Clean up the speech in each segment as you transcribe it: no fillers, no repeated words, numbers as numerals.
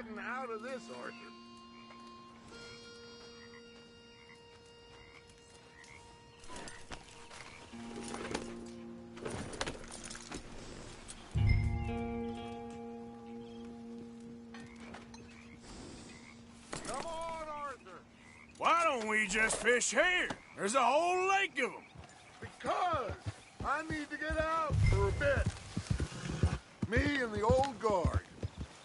getting out of this, Arthur. Come on, Arthur. Why don't we just fish here? There's a whole lake of them. Because I need to get out for a bit. Me and the old guard.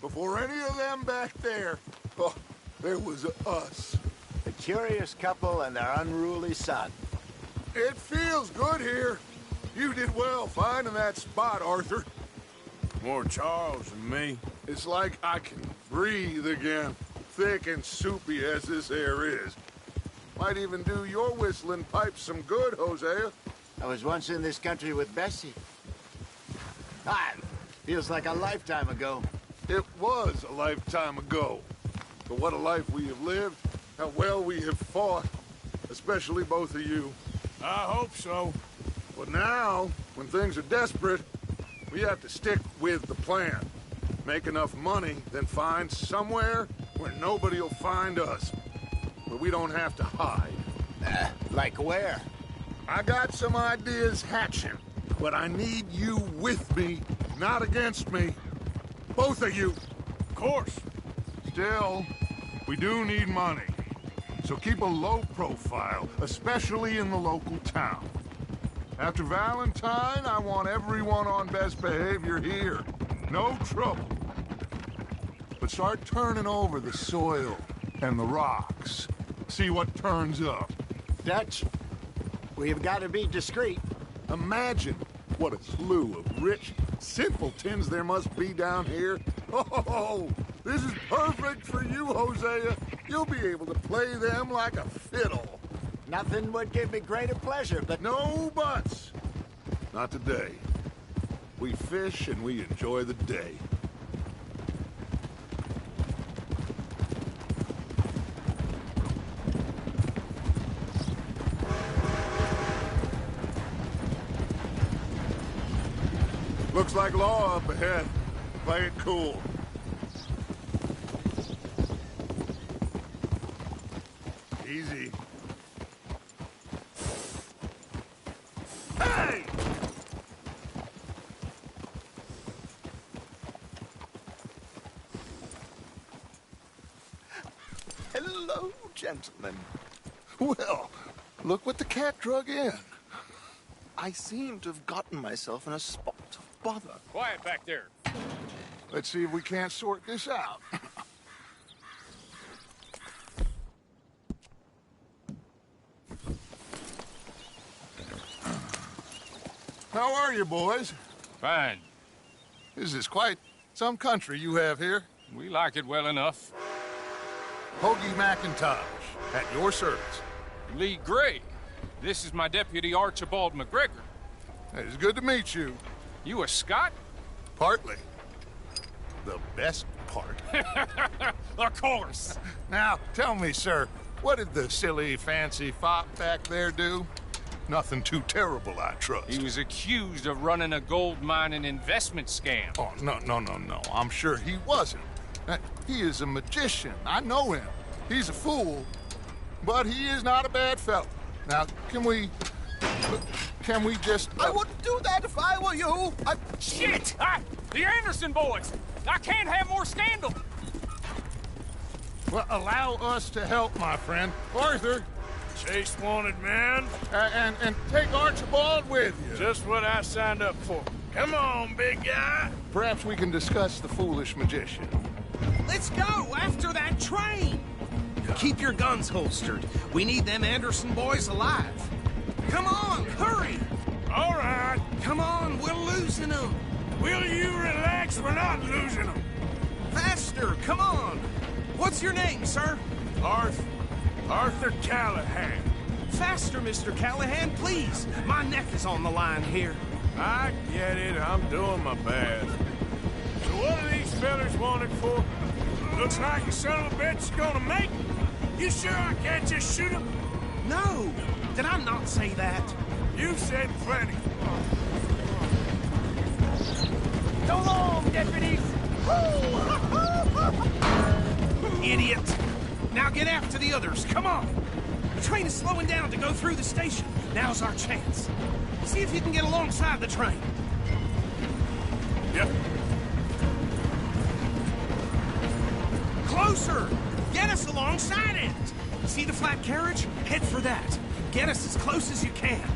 Before any of them back there, oh, there was us. A curious couple and their unruly son. It feels good here. You did well finding that spot, Arthur. More Charles than me. It's like I can breathe again, thick and soupy as this air is. Might even do your whistling pipes some good, Hosea. I was once in this country with Bessie. Feels like a lifetime ago. It was a lifetime ago. But what a life we have lived, how well we have fought, especially both of you. I hope so. But now, when things are desperate, we have to stick with the plan. Make enough money, then find somewhere where nobody will find us. Where we don't have to hide. Like where? I got some ideas hatching, but I need you with me, not against me. Both of you. Of course. Still, we do need money. So keep a low profile, especially in the local town. After Valentine, I want everyone on best behavior here. No trouble. But start turning over the soil and the rocks. See what turns up. Dutch, we've got to be discreet. Imagine what a slew of rich simpletons there must be down here. Oh, this is perfect for you, Hosea. You'll be able to play them like a fiddle. Nothing would give me greater pleasure, but... No buts. Not today. We fish and we enjoy the day. Looks like law up ahead. Play it cool. Easy. Hey! Hello, gentlemen. Well, look what the cat drug in. I seem to have gotten myself in a spot of bother. Quiet back there. Let's see if we can't sort this out. How are you, boys? Fine. This is quite some country you have here. We like it well enough. Hoagie McIntosh, at your service. Lee Gray. This is my deputy, Archibald McGregor. It's good to meet you. You a Scot? Partly. The best part. Of course. Now, tell me, sir, what did the silly, fancy fop back there do? Nothing too terrible, I trust. He was accused of running a gold mining investment scam. Oh, no. I'm sure he wasn't. He is a magician. I know him. He's a fool, but he is not a bad fellow. Now, can we just... I wouldn't do that if I were you. Shit! The Anderson boys! I can't have more scandal! Well, allow us to help, my friend. Arthur, Chase wanted man. and take Archibald with you. Just what I signed up for. Come on, big guy. Perhaps we can discuss the foolish magician. Let's go after that train! Keep your guns holstered. We need them Anderson boys alive. Come on, hurry! All right. Come on, we're losing them. Will you relax? We're not losing them. Faster, come on. What's your name, sir? Arthur Callahan. Faster, Mr. Callahan, please. My neck is on the line here. I get it. I'm doing my best. So what are these fellas wanted for? Looks like a son of a bitch is gonna make it. You sure I can't just shoot him? No, did I not say that? You said plenty. So long, deputies. Idiot! Now get after the others, come on! The train is slowing down to go through the station. Now's our chance. See if you can get alongside the train. Yep. Closer! Get us alongside it! See the flat carriage? Head for that. Get us as close as you can.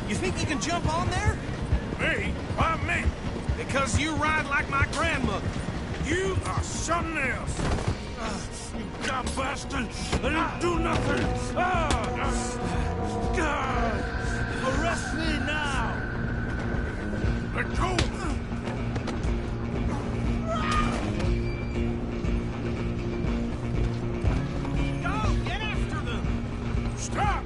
You think you can jump on there? Me? Why me? Because you ride like my grandmother. You are something else. You dumb bastard! I didn't do nothing! Arrest me now! Let go! Go! Get after them! Stop!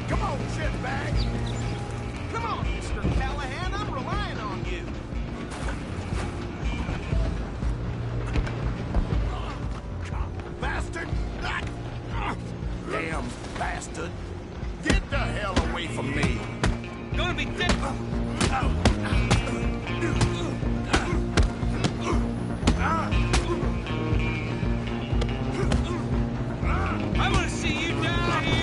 Come on, shitbag! Come on, Mr. Callahan, I'm relying on you. Bastard! Damn bastard! Get the hell away from me! Gonna be dead! I'm gonna see you die here!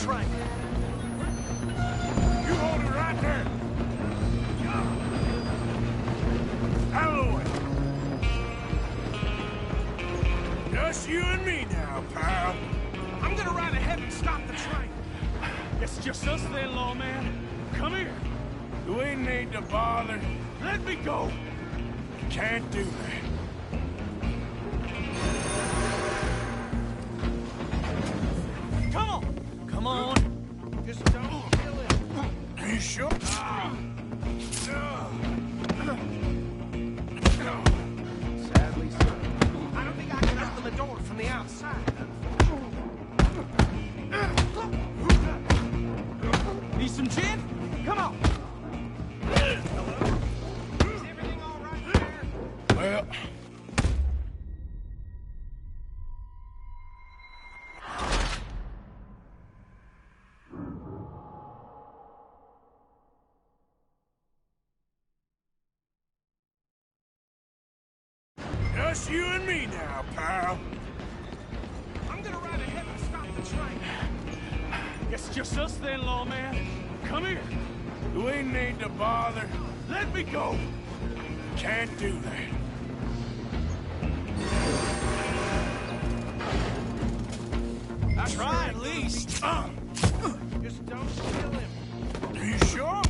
train. You hold it right there. Out of the way. Just you and me now, pal. I'm gonna ride ahead and stop the train. It's just us then, lawman. Come here. Do we need to bother? Let me go. Can't do that. Come on. Come on. Just don't kill him. You sure? Sadly, sir. I don't think I can open the door from the outside. Need some gin? Come on. Is everything all right there? Well... Just you and me now, pal. I'm gonna ride ahead and stop the train. It's just us then, lawman. Come here. Do we need to bother? Let me go. Can't do that. Try at least. Just don't kill him. Are you sure?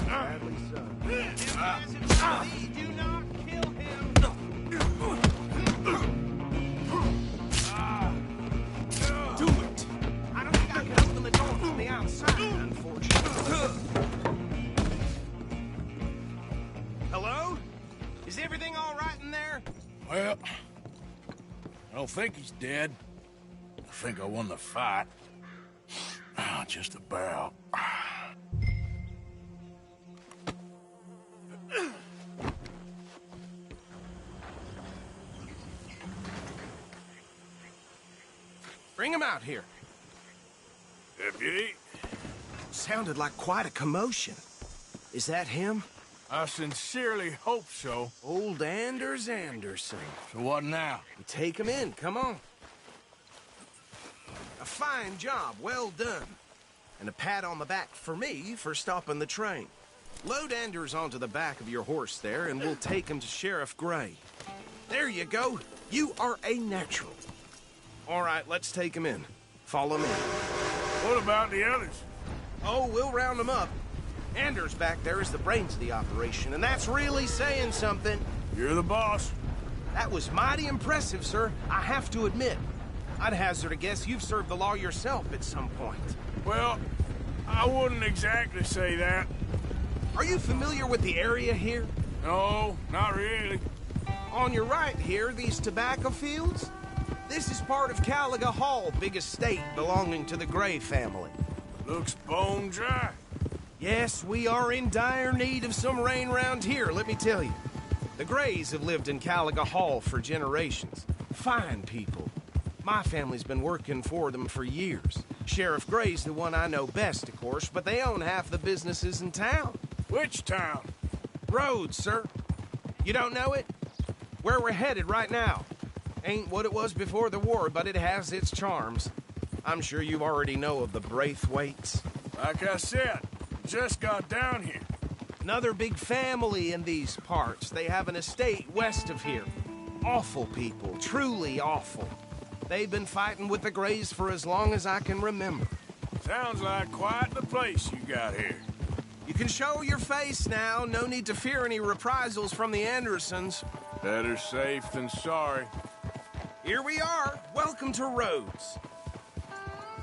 Sadly, sir. Please do not kill him. Do it. I don't think I can open the door from the outside, unfortunately. Hello? Is everything all right in there? Well, I don't think he's dead. I think I won the fight. Just about. Bring him out here. Deputy, Sounded like quite a commotion. Is that him? I sincerely hope so. Old Anders Anderson. So what now? You take him in, come on. A fine job, well done. And a pat on the back for me for stopping the train. Load Anders onto the back of your horse there, and we'll take him to Sheriff Gray. There you go. You are a natural. All right, let's take him in. Follow me. What about the others? Oh, we'll round them up. Anders back there is the brains of the operation, and that's really saying something. You're the boss. That was mighty impressive, sir. I have to admit. I'd hazard a guess you've served the law yourself at some point. Well, I wouldn't exactly say that. Are you familiar with the area here? No, not really. On your right here, these tobacco fields? This is part of Caliga Hall, big estate belonging to the Gray family. Looks bone dry. Yes, we are in dire need of some rain round here, let me tell you. The Grays have lived in Caliga Hall for generations. Fine people. My family's been working for them for years. Sheriff Gray's the one I know best, of course, but they own half the businesses in town. Which town? Rhodes, sir. You don't know it? Where we're headed right now. Ain't what it was before the war, but it has its charms. I'm sure you already know of the Braithwaites. Like I said, just got down here. Another big family in these parts. They have an estate west of here. Awful people, truly awful. They've been fighting with the Grays for as long as I can remember. Sounds like quite the place you got here. You can show your face now. No need to fear any reprisals from the Andersons. Better safe than sorry. Here we are. Welcome to Rhodes.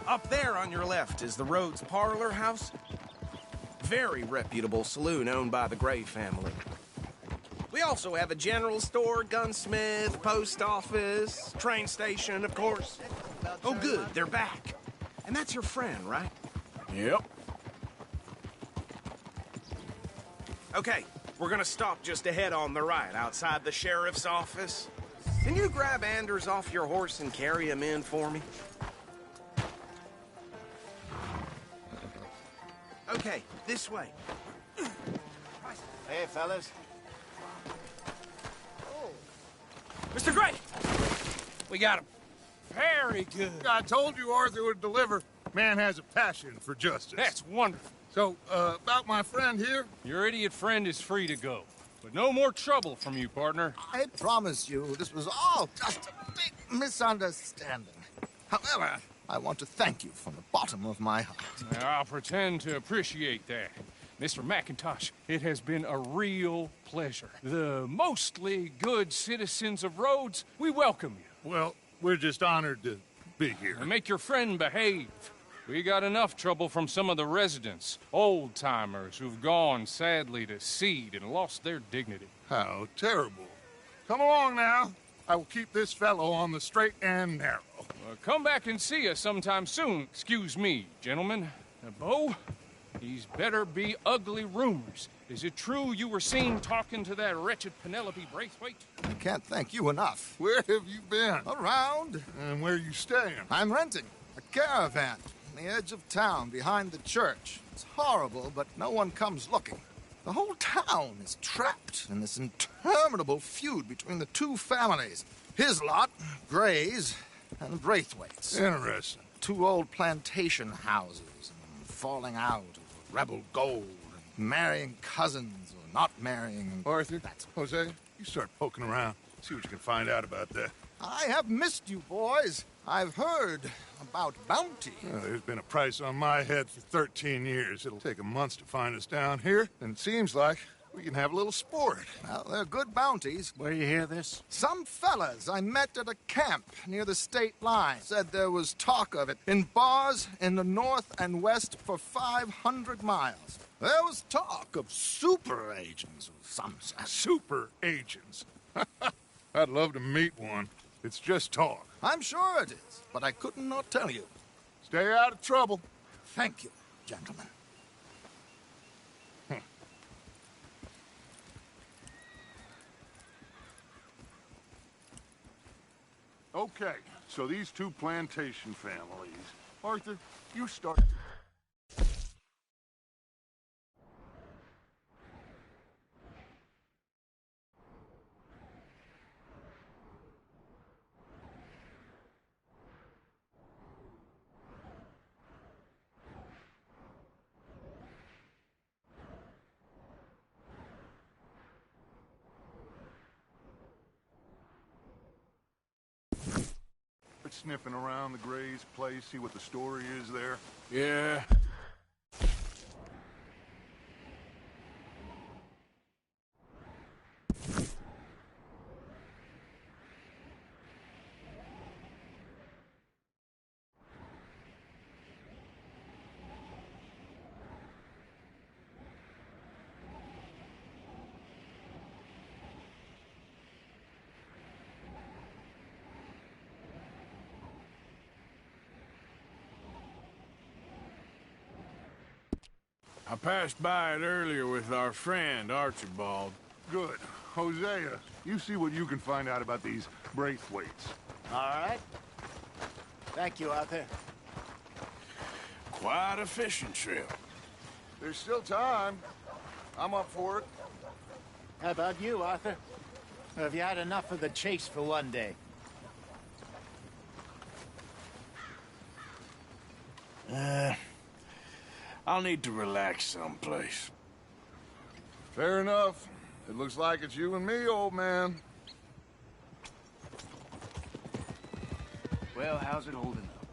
Up there on your left is the Rhodes Parlor House. Very reputable saloon owned by the Gray family. We also have a general store, gunsmith, post office, train station, of course. Oh, good, they're back. And that's your friend, right? Yep. Okay, we're gonna stop just ahead on the right, outside the sheriff's office. Can you grab Anders off your horse and carry him in for me? Okay, this way. Hey, fellas. Mr. Gray! We got him. Very good. I told you Arthur would deliver. Man has a passion for justice. That's wonderful. So, about my friend here? Your idiot friend is free to go. But no more trouble from you, partner. I promise you, this was all just a big misunderstanding. However, I want to thank you from the bottom of my heart. I'll pretend to appreciate that. Mr. McIntosh, it has been a real pleasure. The mostly good citizens of Rhodes, we welcome you. Well, we're just honored to be here. And make your friend behave. We got enough trouble from some of the residents, old-timers who've gone, sadly, to seed and lost their dignity. How terrible. Come along now. I will keep this fellow on the straight and narrow. Come back and see us sometime soon. Excuse me, gentlemen. Bo, these better be ugly rumors. Is it true you were seen talking to that wretched Penelope Braithwaite? I can't thank you enough. Where have you been? Around. And where are you staying? I'm renting a caravan on the edge of town behind the church. It's horrible, but no one comes looking. The whole town is trapped in this interminable feud between the two families. His lot, Gray's, and the Braithwaites. Interesting. Two old plantation houses, and falling out over rebel gold, and marrying cousins or not marrying. Arthur, Jose, you start poking around. See what you can find out about that. I have missed you, boys. I've heard about bounty. There's been a price on my head for 13 years. It'll take a month to find us down here, and it seems like we can have a little sport. Well, they're good bounties. Where you hear this? Some fellas I met at a camp near the state line said there was talk of it in bars in the north and west for 500 miles. There was talk of super agents of some sort. Super agents. I'd love to meet one. It's just talk. I'm sure it is, but I couldn't not tell you. Stay out of trouble. Thank you, gentlemen. Okay, so these two plantation families. Arthur, you start. Sniffing around the Gray's place, see what the story is there. Yeah. I passed by it earlier with our friend, Archibald. Good. Hosea, you see what you can find out about these Braithwaites. All right. Thank you, Arthur. Quite a fishing trip. There's still time. I'm up for it. How about you, Arthur? Have you had enough of the chase for one day? I'll need to relax someplace. Fair enough. It looks like it's you and me, old man. Well, how's it holding up?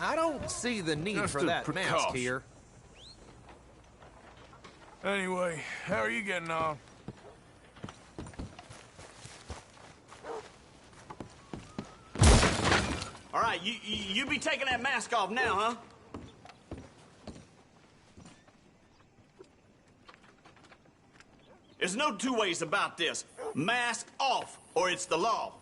I don't see the need Just for a that mask precaution. here. Anyway, how are you getting on? All right, you be taking that mask off now, huh? There's no two ways about this. Mask off, or it's the law.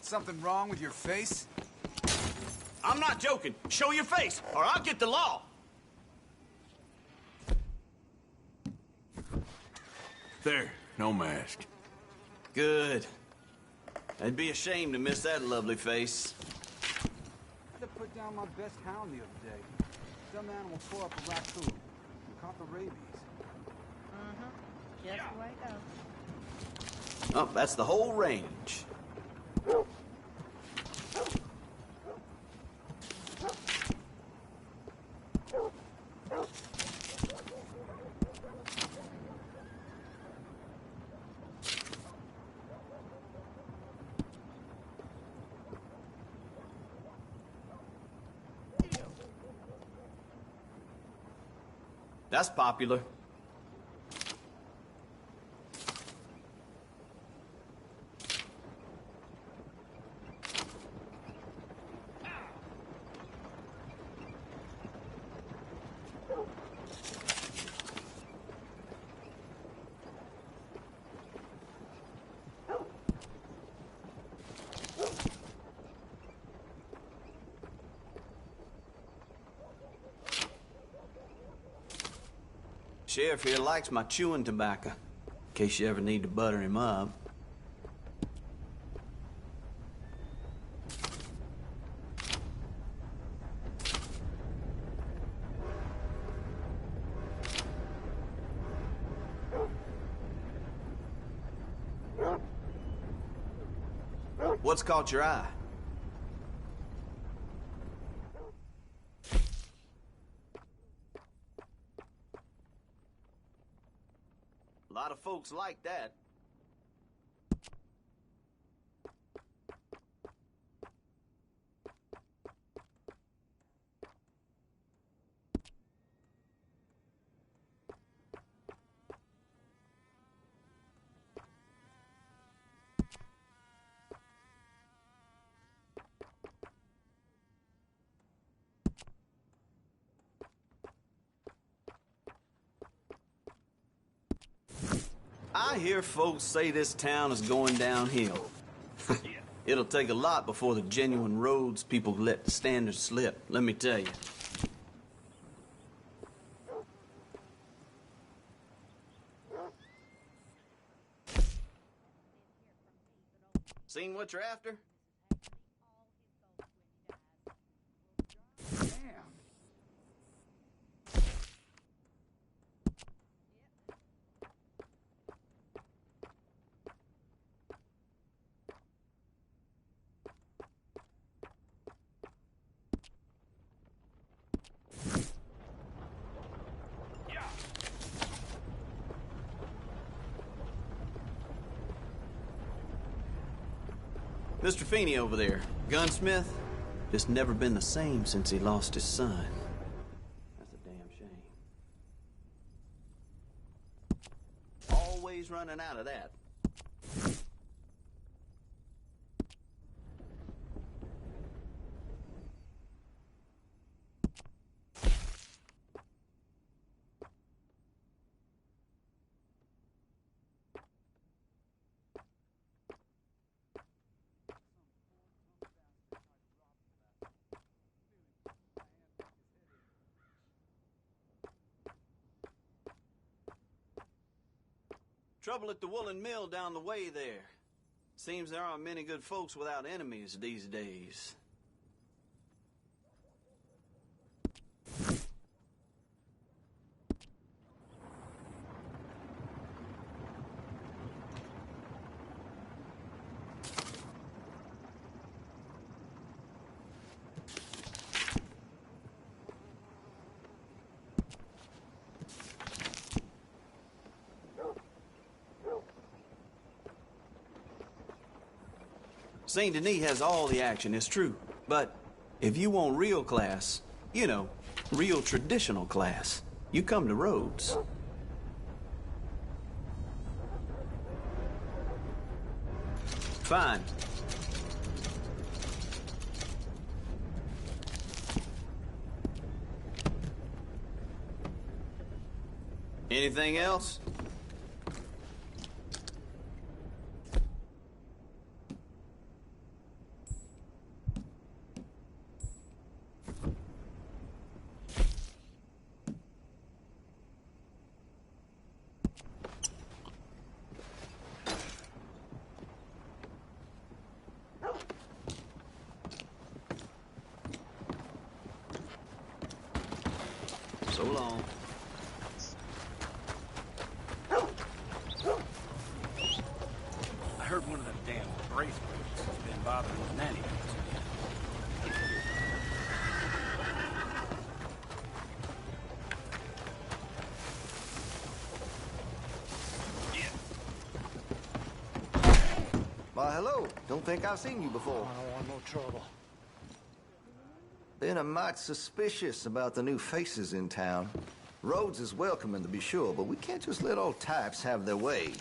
Something wrong with your face? I'm not joking. Show your face, or I'll get the law. There, no mask. Good. I'd be ashamed to miss that lovely face. down my best hound the other day. Some animal tore up a raccoon and caught the rabies. Just the way it goes. Oh, that's the whole range. That's popular. Sheriff here likes my chewing tobacco, in case you ever need to butter him up. What's caught your eye? A lot of folks like that. I hear folks say this town is going downhill. It'll take a lot before the genuine Rhodes people let the standards slip, let me tell you. Seen what you're after? Mr. Feeney over there, gunsmith, just never been the same since he lost his son. That's a damn shame. Always running out of that. Trouble at the woolen mill down the way there. Seems there aren't many good folks without enemies these days. St. Denis has all the action, it's true. But if you want real class, you know, real traditional class, you come to Rhodes. Fine. Anything else? So long. I heard one of them damn braithwaites has been bothering his nanny. Why, hello. Don't think I've seen you before. I don't want no trouble. Been a mite suspicious about the new faces in town. Rhodes is welcoming, to be sure, but we can't just let old types have their way.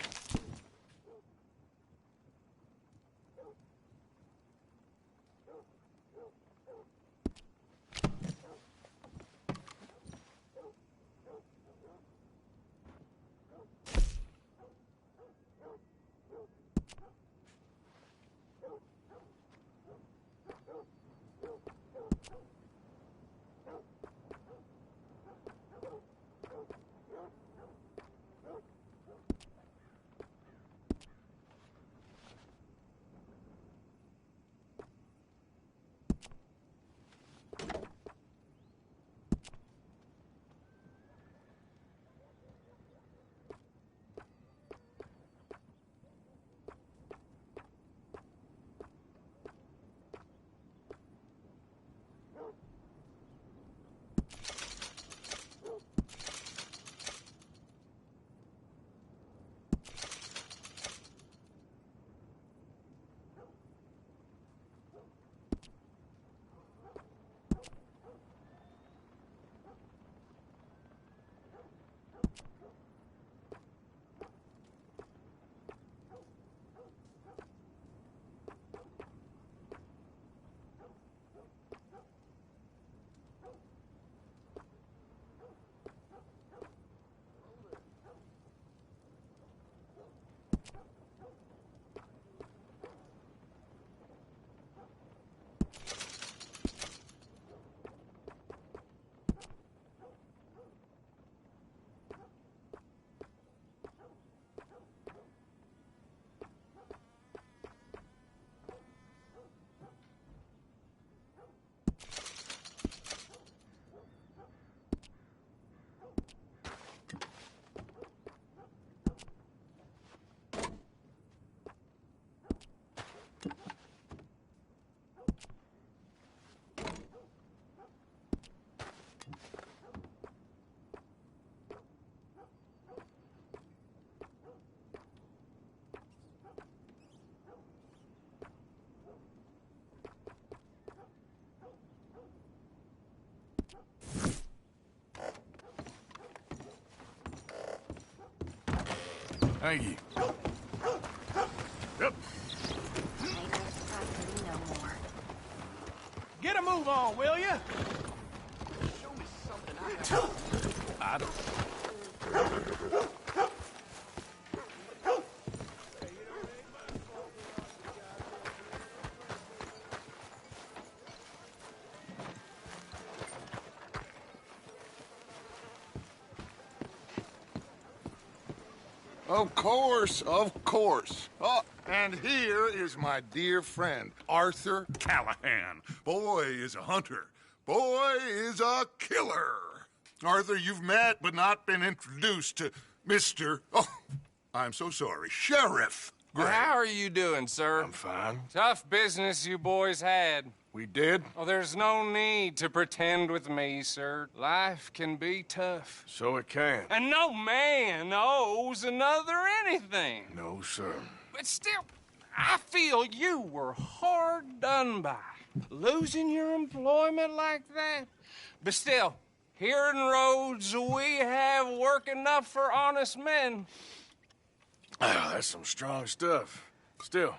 Thank you. Yep. Get a move on, will you? Show me something I don't... Of course, of course. Oh, and here is my dear friend, Arthur Callahan. Boy is a hunter. Boy is a killer. Arthur, you've met but not been introduced to Mr. Oh, I'm so sorry, Sheriff Gray. How are you doing, sir? I'm fine. Tough business you boys had. We did? Oh, there's no need to pretend with me, sir. Life can be tough. So it can. And no man owes another anything. No, sir. But still, I feel you were hard done by. Losing your employment like that. But still, here in Rhodes, we have work enough for honest men. Oh, that's some strong stuff. Still,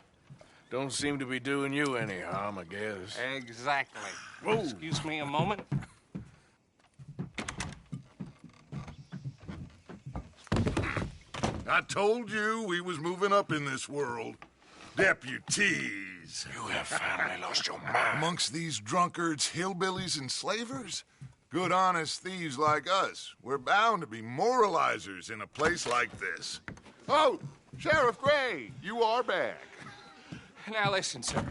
don't seem to be doing you any harm, I guess. Exactly. Whoa. Excuse me a moment. I told you we was moving up in this world. Deputies. You have finally lost your mind. Amongst these drunkards, hillbillies, and slavers? Good, honest thieves like us. We're bound to be moralizers in a place like this. Oh, Sheriff Gray, you are back. Now listen, sir.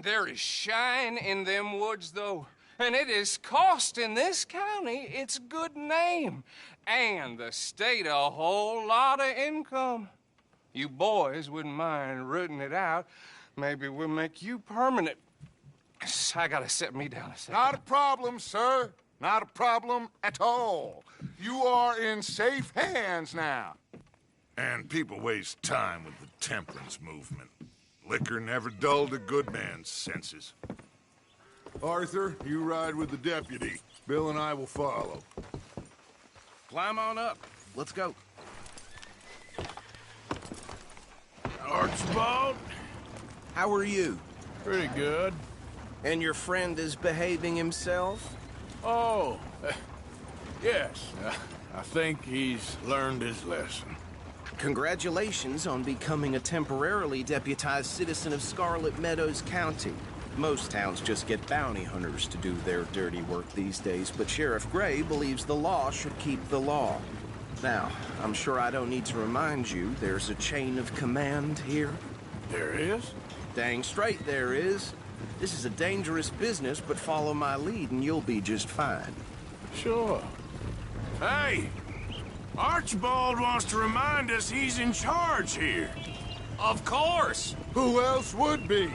There is shine in them woods, though. And it is costing this county its good name and the state a whole lot of income. You boys wouldn't mind rooting it out. Maybe we'll make you permanent. I gotta set me down a second. Not a problem, sir. Not a problem at all. You are in safe hands now. And people waste time with the temperance movement. Liquor never dulled a good man's senses. Arthur, you ride with the deputy. Bill and I will follow. Climb on up. Let's go. Archibald? How are you? Pretty good. And your friend is behaving himself? Oh, yes. I think he's learned his lesson. Congratulations on becoming a temporarily deputized citizen of Scarlet Meadows County. Most towns just get bounty hunters to do their dirty work these days, but Sheriff Gray believes the law should keep the law. Now, I'm sure I don't need to remind you there's a chain of command here. There is? Dang straight there is. This is a dangerous business, but follow my lead and you'll be just fine. Sure. Hey! Archibald wants to remind us he's in charge here. Of course! Who else would be?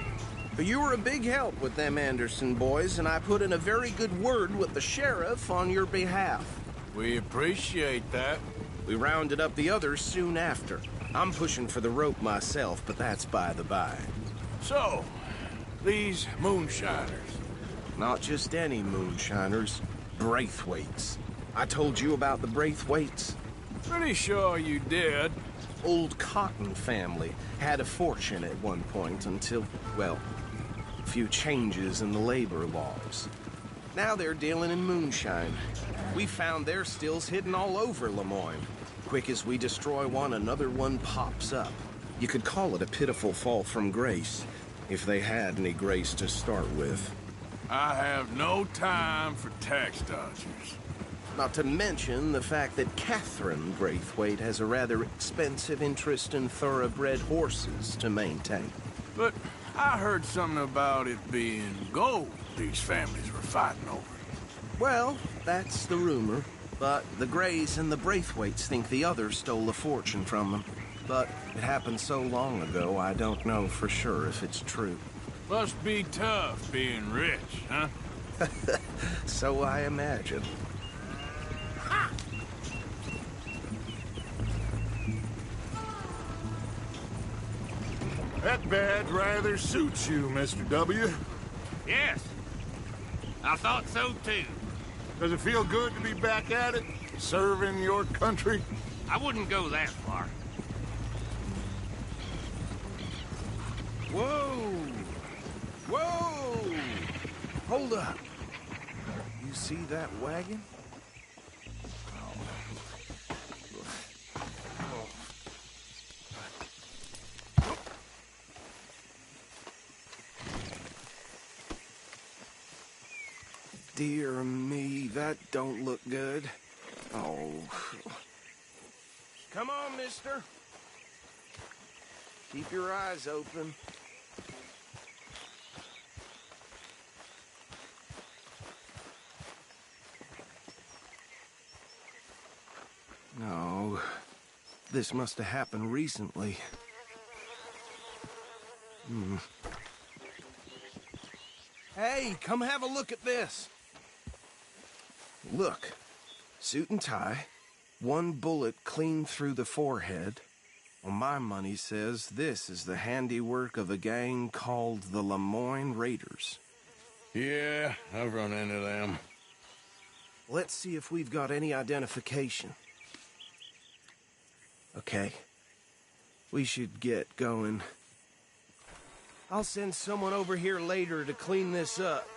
You were a big help with them Anderson boys, and I put in a very good word with the sheriff on your behalf. We appreciate that. We rounded up the others soon after. I'm pushing for the rope myself, but that's by the by. So, these moonshiners. Not just any moonshiners, Braithwaites. I told you about the Braithwaites? Pretty sure you did. Old Cotton family had a fortune at one point until, well, a few changes in the labor laws. Now they're dealing in moonshine. We found their stills hidden all over Lemoyne. Quick as we destroy one, another one pops up. You could call it a pitiful fall from grace, if they had any grace to start with. I have no time for tax dodgers. Not to mention the fact that Catherine Braithwaite has a rather expensive interest in thoroughbred horses to maintain. But I heard something about it being gold these families were fighting over. Well, that's the rumor. But the Grays and the Braithwaites think the others stole a fortune from them. But it happened so long ago, I don't know for sure if it's true. Must be tough being rich, huh? So I imagine. That badge rather suits you, Mr. W. Yes. I thought so, too. Does it feel good to be back at it? Serving your country? I wouldn't go that far. Whoa! Whoa! Hold up. You see that wagon? Dear me, that don't look good. Oh. Come on, mister. Keep your eyes open. No. This must have happened recently. Hey, come have a look at this. Look, suit and tie, one bullet clean through the forehead. Well, my money says this is the handiwork of a gang called the Lemoyne Raiders. Yeah, I've run into them. Let's see if we've got any identification. Okay, we should get going. I'll send someone over here later to clean this up.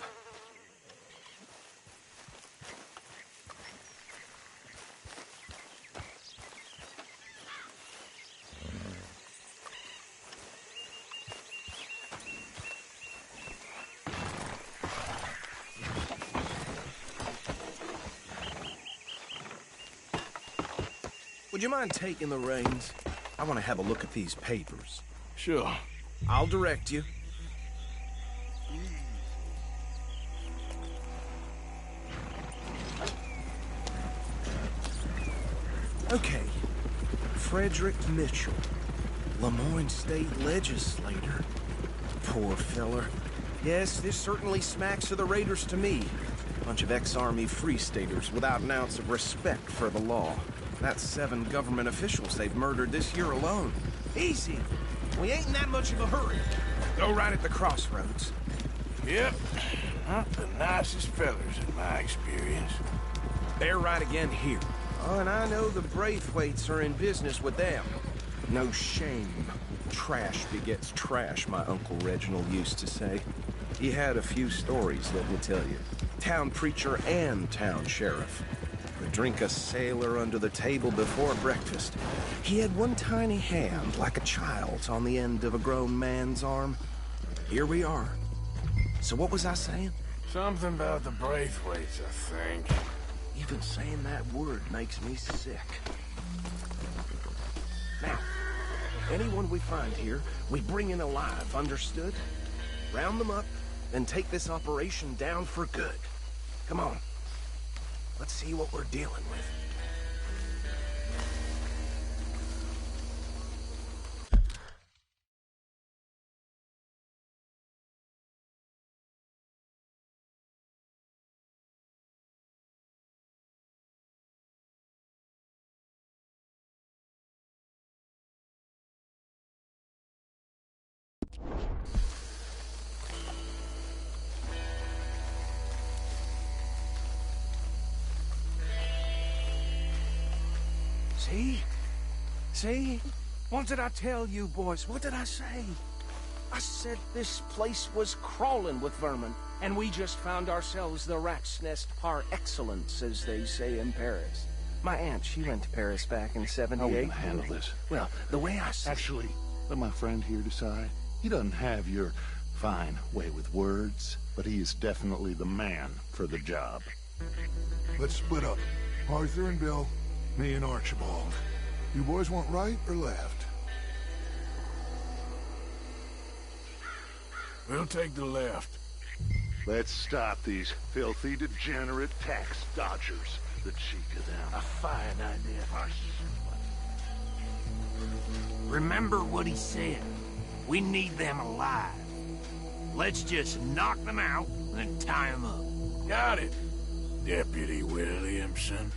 Would you mind taking the reins? I want to have a look at these papers. Sure. I'll direct you. Okay. Frederick Mitchell, Lemoyne State Legislator. Poor feller. Yes, this certainly smacks of the Raiders to me. Bunch of ex-Army Free Staters without an ounce of respect for the law. That's 7 government officials they've murdered this year alone. Easy. We ain't in that much of a hurry. Go right at the crossroads. Yep. Not the nicest fellers in my experience. They're right again here. Oh, and I know the Braithwaites are in business with them. No shame. Trash begets trash, my Uncle Reginald used to say. He had a few stories, let me tell you. Town preacher and town sheriff. Would drink a sailor under the table before breakfast. He had one tiny hand, like a child's, on the end of a grown man's arm. Here we are. So what was I saying? Something about the Braithwaites, I think. Even saying that word makes me sick. Now, anyone we find here, we bring in alive, understood? Round them up, and take this operation down for good. Come on. Let's see what we're dealing with. See? See? What did I tell you, boys? What did I say? I said this place was crawling with vermin, and we just found ourselves the rat's nest par excellence, as they say in Paris. My aunt, she went to Paris back in '78. How are we gonna handle this? Well, the way I see... Actually, let my friend here decide. He doesn't have your fine way with words, but he is definitely the man for the job. Let's split up. Arthur and Bill, me and Archibald. You boys want right or left? We'll take the left. Let's stop these filthy, degenerate tax dodgers. The cheek of them. A fine idea. Remember what he said. We need them alive. Let's just knock them out and tie them up. Got it, Deputy Williamson.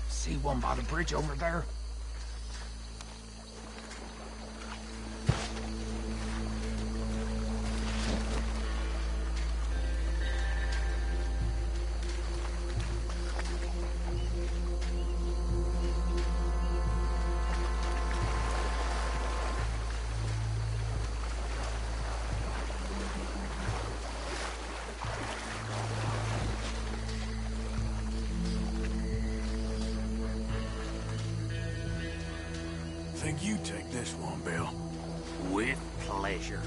See one by the bridge over there? Think you take this one, Bill. With pleasure.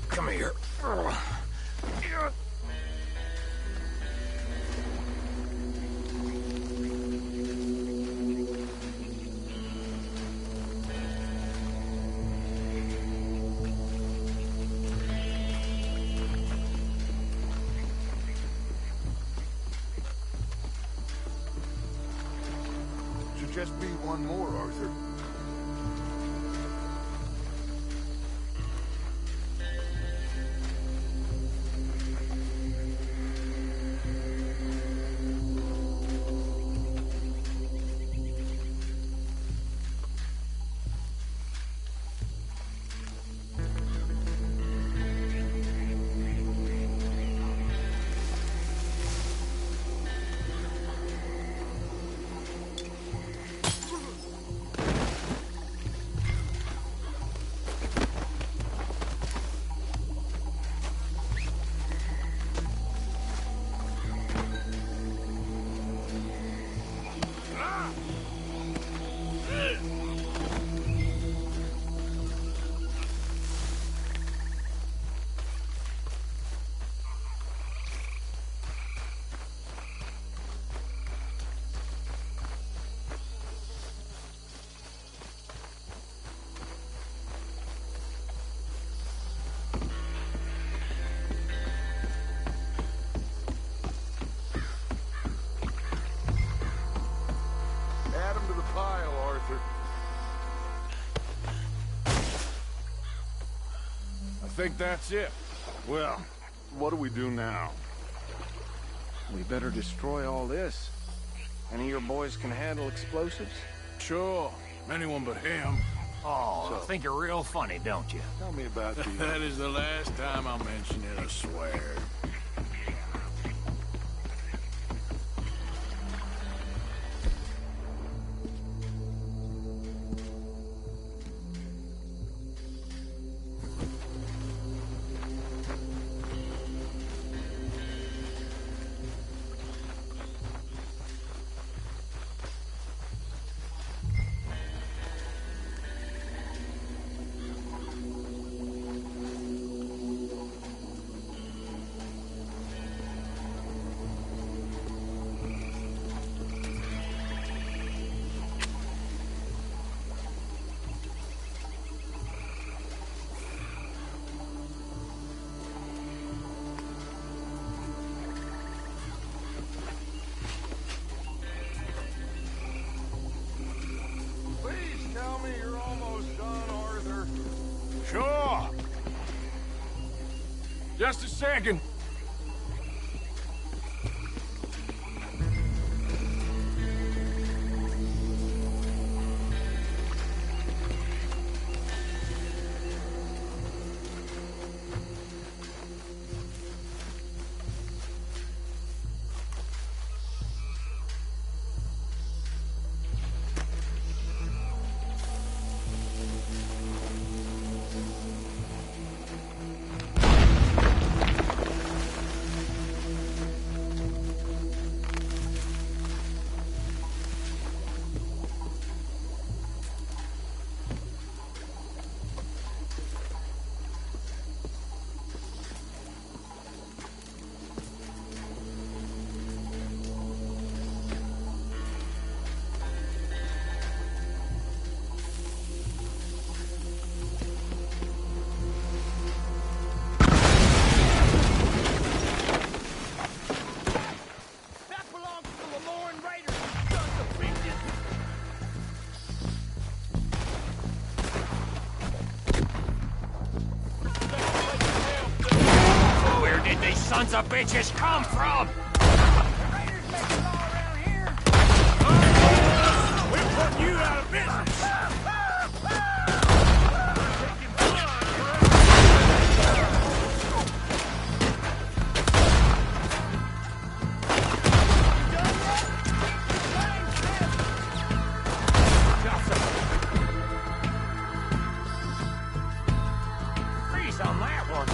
Come here. Should just be one more, Arthur. to the pile, Arthur. I think that's it. Well, what do we do now? We better destroy all this. Any of your boys can handle explosives? Sure. Anyone but him. Oh, I think you're real funny, don't you? Tell me about the... That is the last time I'll mention it, I swear. Please tell me you're almost done, Arthur. Sure. Just a second. Where did these sons of bitches come from? We're putting you out of business. Freeze on that one.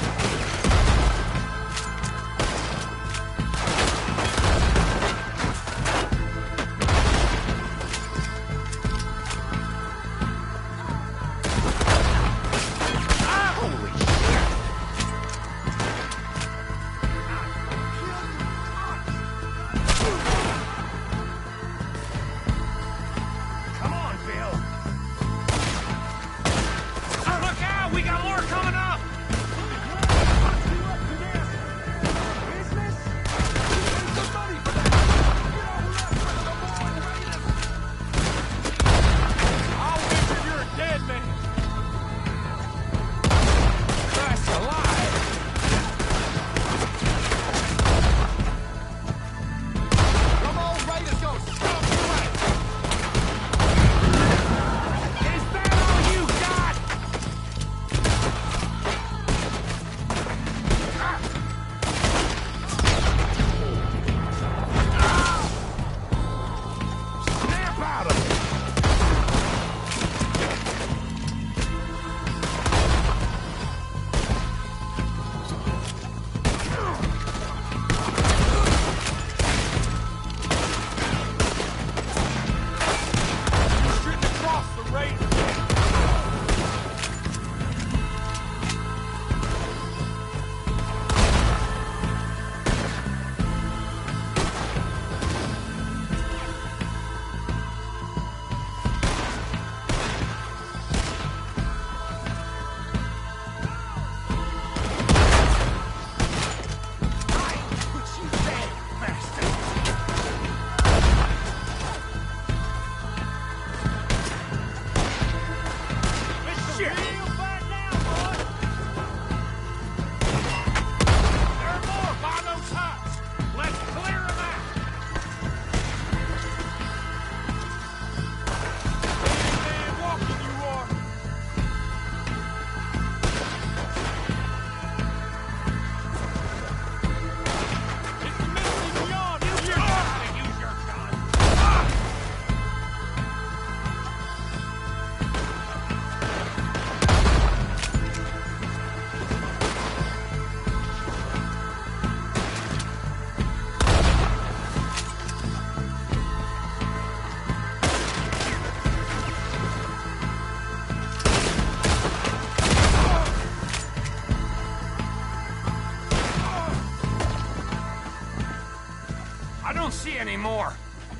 anymore.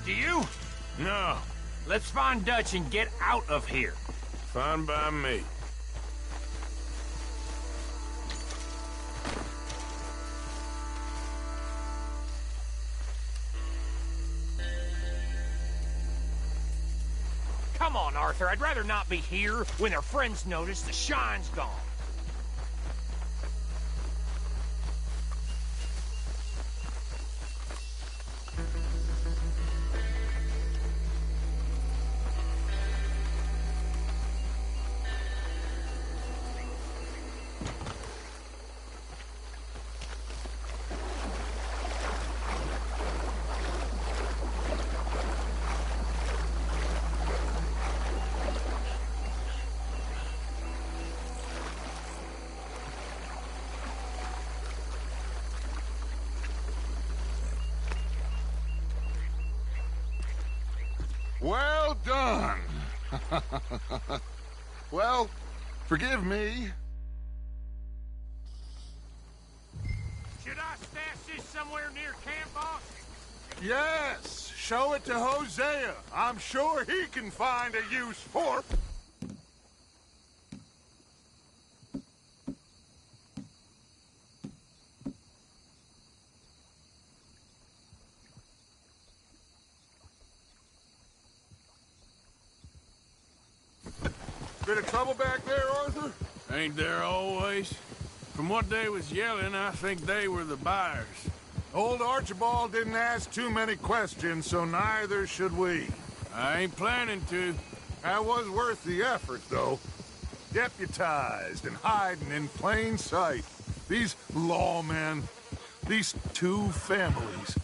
Do you? No. Let's find Dutch and get out of here. Fine by me. Come on, Arthur. I'd rather not be here when their friends notice the shine's gone. Well done. Well, forgive me. Should I stash this somewhere near camp, boss? Yes, show it to Hosea. I'm sure he can find a use for it. Bit of trouble back there, Arthur? Ain't there always? From what they was yelling, I think they were the buyers. Old Archibald didn't ask too many questions, so neither should we. I ain't planning to. That was worth the effort, though. Deputized and hiding in plain sight. These lawmen, these two families.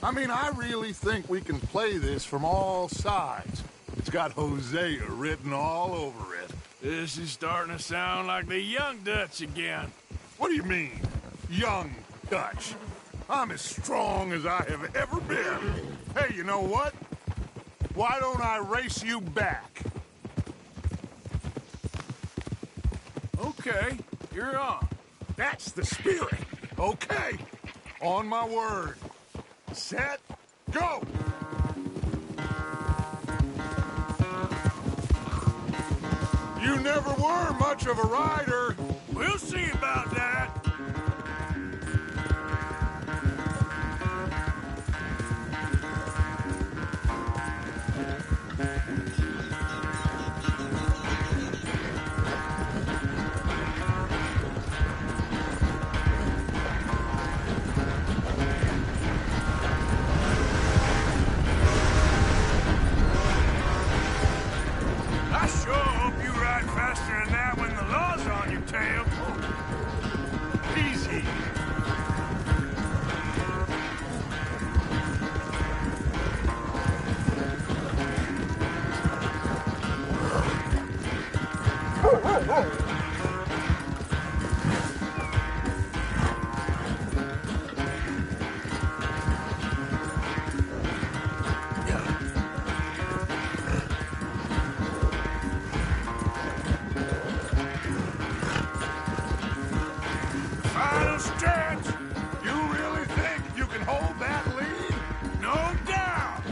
I mean, I really think we can play this from all sides. It's got Hosea written all over it. This is starting to sound like the young Dutch again. What do you mean, young Dutch? I'm as strong as I have ever been. Hey, you know what? Why don't I race you back? Okay, you're on. That's the spirit. Okay, on my word. Set, go! You never were much of a rider. We'll see about that. I sure hope you ride faster than that when the law's on your tail. Easy. Final stretch. You really think you can hold that lead? No doubt.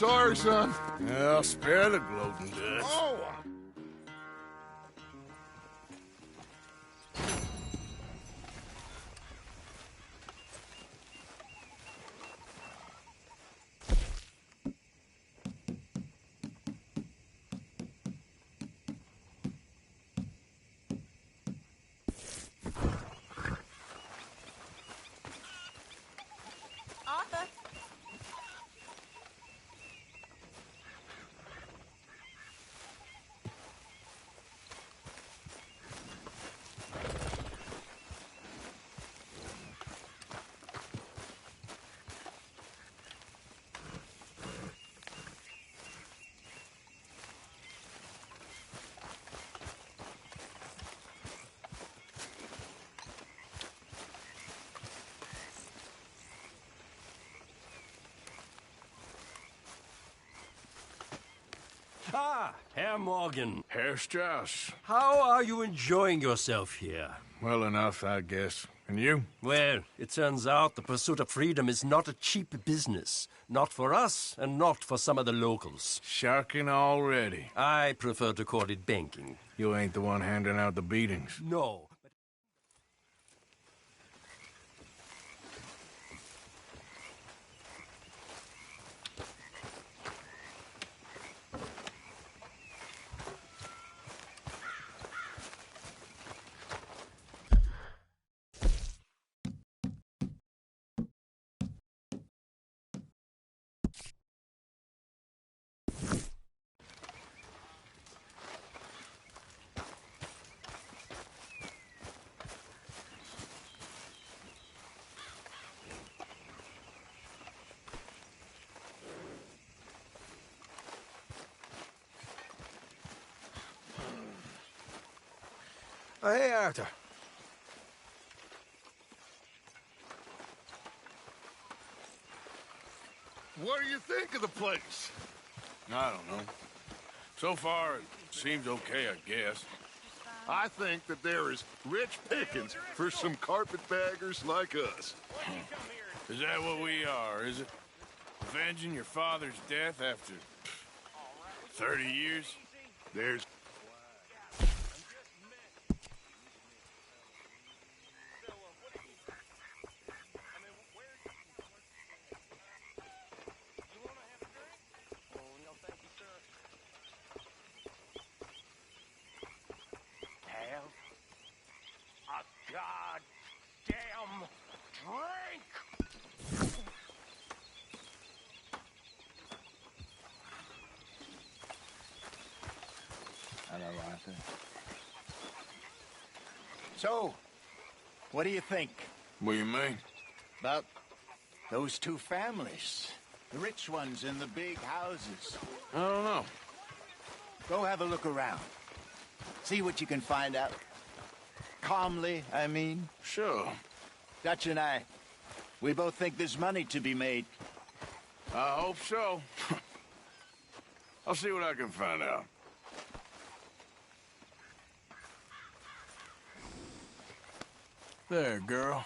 sorry, son. I'll spare the gloating Dutch. Oh! Arthur. Ah, Herr Morgan. Herr Strauss. How are you enjoying yourself here? Well enough, I guess. And you? Well, it turns out the pursuit of freedom is not a cheap business. Not for us, and not for some of the locals. Sharking already. I prefer to call it banking. You ain't the one handing out the beatings. No. Oh, hey, Arthur. What do you think of the place? I don't know. So far, it seems okay, I guess. I think that there is rich pickings for some carpetbaggers like us. Is that what we are, is it? Avenging your father's death after 30 years? There's... Goddamn drink! Hello, Arthur. So, what do you think What do you mean? about those two families? The rich ones in the big houses. I don't know. Go have a look around. See what you can find out. Calmly, I mean. Sure. Dutch and I, we both think there's money to be made. I hope so. I'll see what I can find out. There, girl.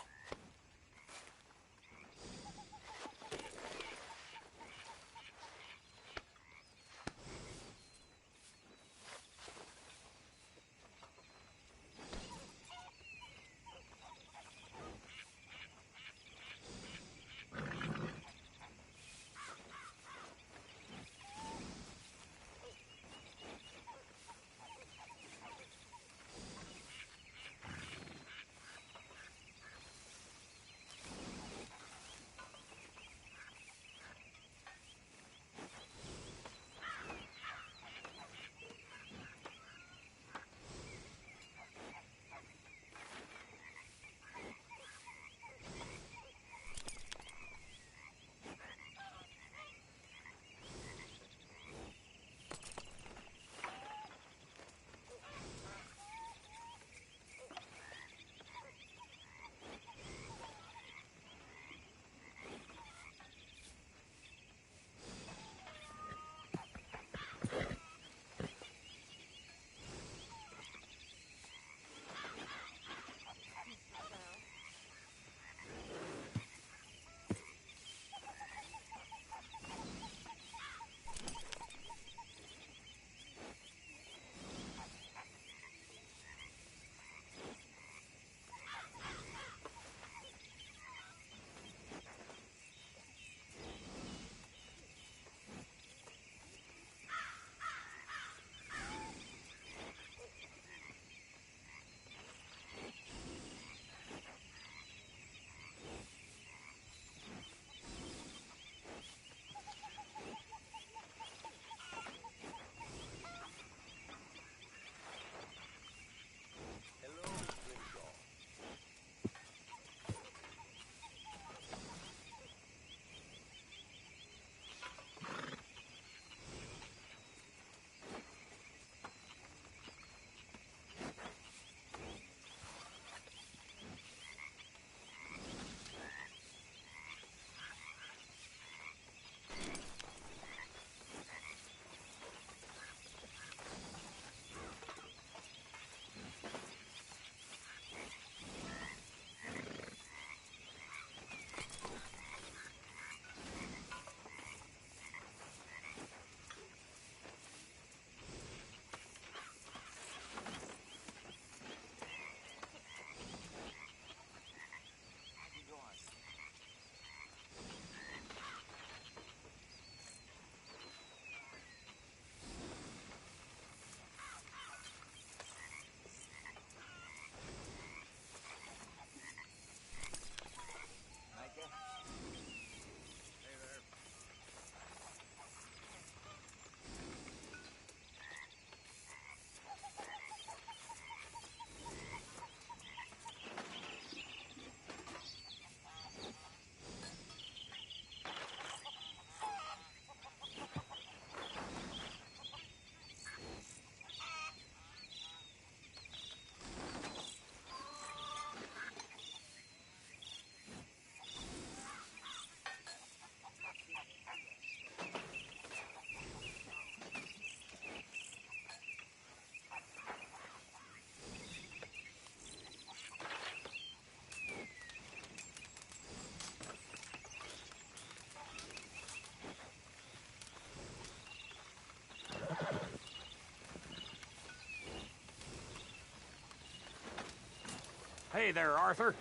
Hey there, Arthur.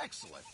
Excellent.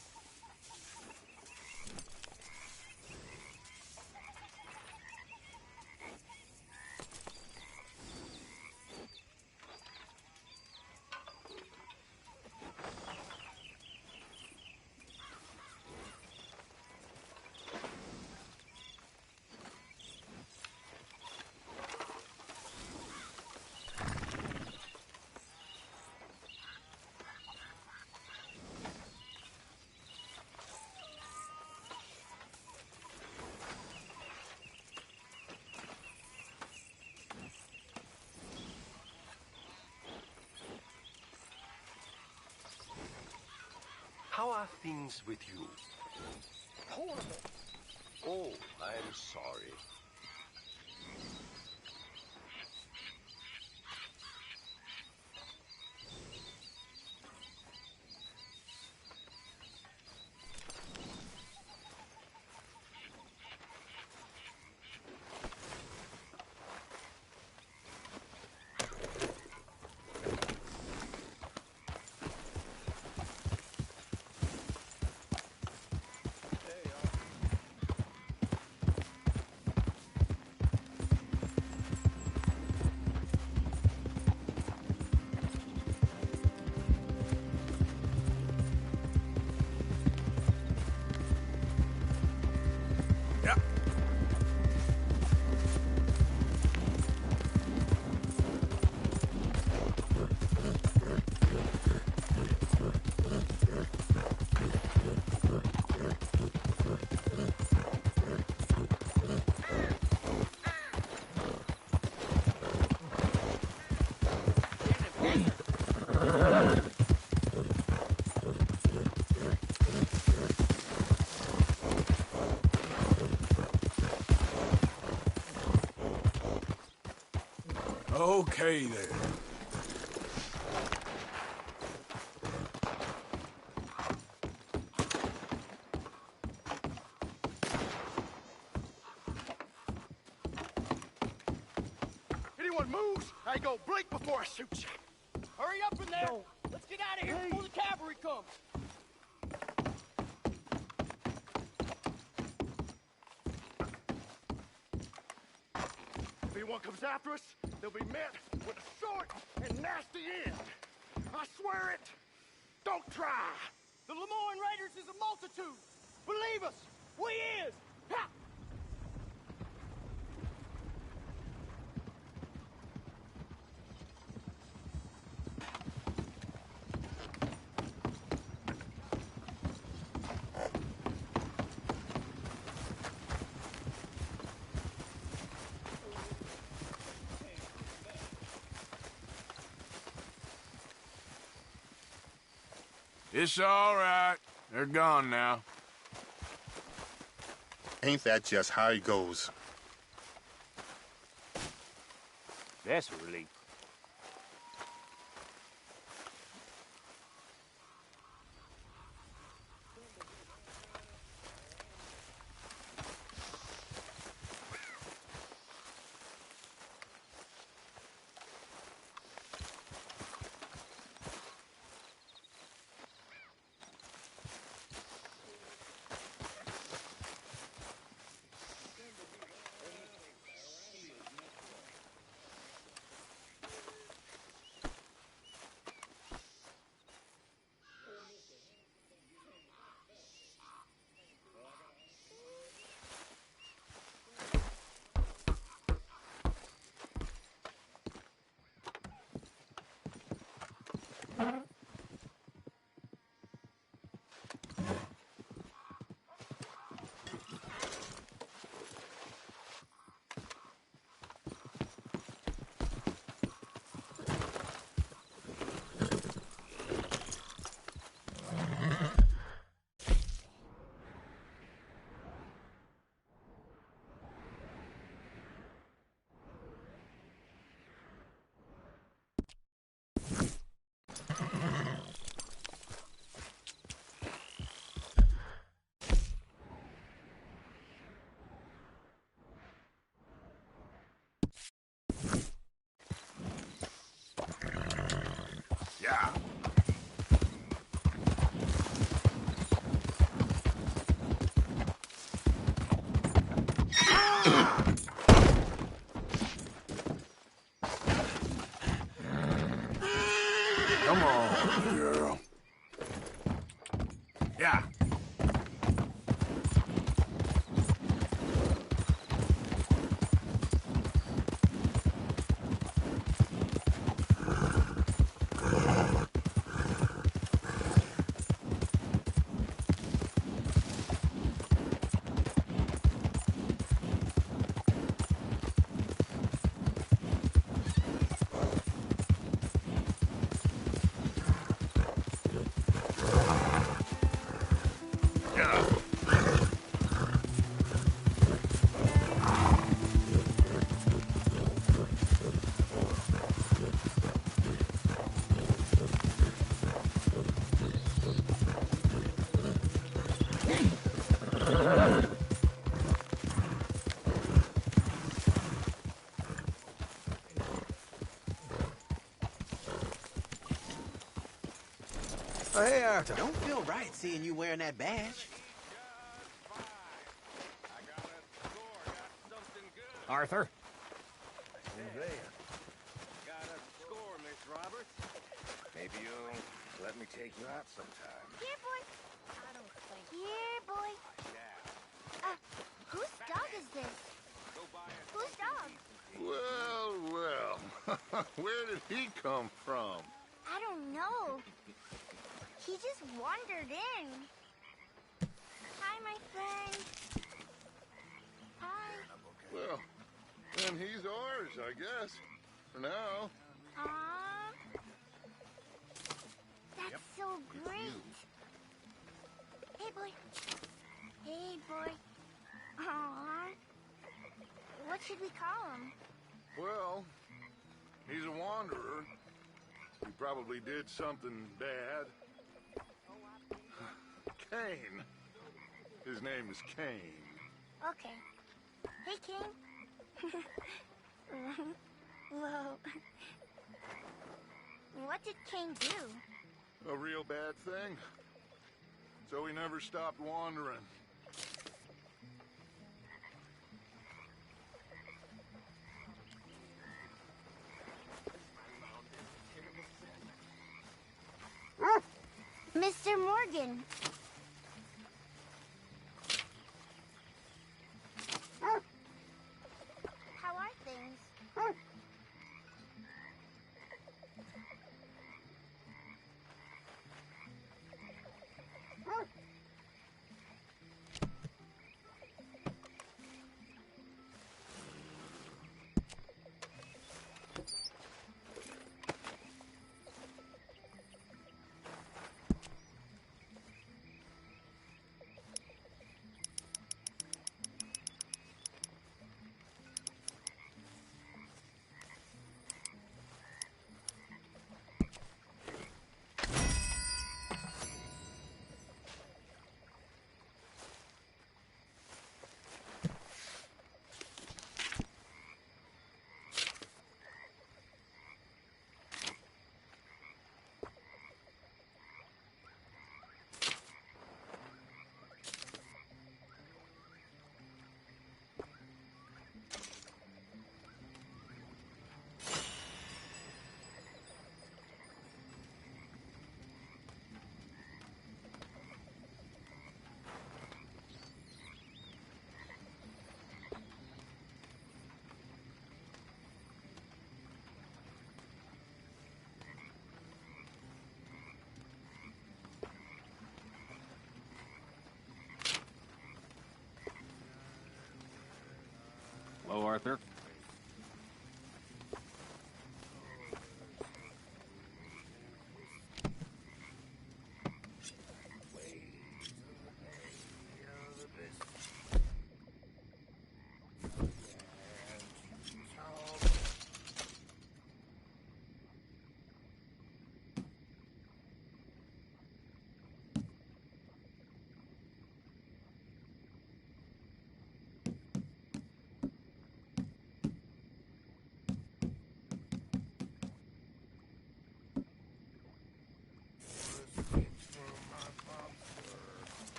How are things with you? Horrible. Oh, I'm sorry. Okay, there. Anyone moves, I go blink before I shoot you. Hurry up in there! Let's get out of here before the cavalry comes! If anyone comes after us, they'll be met with a short and nasty end. I swear it. Don't try. The Lemoyne Raiders is a multitude! Believe us, we is! Ha! It's all right. They're gone now. Ain't that just how it goes? That's a relief. Yeah. Come on, girl. Yeah. Oh, hey, Arthur. Don't feel right seeing you wearing that badge. Arthur? Got a score, Miss Roberts. Maybe you'll let me take you out sometime. Here, boy. I don't think. Here, boy. Whose dog is this? Whose dog? Well, well. Where did he come from? I don't know. He just wandered in. Hi, my friend. Hi. Well, then he's ours, I guess. For now. Aww. That's so great. Hey, boy. Hey, boy. Aww. What should we call him? Well, he's a wanderer. He probably did something bad. Kane. His name is Kane. Okay. Hey, King. Whoa. What did Kane do? A real bad thing. So he never stopped wandering. Mr. Morgan. How are things? Hello, Arthur.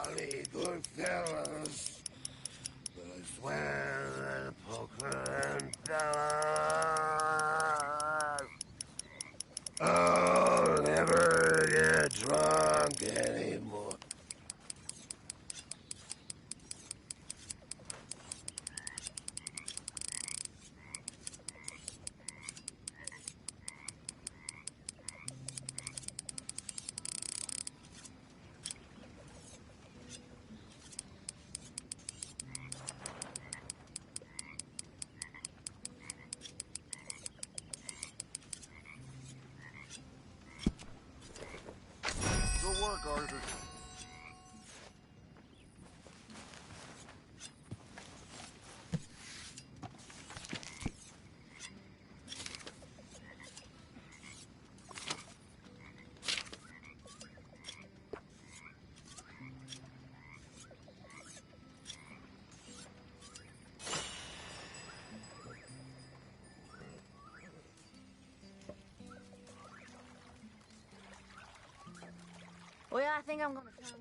jolly good fellas. But I swear that poker and fellas, I'll never get drunk anymore. Good work, Arthur. Well, I think I'm gonna turn in.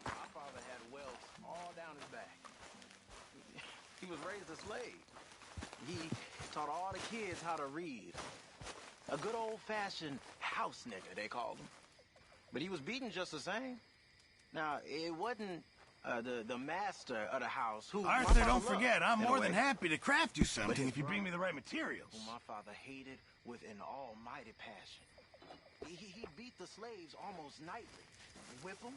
My father had welts all down his back. He was raised a slave. He taught all the kids how to read. A good old-fashioned house nigger, they called him. But he was beaten just the same. Now, it wasn't the master of the house who... Arthur, don't forget, I'm more than happy to craft you something if you bring me the right materials. Who my father hated with an almighty passion. He'd beat the slaves almost nightly. Whip them.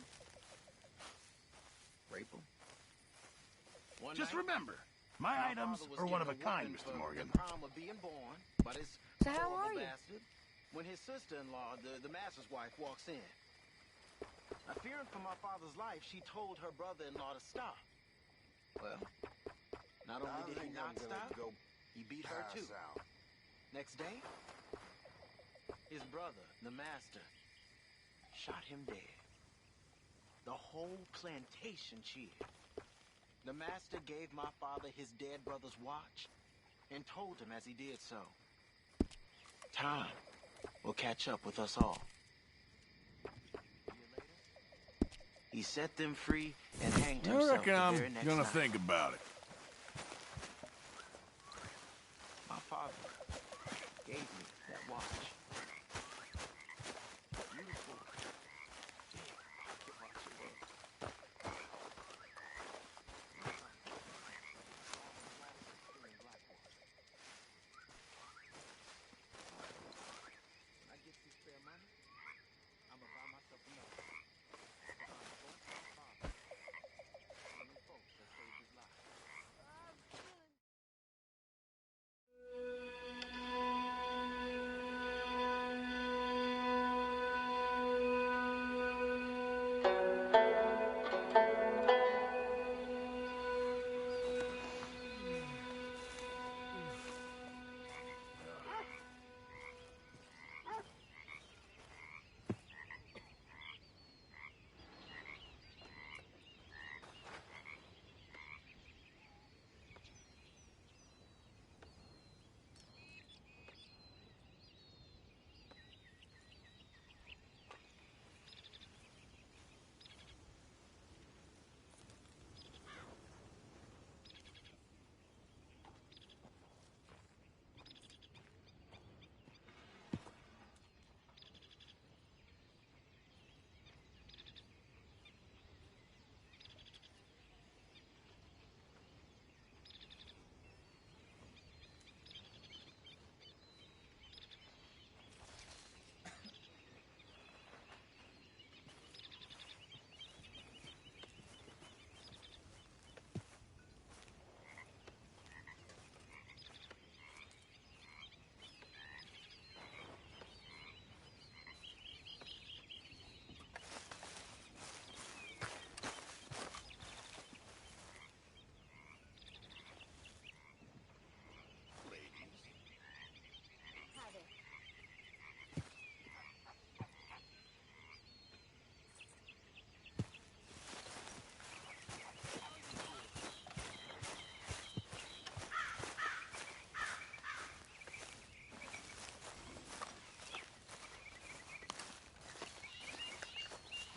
Rape them. Just remember, my items are one of a kind, Mr. Morgan. The crime of being born, but it's so how are you? bastard. When his sister-in-law, the master's wife, walks in. Now, fearing for my father's life, she told her brother-in-law to stop. Well, not only did he not stop, he beat her too. Next day, his brother, the master, shot him dead. The whole plantation cheered. The master gave my father his dead brother's watch and told him as he did so, time will catch up with us all. He set them free and hanged I himself reckon the I'm very next gonna night. think about it. My father gave me that watch. Beautiful. When I get this spare money, I'm gonna buy myself another. Folks that saved his life.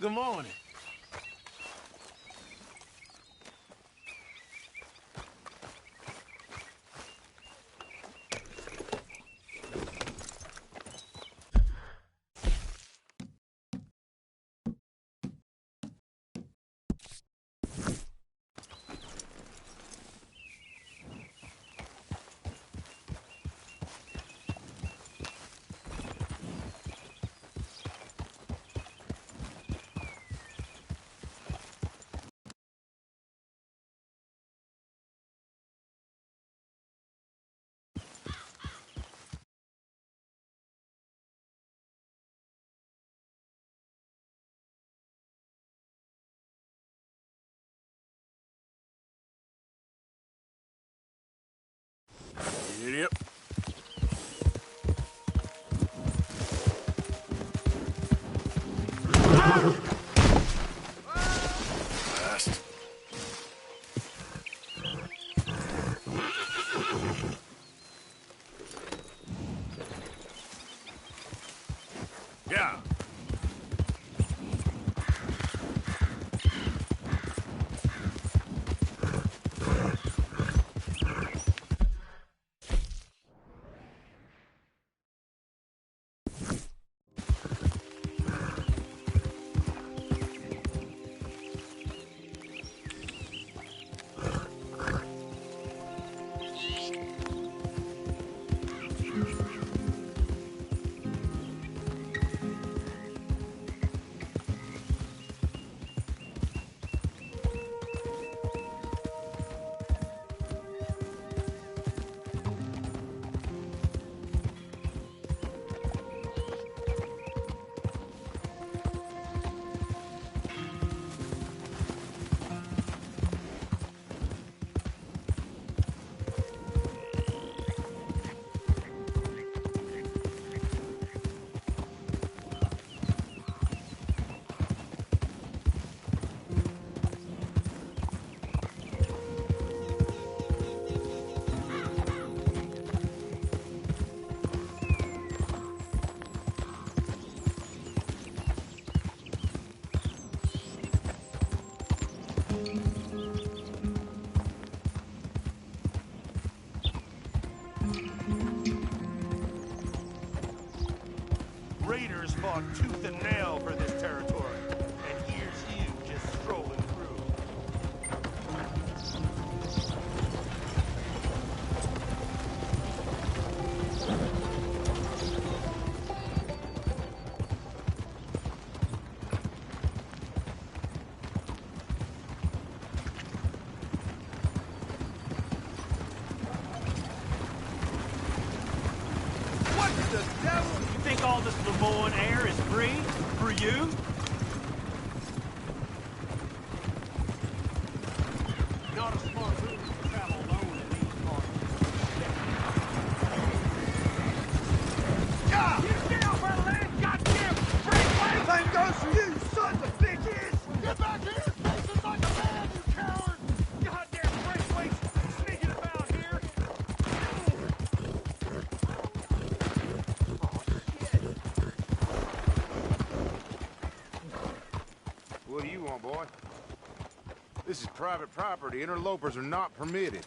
Good morning. Yep. Fast. Yeah. Raiders fought tooth and nail for this territory, and here's you just strolling through. What the devil? You think all this Lemoyne air is free? For you? Not a smart move to travel alone in these parts. Yeah! You get off our land, goddamn freeway! Same goes for you, sons of bitches! Get back here! This is like a man, you coward! Goddamn freeways sneaking about here! What do you want, boy? This is private property. Interlopers are not permitted.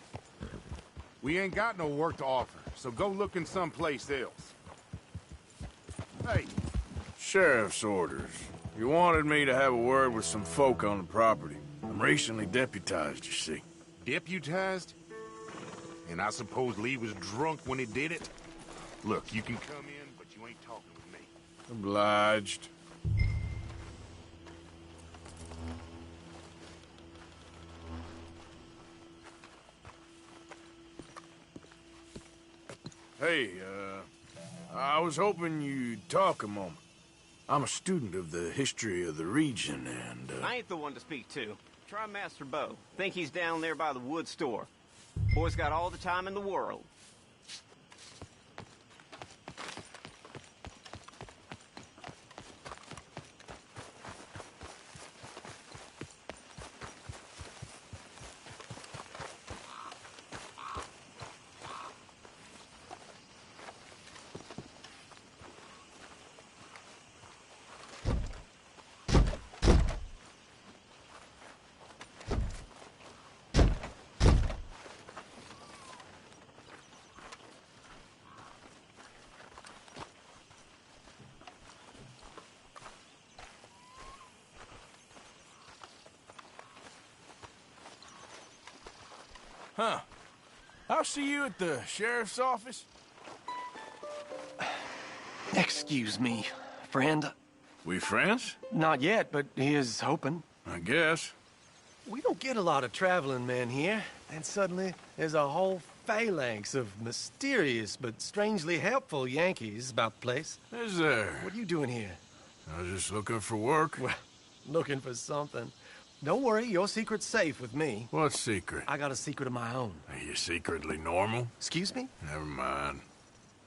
We ain't got no work to offer, so go looking someplace else. Hey. Sheriff's orders. You wanted me to have a word with some folk on the property. I'm recently deputized, you see. Deputized? And I suppose Lee was drunk when he did it? Look, you can come in, but you ain't talking with me. Obliged. Hey, I was hoping you'd talk a moment. I'm a student of the history of the region, and, I ain't the one to speak to. Try Master Bo. Think he's down there by the wood store. Boy's got all the time in the world. Huh. I'll see you at the sheriff's office. Excuse me, friend. We friends? Not yet, but he is hoping. I guess. We don't get a lot of traveling men here. And suddenly, there's a whole phalanx of mysterious but strangely helpful Yankees about the place. Is there? What are you doing here? I was just looking for work. Well, looking for something. Don't worry, your secret's safe with me. What secret? I got a secret of my own. Are you secretly normal? Excuse me? Never mind.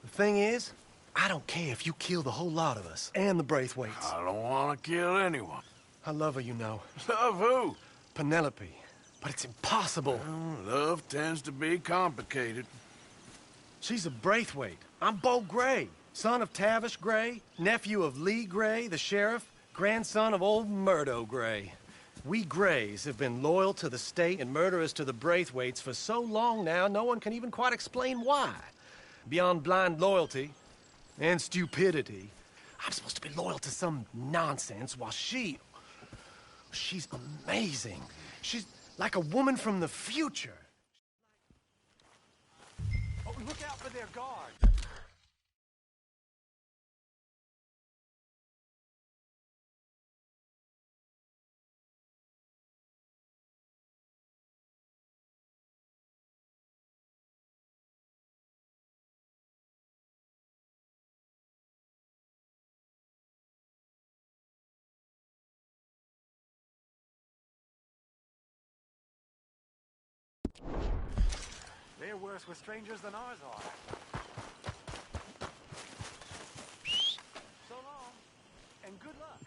The thing is, I don't care if you kill the whole lot of us and the Braithwaites. I don't want to kill anyone. I love her, you know. Love who? Penelope. But it's impossible. Well, love tends to be complicated. She's a Braithwaite. I'm Bo Gray, son of Tavish Gray, nephew of Lee Gray, the sheriff, grandson of old Murdo Gray. We Grays have been loyal to the state and murderous to the Braithwaites for so long now, no one can even quite explain why. Beyond blind loyalty and stupidity, I'm supposed to be loyal to some nonsense while she's amazing. She's like a woman from the future. Oh, look out for their guard. They're worse with strangers than ours are. So long, and good luck.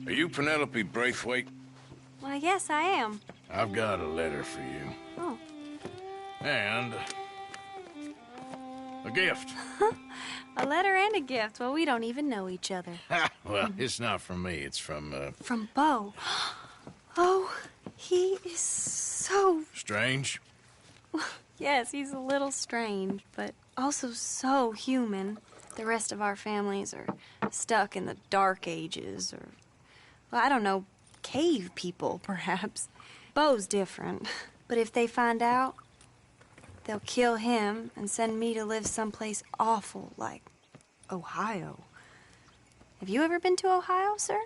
Are you Penelope Braithwaite? Why, yes, I am. I've got a letter for you. Oh. And a gift. A letter and a gift. Well, we don't even know each other. Well, it's not from me. It's from, From Bo. Oh, he is so... Strange? Yes, he's a little strange, but also so human. The rest of our families are stuck in the Dark Ages, or, well, I don't know, cave people, perhaps. Bo's different. But if they find out, they'll kill him and send me to live someplace awful like Ohio. Have you ever been to Ohio, sir?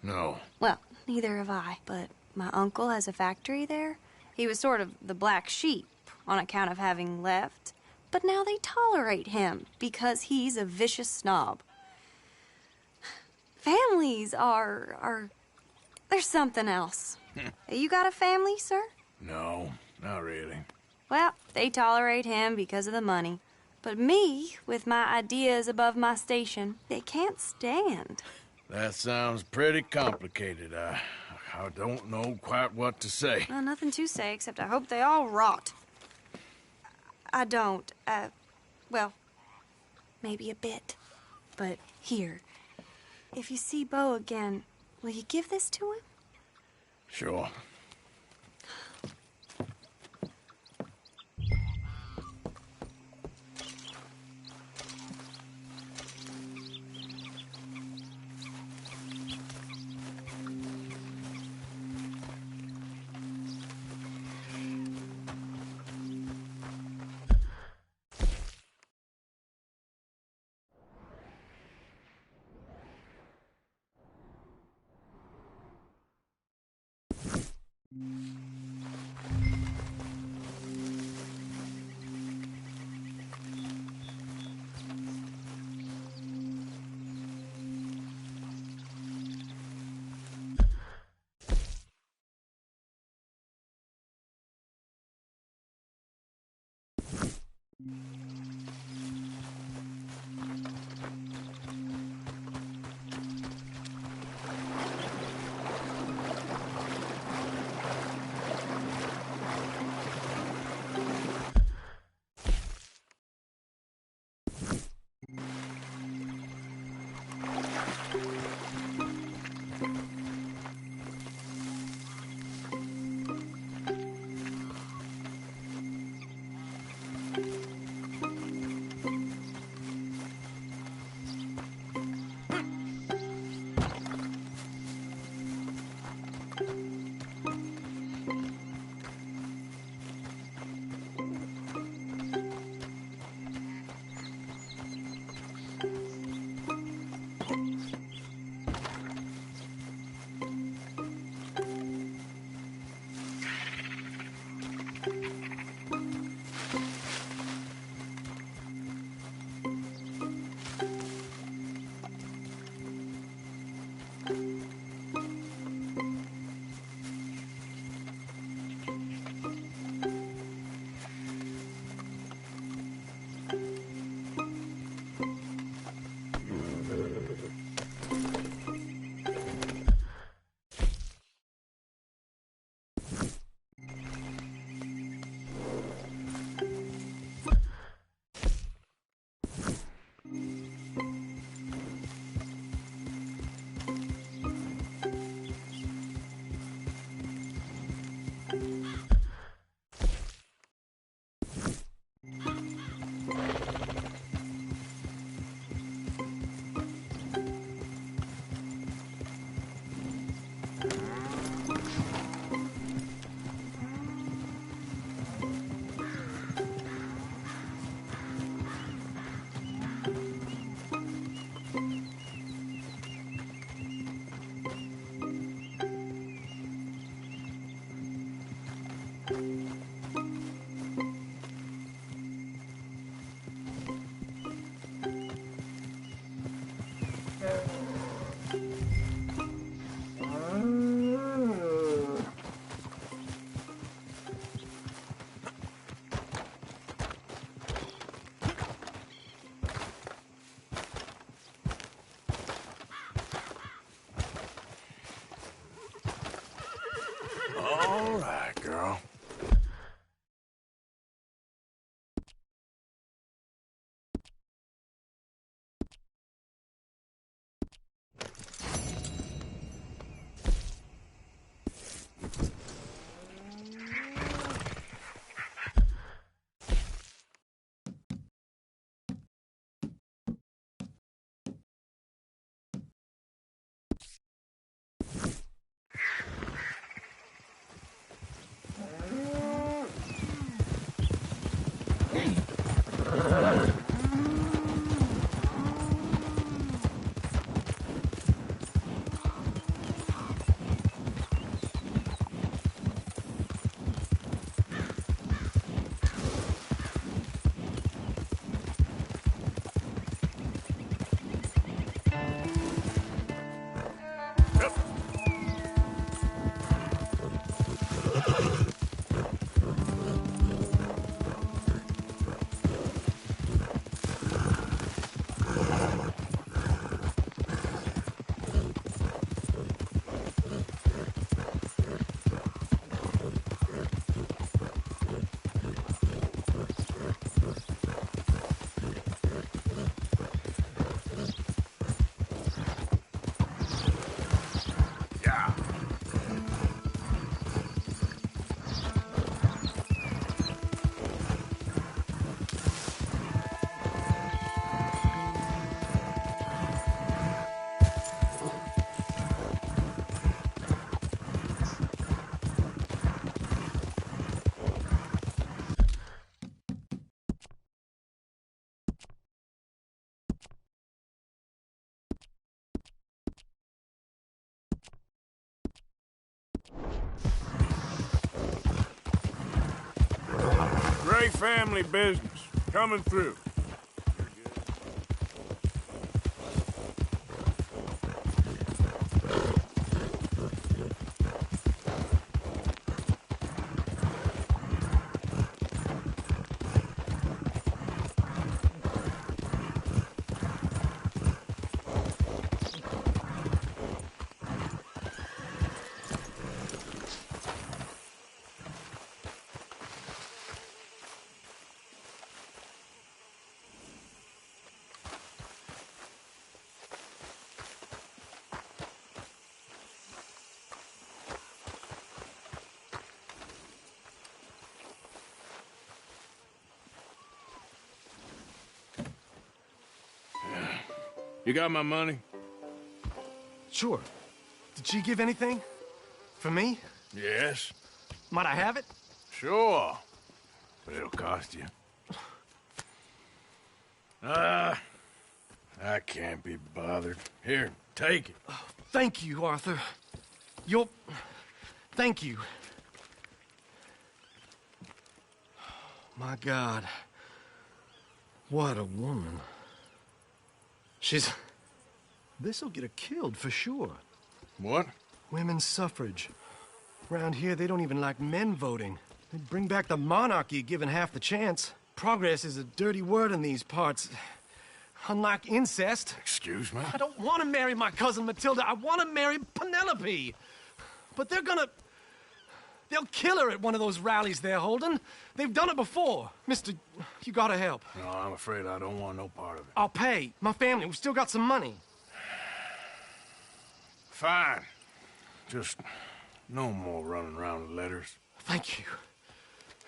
No. Well, neither have I, but my uncle has a factory there. He was sort of the black sheep on account of having left, but now they tolerate him because he's a vicious snob. Families are there's something else. You got a family, sir? No, not really. Well, they tolerate him because of the money. But me, with my ideas above my station, they can't stand. That sounds pretty complicated. I don't know quite what to say. Well, nothing to say, except I hope they all rot. I don't, well, maybe a bit. But here, if you see Bo again, will you give this to him? Sure. All right, girl. Gray family business. Coming through. You got my money? Sure. Did she give anything? For me? Yes. Might I have it? Sure. But it'll cost you. I can't be bothered. Here, take it. Oh, thank you, Arthur. You'll... Thank you. My God. What a woman. She's... This'll get her killed for sure. What? Women's suffrage. Around here, they don't even like men voting. They'd bring back the monarchy given half the chance. Progress is a dirty word in these parts. Unlike incest. Excuse me? I don't want to marry my cousin Matilda. I want to marry Penelope. But they're gonna... They'll kill her at one of those rallies they're holding. They've done it before. Mister, you gotta help. No, I'm afraid I don't want no part of it. I'll pay. My family, we've still got some money. Fine. Just no more running around with letters. Thank you.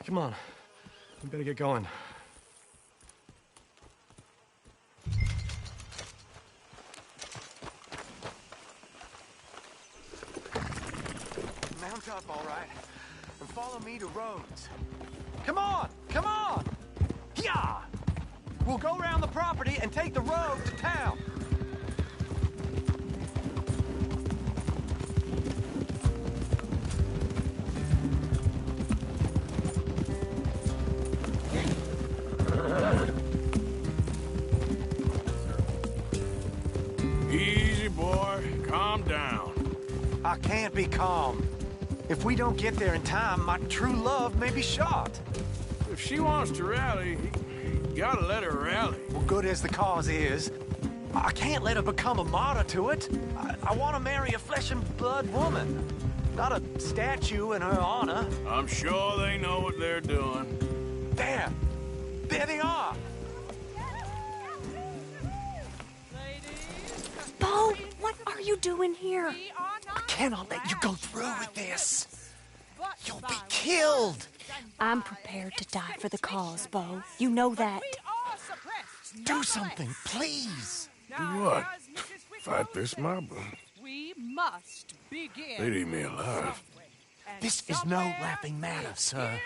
Come on. We better get going. Mount up, all right, and follow me to Rhodes. Come on! Come on! Yeah! We'll go around the property and take the road to town. I can't be calm. If we don't get there in time, my true love may be shot. If she wants to rally, you gotta let her rally. Well, good as the cause is, I can't let her become a martyr to it. I want to marry a flesh and blood woman, not a statue in her honor. I'm sure they know what they're doing. There! There they are! Bo, what are you doing here? I cannot let you go through with this. You'll be killed. I'm prepared to die for the cause, Bo. You know that. Do something, please. Do what? Fight this mob? We must begin. They'd eat me alive. This is no laughing matter, sir.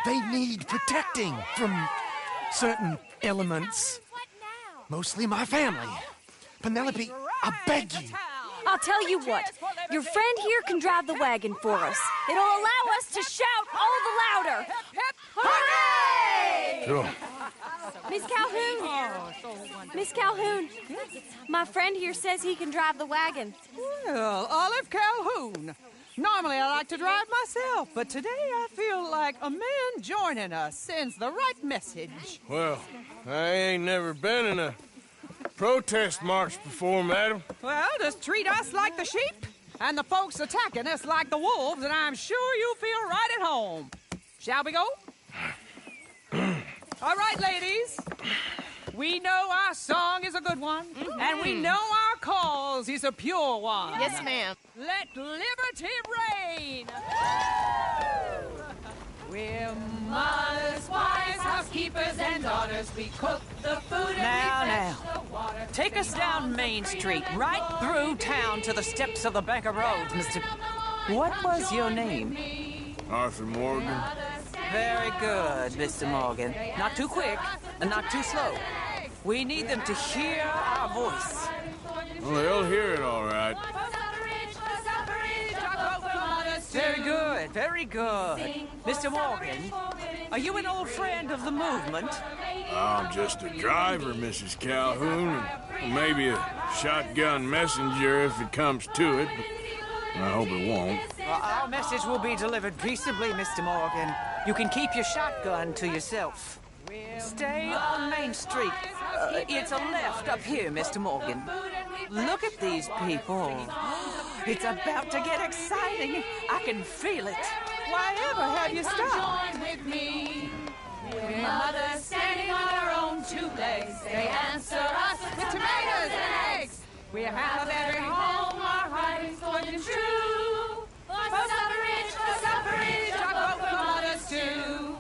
They need protecting from certain elements. Mostly my family. Penelope, I beg you. I'll tell you what. Your friend here can drive the wagon for us. It'll allow us to shout all the louder. Hooray! Sure. Miss Calhoun. Miss Calhoun. My friend here says he can drive the wagon. Well, Olive Calhoun. Normally I like to drive myself, but today I feel like a man joining us sends the right message. Well, I ain't never been in a protest march before, madam. Well, just treat us like the sheep, and the folks attacking us like the wolves, and I'm sure you'll feel right at home. Shall we go? All right, ladies. We know our song is a good one, and we know our cause is a pure one. Yes, ma'am. Let liberty reign! We're mothers, wives, housekeepers, and daughters. We cook the food and we fetch the water. Take us down Main Street, right through town to the steps of the Bank of Rhodes, Mr. What was your name? Arthur Morgan. Very good, Mr. Morgan. Not too quick, and not too slow. We need them to hear our voice. Well, they'll hear it all right. Very good, very good. Mr. Morgan, are you an old friend of the movement? I'm just a driver, Mrs. Calhoun, and maybe a shotgun messenger if it comes to it, but I hope it won't. Well, our message will be delivered peaceably, Mr. Morgan. You can keep your shotgun to yourself. Stay on Main Street. It's a left up here, Mr. Morgan. Look at these people. It's about to get exciting. I can feel it. Why ever have you stopped? Join with me. We're mothers standing on our own two legs. They answer us with tomatoes and eggs. We have every home, our heart is going and true. For suffrage, our vote for mothers too.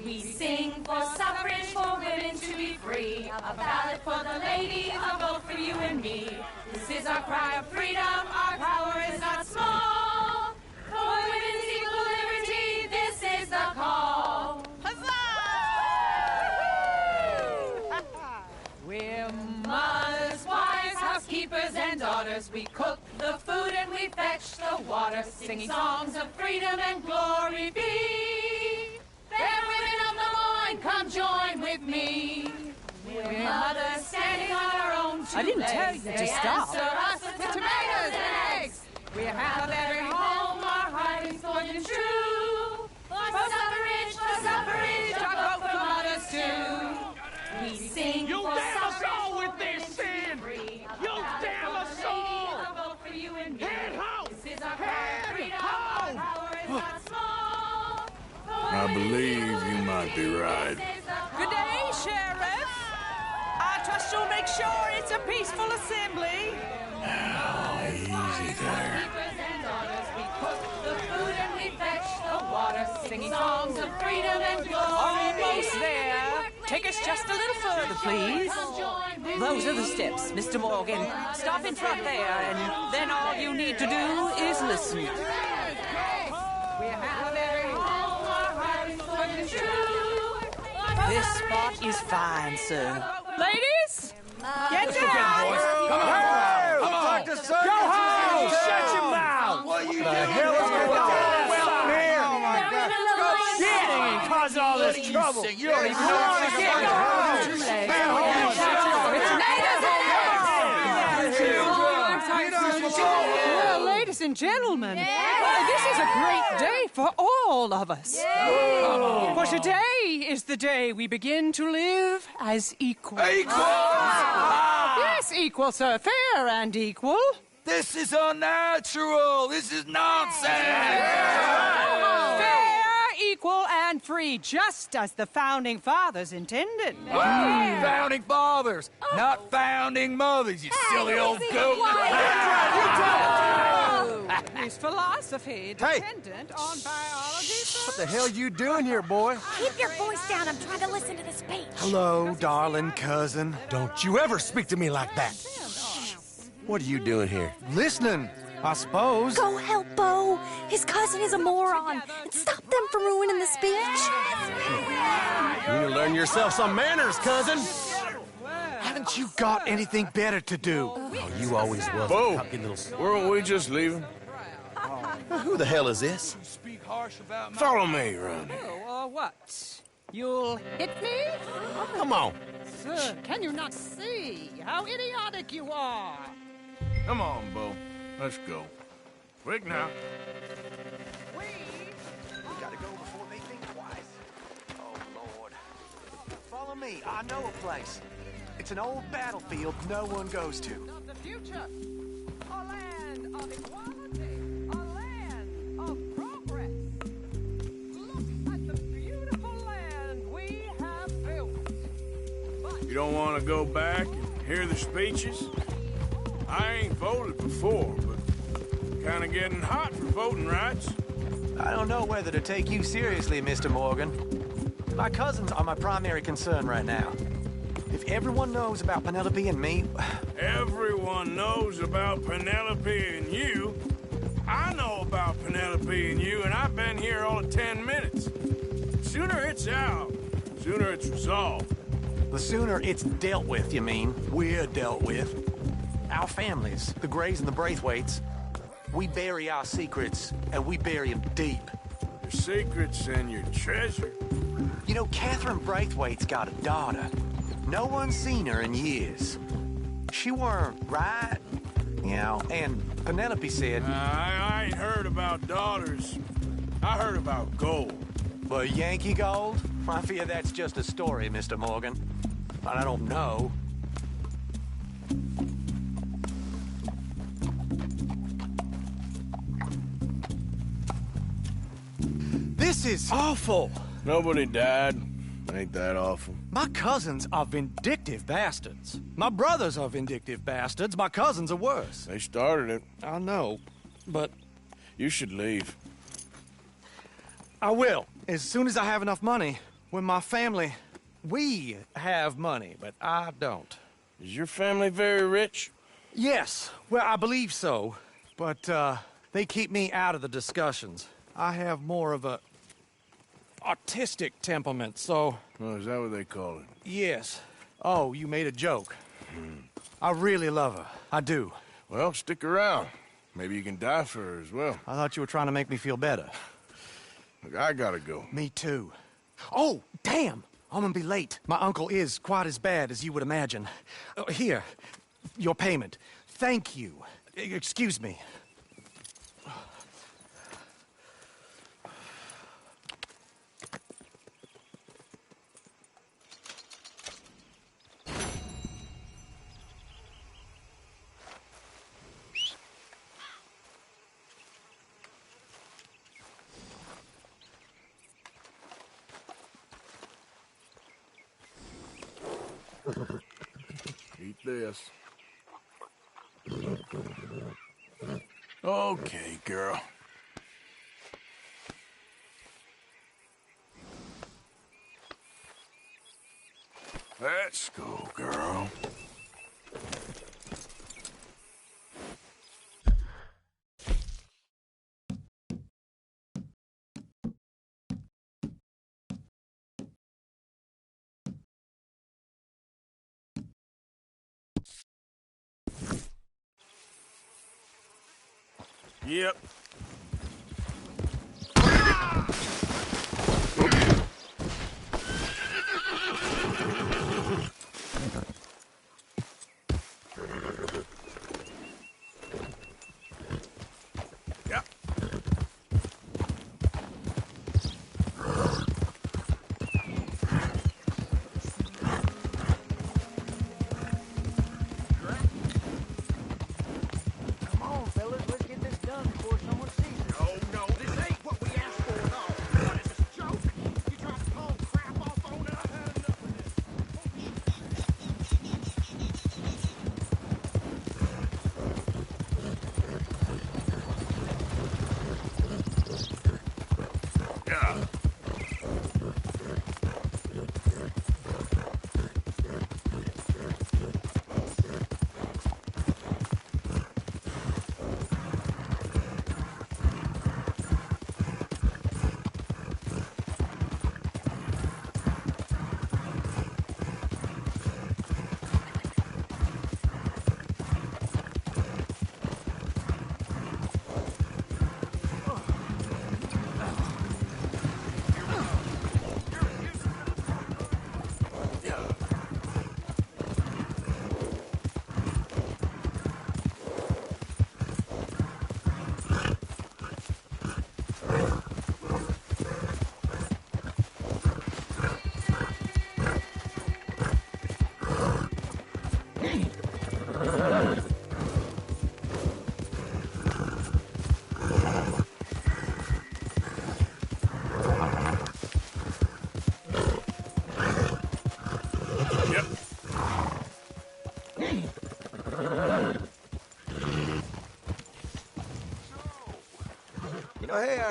We sing for suffrage, for women to be free. A ballot for the lady, a vote for you and me. This is our cry of freedom, our power is not small. For women's equal liberty, this is the call. We're mothers, wives, housekeepers, and daughters. We cook the food and we fetch the water, singing songs of freedom and glory be. Fair women of the loin, come join with me. We're mothers standing on our own two I didn't tell legs. you to They stop. answer us with tomatoes and eggs. We have every home, our heart is going and true. For suffrage, our vote for mothers too. We sing You for damn us suffrage, all for with this women to be sin! free. A You ballot damn for us the lady, all! a vote for you and me. Head home! This is our cry Head of freedom, home! our power is not small. I believe you might be right. Good day, Sheriff. I trust you'll make sure it's a peaceful assembly. Oh, easy there. We cook the food and we fetch the water, singing songs of freedom and glory. Almost there. Take us just a little further, please. Those are the steps, Mr. Morgan. Stop in front there, and then all you need to do is listen. We have every home, our heart is going and true. This spot is fine, sir. Ladies, get Let's go down. get 'em, boys. Come on. Come on. Talk to Sergeant. Go home. Shut your mouth. What you doing? The hell is going on? Well, here. Oh, my God. Shit! Cause all this trouble. You don't even know what you're getting. Go home. Well, ladies Ladies and gentlemen, this is a great day for all of us. For today is the day we begin to live as equals. Equals! Yes, equal, sir. Fair and equal. This is unnatural! This is nonsense! Fair, equal, and free, just as the Founding Fathers intended. Founding Fathers, not founding mothers, you silly old goat! Is philosophy dependent on biology, sir? What the hell you doing here, boy? Keep your voice down. I'm trying to listen to the speech. Hello, darling cousin. Don't you ever speak to me like that. What are you doing here? Listening, I suppose. Go help Bo. His cousin is a moron. And stop them from ruining the speech. You need to learn yourself some manners, cousin. Haven't you got anything better to do? Oh, you always was. Bo, weren't we just leaving? Who the hell is this? Follow me around here. Oh, what? You'll hit me? Oh, come on. Sir, can you not see how idiotic you are? Come on, Bo. Let's go. Quick now. We gotta go before they think twice. Oh, Lord. Follow me. I know a place. It's an old battlefield no one goes to. Of the future. A land of equality. A land of progress. Look at the beautiful land we have built. You don't want to go back and hear the speeches? I ain't voted before, but kind of getting hot for voting rights. I don't know whether to take you seriously, Mr. Morgan. My cousins are my primary concern right now. If everyone knows about Penelope and me... Everyone knows about Penelope and you. I know about Penelope and you, and I've been here all of 10 minutes. Sooner it's out, sooner it's resolved. The sooner it's dealt with, you mean? We're dealt with. Our families, the Grays and the Braithwaites, we bury our secrets, and we bury them deep. Your secrets and your treasure. You know, Catherine Braithwaite's got a daughter. No one's seen her in years. She weren't right, you know, and Penelope said... I ain't heard about daughters. I heard about gold. But Yankee gold? I fear that's just a story, Mr. Morgan. But I don't know. This is awful. Nobody died. Ain't that awful? My cousins are vindictive bastards. My brothers are vindictive bastards. My cousins are worse. They started it. I know, but... You should leave. I will, as soon as I have enough money. When my family... We have money, but I don't. Is your family very rich? Yes, well, I believe so. But, they keep me out of the discussions. I have more of a... artistic temperament, so... Oh, is that what they call it? Yes. Oh, you made a joke. I really love her. I do. Well, stick around. Maybe you can die for her as well. I thought you were trying to make me feel better. Look, I gotta go. Me too. Oh, damn! I'm gonna be late. My uncle is quite as bad as you would imagine. Here, your payment. Thank you. Excuse me. Eat this. Okay, girl. Let's go, girl. Yep.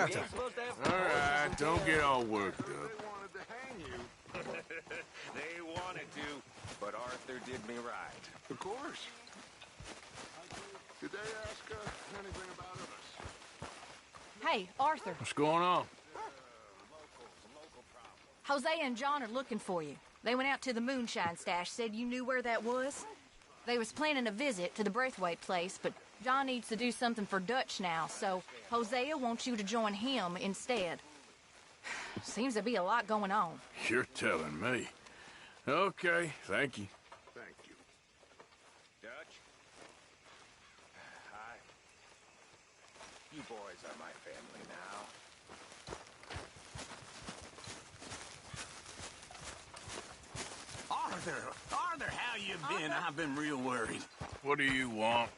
Arthur. All right, don't get all worked up. wanted to hang you. They wanted to, but Arthur did me right. Of course. Did they ask anything about us? Hey, Arthur. What's going on? Jose and John are looking for you. They went out to the moonshine stash, said you knew where that was. They was planning a visit to the Braithwaite place, but John needs to do something for Dutch now, so Hosea wants you to join him instead. Seems to be a lot going on. You're telling me. Okay, thank you. Thank you. Dutch? Hi. You boys are my family now. Arthur, how you been? I've been real worried. What do you want?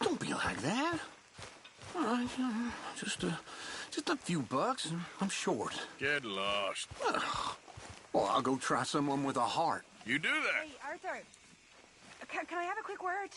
Don't be like that. All right, just a few bucks, and I'm short. Get lost. Well, I'll go try someone with a heart. You do that? Hey, Arthur. Can I have a quick word?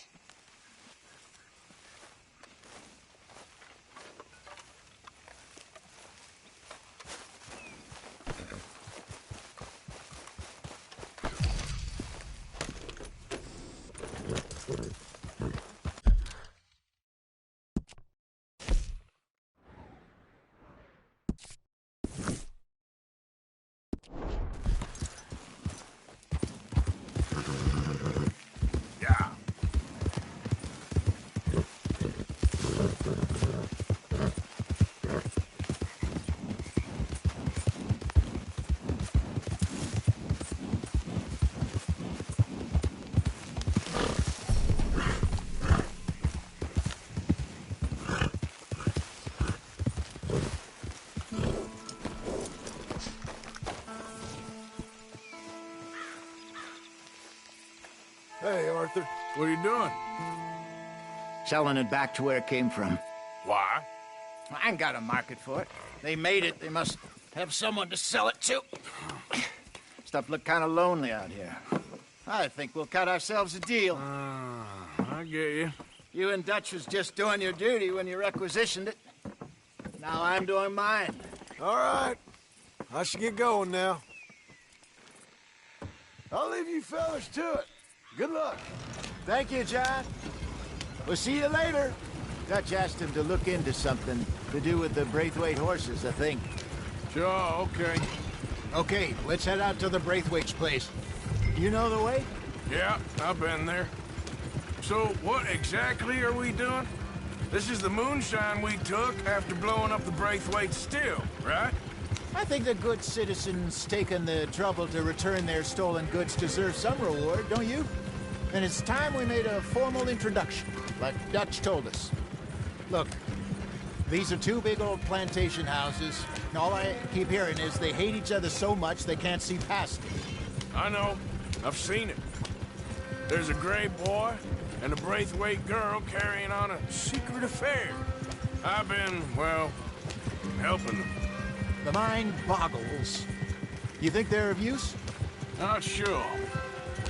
Hey, Arthur. What are you doing? Selling it back to where it came from. Why? I ain't got a market for it. They made it. They must have someone to sell it to. Stuff look kind of lonely out here. I think we'll cut ourselves a deal. I get you. You and Dutch was just doing your duty when you requisitioned it. Now I'm doing mine. All right. I should get going now. I'll leave you fellas to it. Good luck. Thank you, John. We'll see you later. Dutch asked him to look into something to do with the Braithwaite horses, I think. Sure, okay. Okay, let's head out to the Braithwaite's place. You know the way? Yeah, I've been there. So, what exactly are we doing? This is the moonshine we took after blowing up the Braithwaite still, right? I think the good citizens taking the trouble to return their stolen goods deserve some reward, don't you? And it's time we made a formal introduction, like Dutch told us. Look, these are two big old plantation houses, and all I keep hearing is they hate each other so much they can't see past it. I know. I've seen it. There's a gray boy and a Braithwaite girl carrying on a secret affair. I've been, well, helping them. The mind boggles. You think they're of use? Not sure.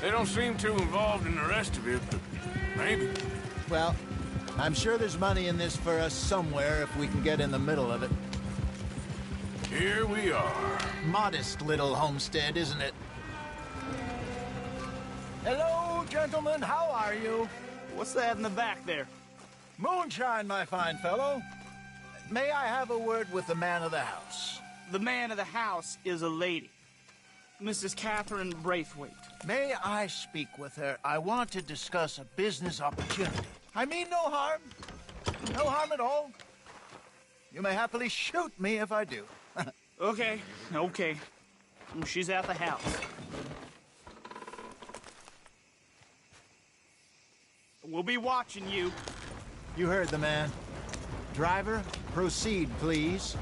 They don't seem too involved in the rest of it, but maybe. Well, I'm sure there's money in this for us somewhere if we can get in the middle of it. Here we are. Modest little homestead, isn't it? Hello, gentlemen. How are you? What's that in the back there? Moonshine, my fine fellow. May I have a word with the man of the house? The man of the house is a lady. Mrs. Catherine Braithwaite. May I speak with her? I want to discuss a business opportunity. I mean no harm. No harm at all. You may happily shoot me if I do. Okay. She's at the house. We'll be watching you. You heard the man. Driver, proceed, please.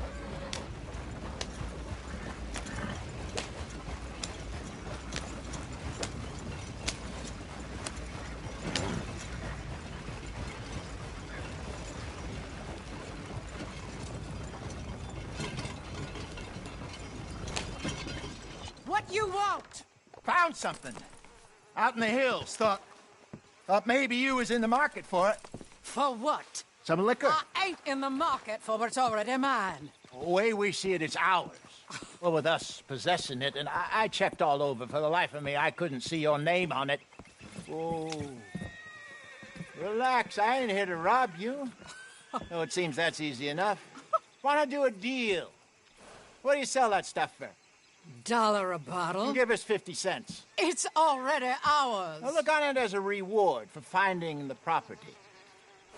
What you want? Found something. Out in the hills. Thought maybe you was in the market for it. For what? Some liquor. I ain't in the market for what's already mine. The way we see it, it's ours. Well, with us possessing it, and I checked all over. For the life of me, I couldn't see your name on it. Oh. Relax, I ain't here to rob you. No, it seems that's easy enough. Why not do a deal? What do you sell that stuff for? $1 a bottle? Give us 50 cents. It's already ours. Well, look on it as a reward for finding the property.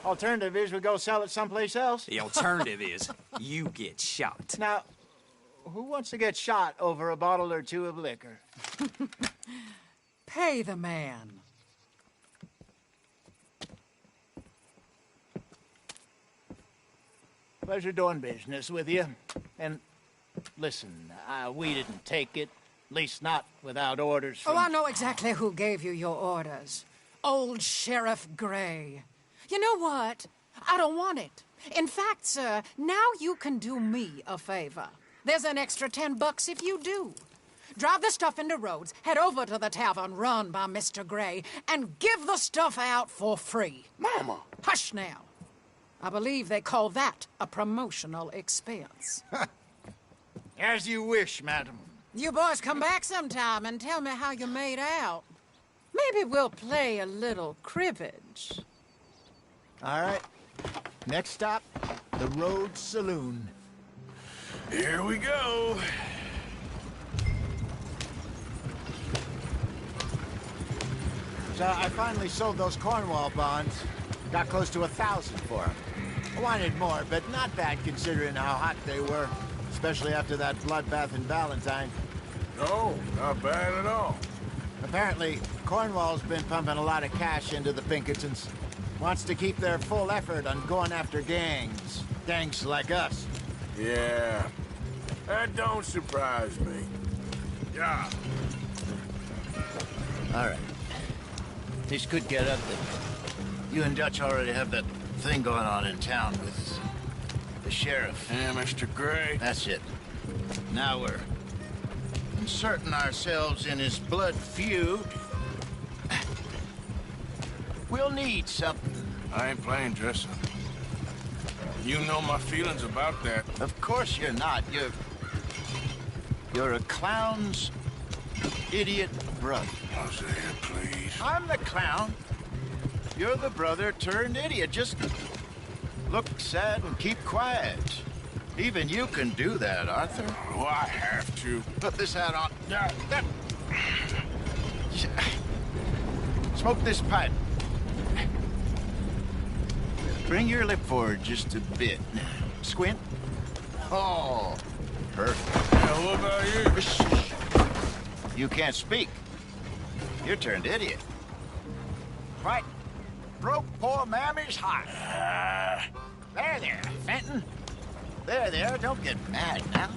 Alternative is we go sell it someplace else. The alternative is you get shot. Now, who wants to get shot over a bottle or two of liquor? Pay the man. Pleasure doing business with you. And listen, we didn't take it. At least not without orders from... Oh, I know exactly who gave you your orders. Old Sheriff Gray. You know what? I don't want it. In fact, sir, now you can do me a favor. There's an extra $10 if you do. Drive the stuff into Rhodes, head over to the tavern run by Mr. Gray, and give the stuff out for free. Mama! Hush now. I believe they call that a promotional expense. As you wish, madam. You boys come back sometime and tell me how you made out. Maybe we'll play a little cribbage. All right. Next stop, the Rhodes Saloon. Here we go. So I finally sold those Cornwall bonds. Got close to 1,000 for them. I wanted more, but not bad considering how hot they were. Especially after that bloodbath in Valentine. No, not bad at all. Apparently, Cornwall's been pumping a lot of cash into the Pinkertons. Wants to keep their full effort on going after gangs. Gangs like us. Yeah, that don't surprise me. Yeah. All right. This could get ugly. You and Dutch already have that thing going on in town with the sheriff. Yeah, Mr. Gray. That's it. Now we're inserting ourselves in his blood feud. We'll need something. I ain't playing dress-up. You know my feelings about that. Of course you're not. You're a clown's idiot brother. Hosea, please. I'm the clown. You're the brother turned idiot. Just look sad and keep quiet. Even you can do that, Arthur. Oh, I have to. Put this hat on. Smoke this pipe. Bring your lip forward just a bit. Squint. Oh, perfect. Yeah, what about you? You can't speak. You're turned idiot. Right. Broke poor Mammy's heart. There, Fenton. There, don't get mad now.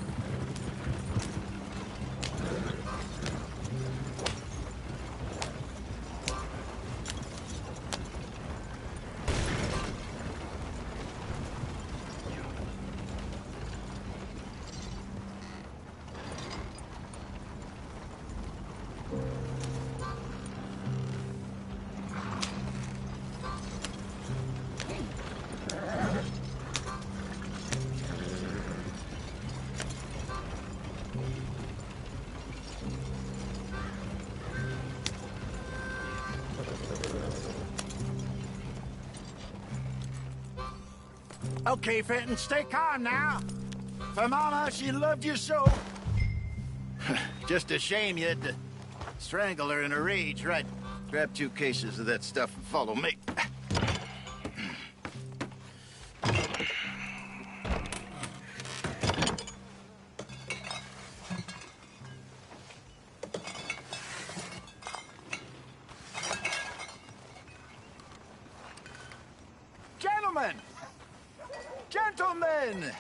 Okay, Fenton, stay calm now. For Mama, she loved you so. Just a shame you had to strangle her in a rage, right? Grab 2 cases of that stuff and follow me. Gentlemen!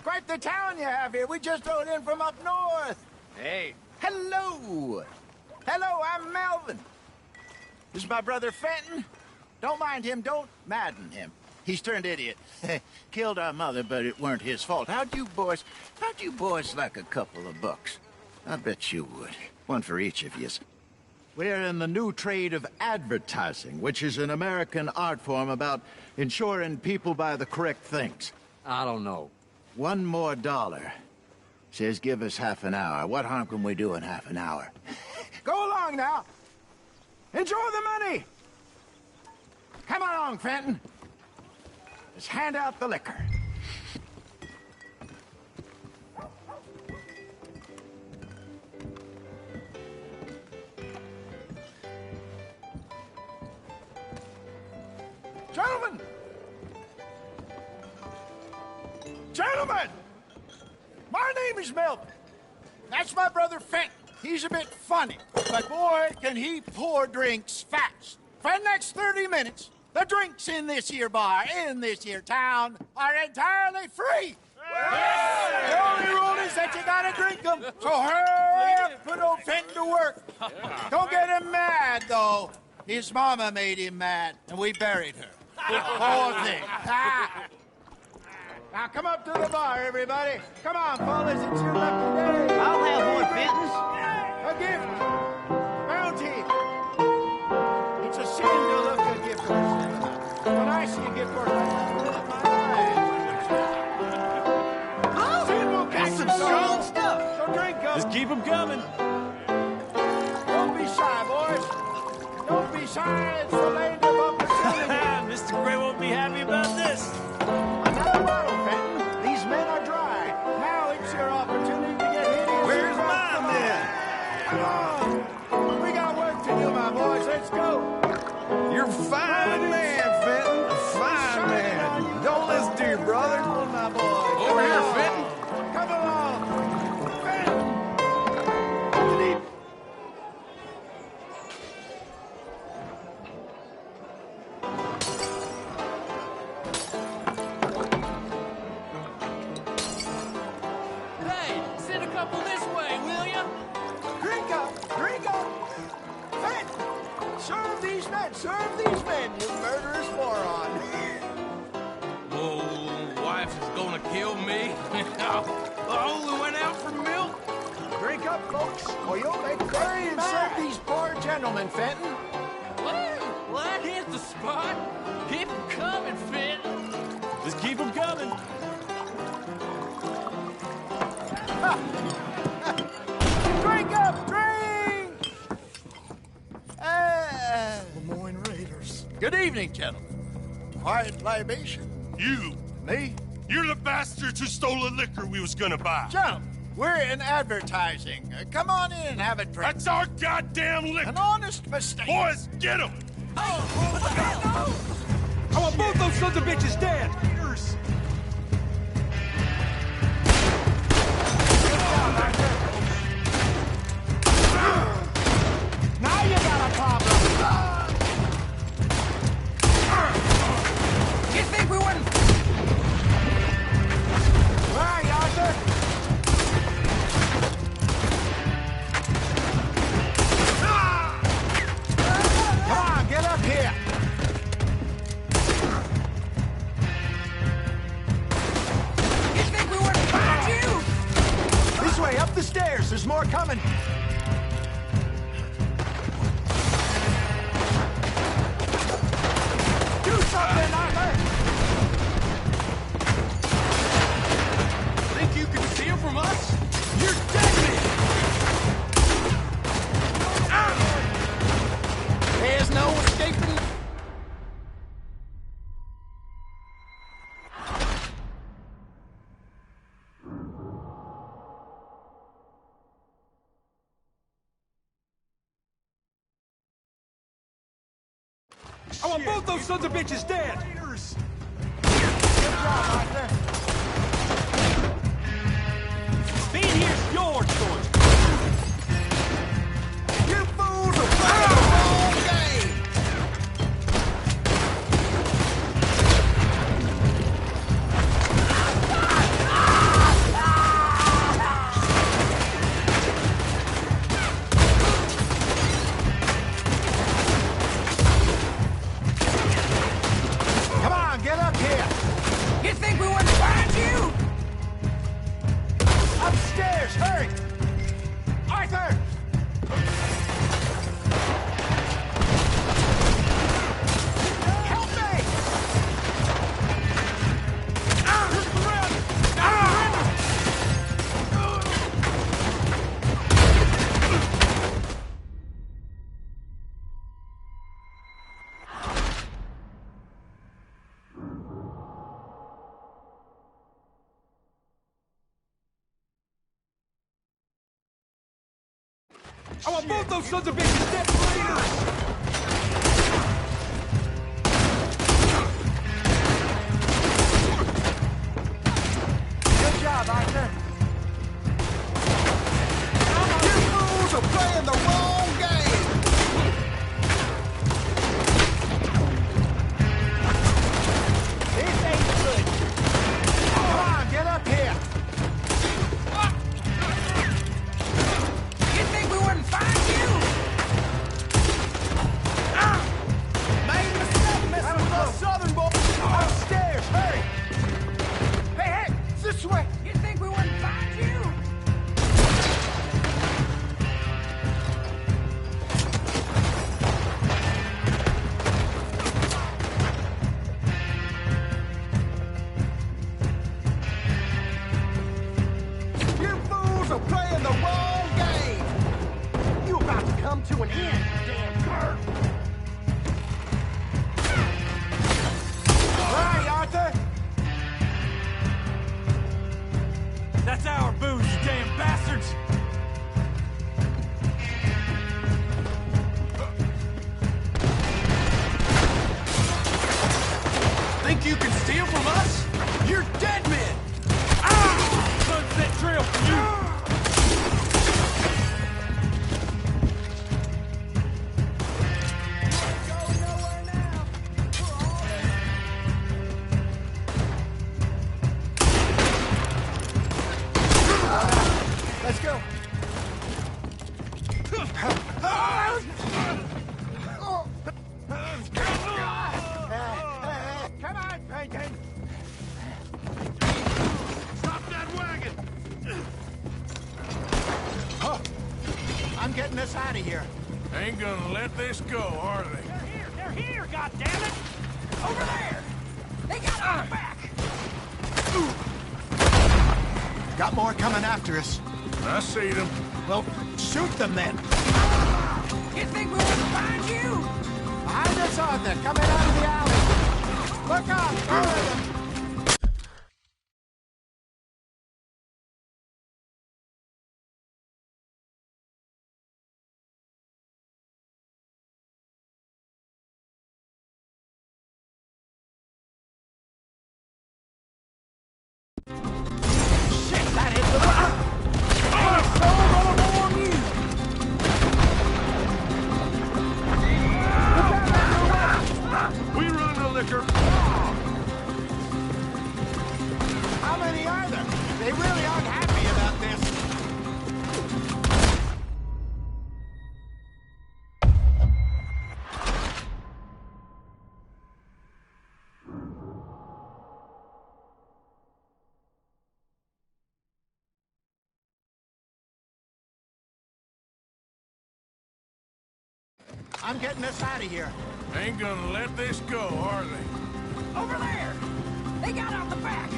Quite the town you have here. We just rode in from up north. Hey. Hello. Hello, I'm Melvin. This is my brother Fenton. Don't mind him. Don't madden him. He's turned idiot. Killed our mother, but it weren't his fault. How'd you boys like a couple of bucks? I bet you would. One for each of yous. We're in the new trade of advertising, which is an American art form about ensuring people buy the correct things. I don't know. One more dollar. Says give us half an hour. What harm can we do in half an hour? Go along now. Enjoy the money. Come along, Fenton. Let's hand out the liquor. Gentlemen! Gentlemen! My name is Melvin. That's my brother Fenton. He's a bit funny, but boy, can he pour drinks fast. For the next 30 minutes, the drinks in this here bar, in this here town, are entirely free. The only rule is that you gotta drink them, so hurry up, put old Fenton to work. Don't get him mad, though. His mama made him mad, and we buried her. Poor thing. Now come up to the bar, everybody. Come on, fellas, it's your lucky day. I'll have one, Fenton. A gift. Bounty. It's a sin to look a gift horse in the mouth. When I see a gift horse, I roll up my eyes. Sin will catch some strong stuff. So drink up. Just keep them coming. Don't be shy, boys. Don't be shy. It's the land of opportunity. Mr. Gray won't be happy about this. Another bottle, Fenton. These men are dry. Now it's your opportunity to get hideous. Where's mine, then? Come on. We got work to do, my boys. Let's go. You're a fine man, Fenton. A fine man. Don't listen to your brother. Come on, my boy. Over here, Fenton. Come along. Fenton. Hey, send a couple this way, will ya? Drink up. Drink up. Fenton. Serve these men, you murderous moron. Oh, wife is gonna kill me. I only went out for milk. Drink up, folks, or you'll make Hurry and serve these poor gentlemen, Fenton. Well, that hit the spot. Keep 'em coming, Fenton. Just keep them coming. Drink up, drink! Lemoyne Raiders. Good evening, gentlemen. Quiet libation. You! Me? You're the bastards who stole the liquor we was gonna buy. Gentlemen, we're in advertising. Come on in and have a drink. That's our goddamn liquor! An honest mistake. Boys, get him! I want both those sons of bitches dead. Now you got a problem. You think we wouldn't... Where are you, Arthur? Come on, get up here. You think we wouldn't find you? This way, up the stairs. There's more coming. Do something, Arthur! Think you can steal from us? You're dead! There's no escaping. I want both those sons of bitches dead. Good job, Arthur. Being here's your choice. You fools are playing the wrong game! Come on, get up here! You think we wouldn't find you? Upstairs, hurry! I want both those sons of bitches dead for later! Good job, Arthur. You fools are playing the wrong game! This ain't good. Come on, get up here. You think we wouldn't find you? Made a mistake, mister. That was us southern boys. Upstairs, hurry. Hey, this way. You think we wouldn't find you? You fools are playing the wrong game. You about to come to an end, damn cur. Right, Arthur. That's our booze, you damn bastards! Think you can steal from us? You're dead men. Sunset trail for you! Let's go. Come on, Peyton. Stop that wagon! Oh, I'm getting us out of here. Ain't gonna let this go, are they? They're here, goddammit! Over there! They got our back! Got more coming after us. I see them. Well, shoot them then. You think we wouldn't find you? Behind us, Arthur, coming out of the alley. Look out! Fire them. Shit, that hit the I'm so gonna warn you. We run the liquor. How many are there? They really aren't happy about this. I'm getting us out of here. Ain't gonna let this go, are they? Over there! They got out the back!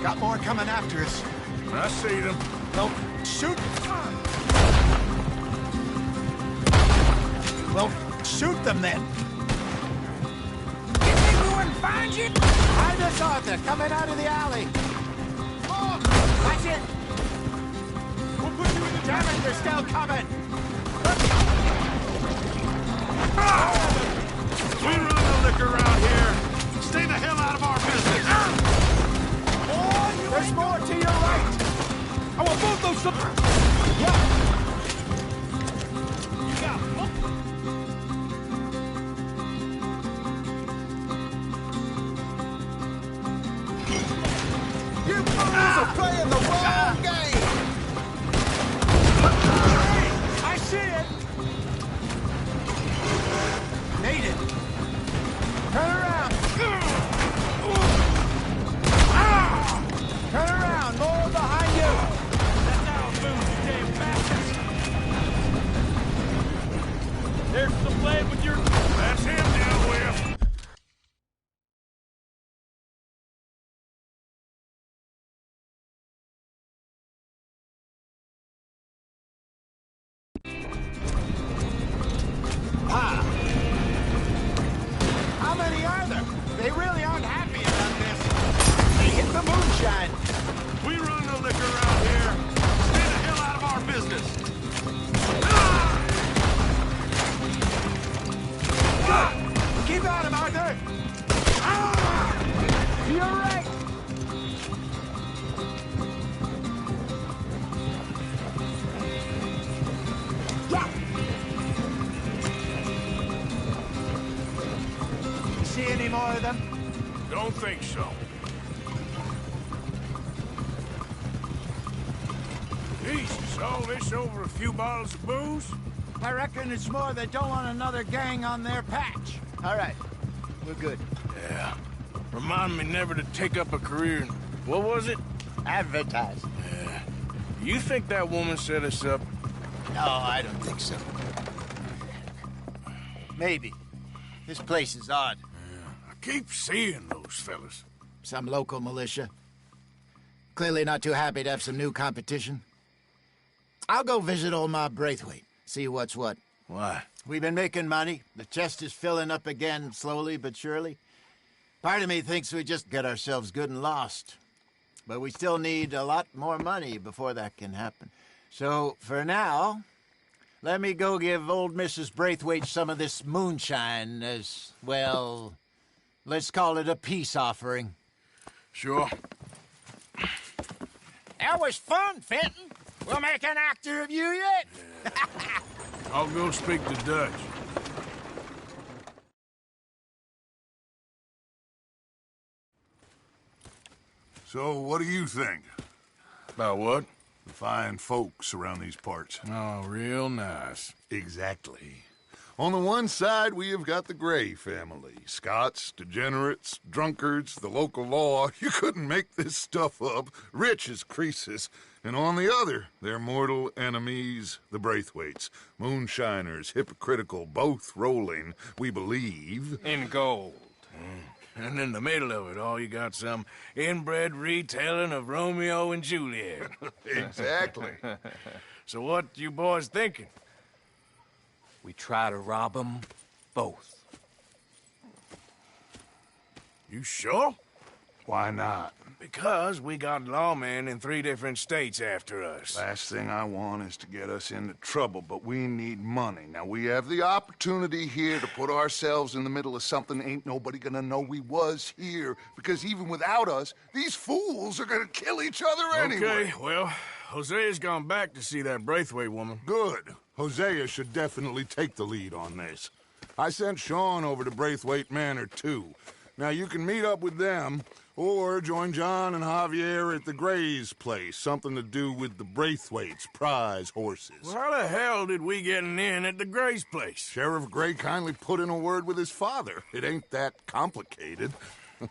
Got more coming after us. I see them. Well, shoot. Well, shoot them then. You think we wouldn't find you? Behind us, Arthur, coming out of the alley. Oh, watch it. We'll put you in the damn it, they're still coming. We run the liquor around here. Stay the hell out of our business. There's more to your right. I want both those sons of... Yeah. You got You fools are playing the wrong game. I see it. Made it. Turn around. Turn around. More behind you. That's our booze, you damn bastards! There's the lead with your... That's him deal with. Ah. How many are there? They really aren't happy about this. They hit the moonshine. We run the liquor around here. Stay the hell out of our business. Ah! any more of them? Don't think so. Jesus, all this over a few bottles of booze? I reckon it's more they don't want another gang on their patch. All right, we're good. Yeah. Remind me never to take up a career in... What was it? Advertising. Yeah. You think that woman set us up? No, I don't think so. Maybe. This place is odd. Yeah. I keep seeing those fellas. Some local militia. Clearly not too happy to have some new competition. I'll go visit old Ma Braithwaite, see what's what. Why? We've been making money. The chest is filling up again, slowly but surely. Part of me thinks we just get ourselves good and lost. But we still need a lot more money before that can happen. So, for now, let me go give old Mrs. Braithwaite some of this moonshine as, well, let's call it a peace offering. Sure. That was fun, Fenton. We'll make an actor of you yet. Yeah. I'll go speak to Dutch. So, what do you think? About what? The fine folks around these parts. Oh, real nice. Exactly. On the one side, we have got the Gray family. Scots, degenerates, drunkards, the local law. You couldn't make this stuff up. Rich as Croesus. And on the other, their mortal enemies, the Braithwaites. Moonshiners, hypocritical, both rolling, we believe... in gold. And in the middle of it all, you got some inbred retelling of Romeo and Juliet. Exactly. So what you boys thinking? We try to rob them both. You sure? Why not? Because we got lawmen in 3 different states after us. Last thing I want is to get us into trouble, but we need money. Now, we have the opportunity here to put ourselves in the middle of something ain't nobody gonna know we was here, because even without us, these fools are gonna kill each other anyway. Okay, well, Hosea's gone back to see that Braithwaite woman. Good. Hosea should definitely take the lead on this. I sent Sean over to Braithwaite Manor, too. Now, you can meet up with them, or join John and Javier at the Gray's place. Something to do with the Braithwaites' prize horses. Well, how the hell did we get in at the Gray's place? Sheriff Gray kindly put in a word with his father. It ain't that complicated.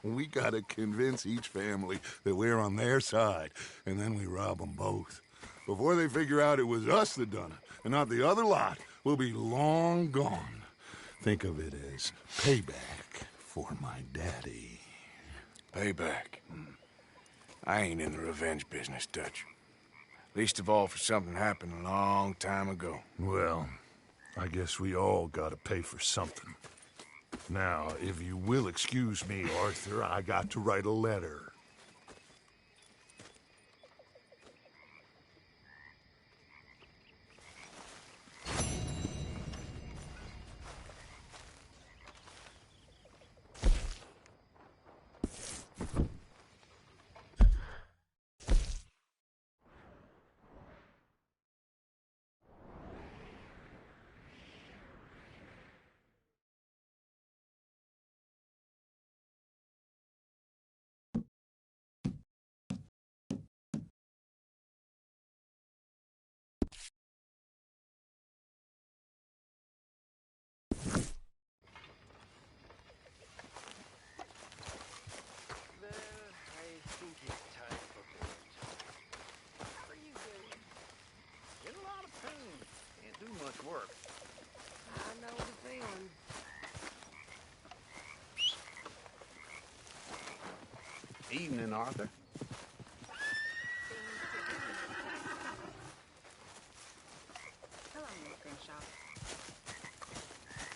We gotta convince each family that we're on their side, and then we rob them both. Before they figure out it was us that done it, and not the other lot, we'll be long gone. Think of it as payback for my daddy. Payback? I ain't in the revenge business, Dutch. Least of all for something happened a long time ago. Well, I guess we all gotta pay for something. Now, if you will excuse me, Arthur, I got to write a letter. Work. I know the feeling. Evening, Arthur. Hello, Miss Crenshaw.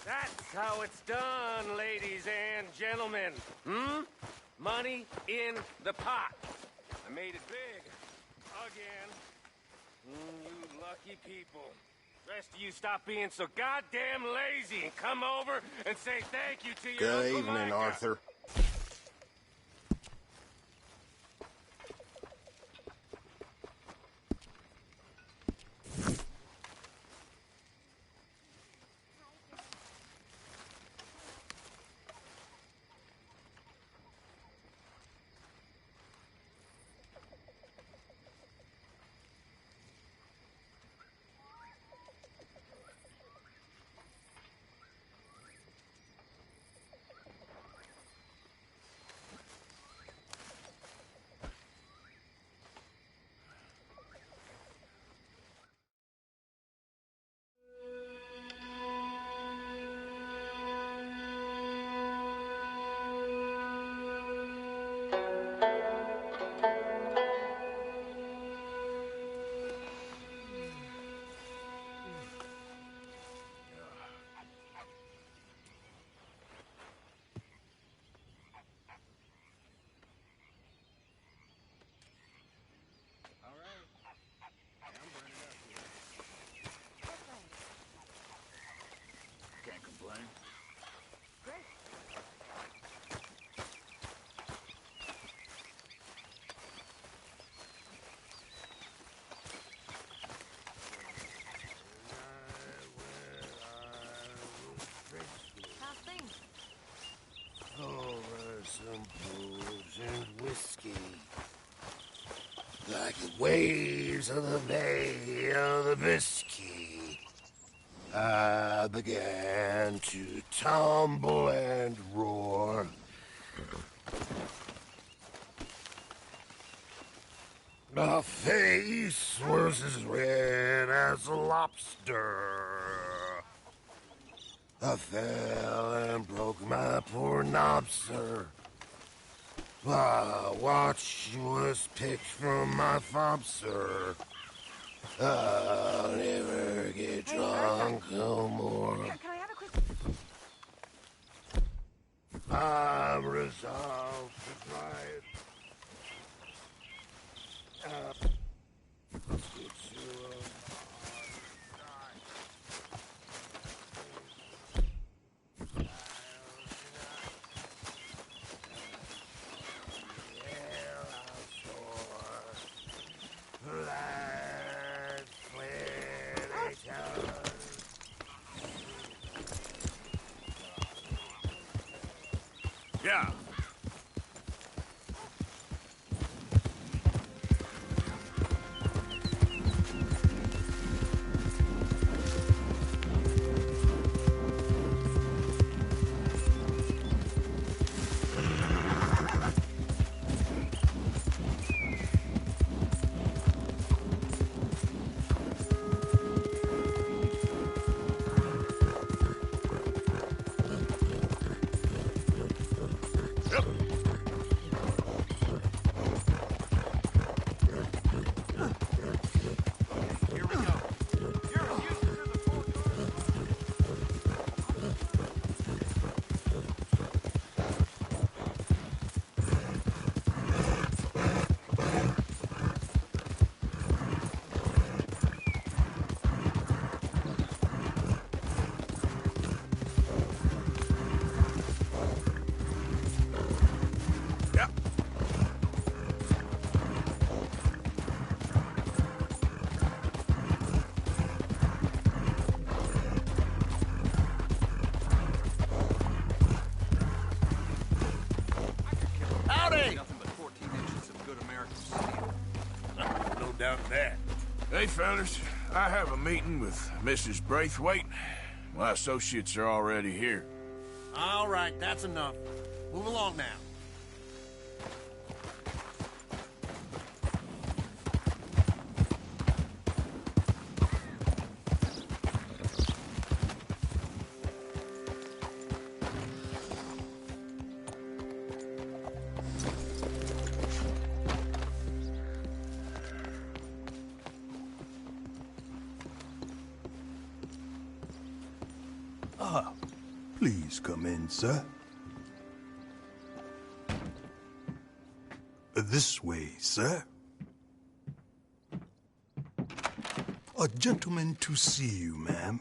That's how it's done, ladies and gentlemen. Money in the pot. I made it big. Again. You lucky people. Rest of you stop being so goddamn lazy and come over and say thank you to your Good Uncle evening, Micah. Arthur. like the waves of the Bay of the Biscay. I began to tumble and roar. My face was as red as a lobster. I fell and broke my poor knob, sir. My watch was picked from my fob, sir. I'll never get drunk no more. Can I have a quick... I'm resolved to try it. Let's get to Yeah. Hey, fellas. I have a meeting with Mrs. Braithwaite. My associates are already here. All right, that's enough. Move along now. Please come in, sir. This way, sir. A gentleman to see you, ma'am.